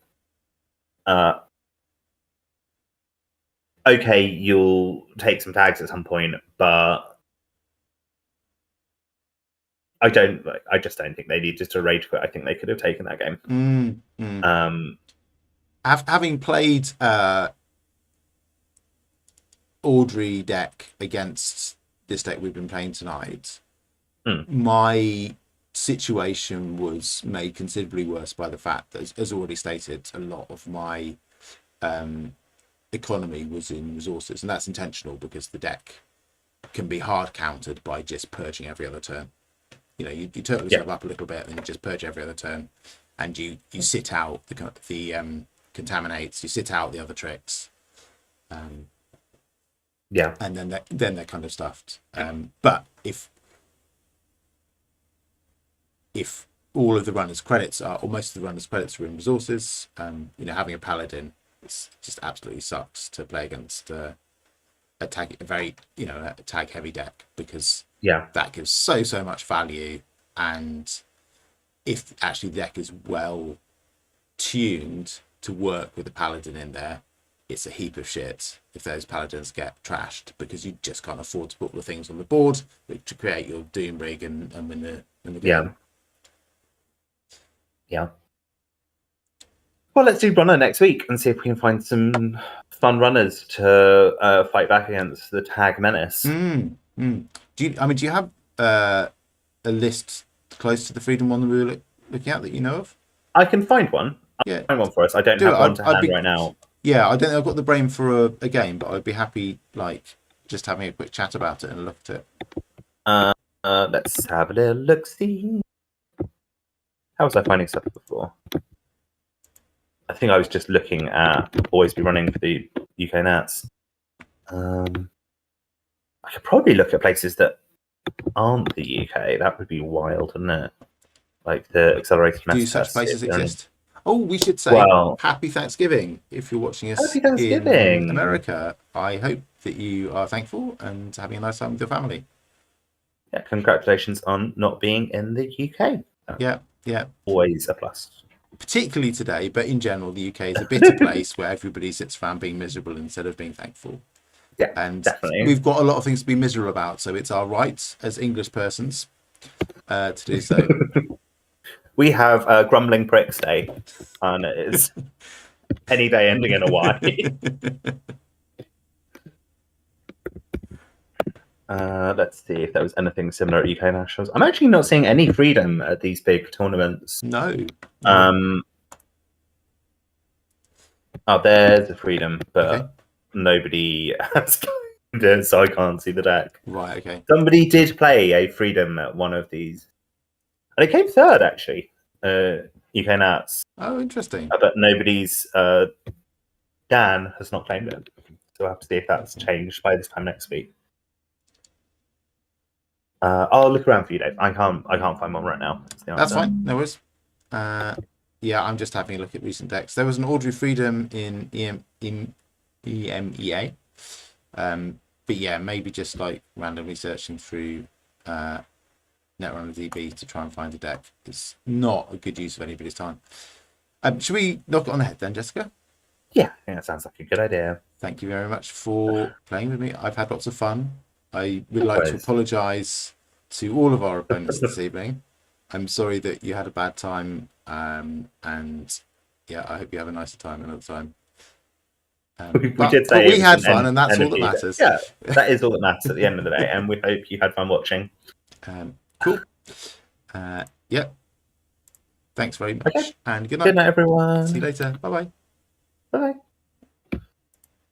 okay, you'll take some tags at some point, but I just don't think they needed to rage quit. I think they could have taken that game. Having played Audrey deck against this deck we've been playing tonight, my situation was made considerably worse by the fact that, as already stated, a lot of my economy was in resources, and that's intentional because the deck can be hard countered by just purging every other turn. You know, you turtle yourself up a little bit, and you just purge every other turn, and you sit out the contaminates, you sit out the other tricks, and then they're kind of stuffed. But if all of the runners' credits are, or most of the runners' credits are in resources, you know, having a paladin, it's just absolutely sucks to play against a very tag heavy deck, because that gives so much value, and if actually the deck is well tuned to work with a paladin in there, it's a heap of shit if those paladins get trashed, because you just can't afford to put all the things on the board to create your doom rig and win the game. Yeah. Well, let's do runner next week and see if we can find some fun runners to fight back against the tag menace. Do you have a list close to the Freedom one that we were looking at that you know of? I can find one. I'll find one for us. I don't have one to hand right now. Yeah, I don't think I've got the brain for a game, but I'd be happy just having a quick chat about it and a look at it. Let's have a little look. See, how was I finding stuff before? I think I was just looking at Always Be Running for the UK Nats. I could probably look at places that aren't the UK. That would be wild, wouldn't it? Like the accelerated meta. Do such places exist? Oh, we should say Happy Thanksgiving if you're watching us in America. I hope that you are thankful and having a nice time with your family. Yeah, congratulations on not being in the UK. Yeah. Always a plus. Particularly today, but in general, the UK is a bitter place where everybody sits around being miserable instead of being thankful. Yeah, and definitely. We've got a lot of things to be miserable about, so it's our right as English persons to do so. We have a Grumbling Pricks Day, and it is any day ending in a Y. Let's see if there was anything similar at UK Nationals. I'm actually not seeing any Freedom at these big tournaments. No. Oh, there's a Freedom, but nobody has claimed it, so I can't see the deck. Right, okay. Somebody did play a Freedom at one of these. And it came third, actually. UK Nats. Oh, interesting. But nobody's... Dan has not claimed it. So we'll have to see if that's changed by this time next week. I'll look around for you, Dave. I can't find one right now. That's fine. No worries. Yeah, I'm just having a look at recent decks. There was an Audrey Freedom in EMEA. But yeah, maybe just like randomly searching through netrunner DB to try and find a deck is not a good use of anybody's time. Should we knock it on the head then, Jessica? Yeah, I think that sounds like a good idea. Thank you very much for playing with me. I've had lots of fun. I would like to apologise to all of our opponents this evening. I'm sorry that you had a bad time, and yeah, I hope you have a nicer time another time. We did say we had fun, and that's all that matters. Yeah, that is all that matters at the end of the day, and we hope you had fun watching. Cool. Yeah. Thanks very much, and good night. Good night, everyone. See you later. Bye-bye. Bye.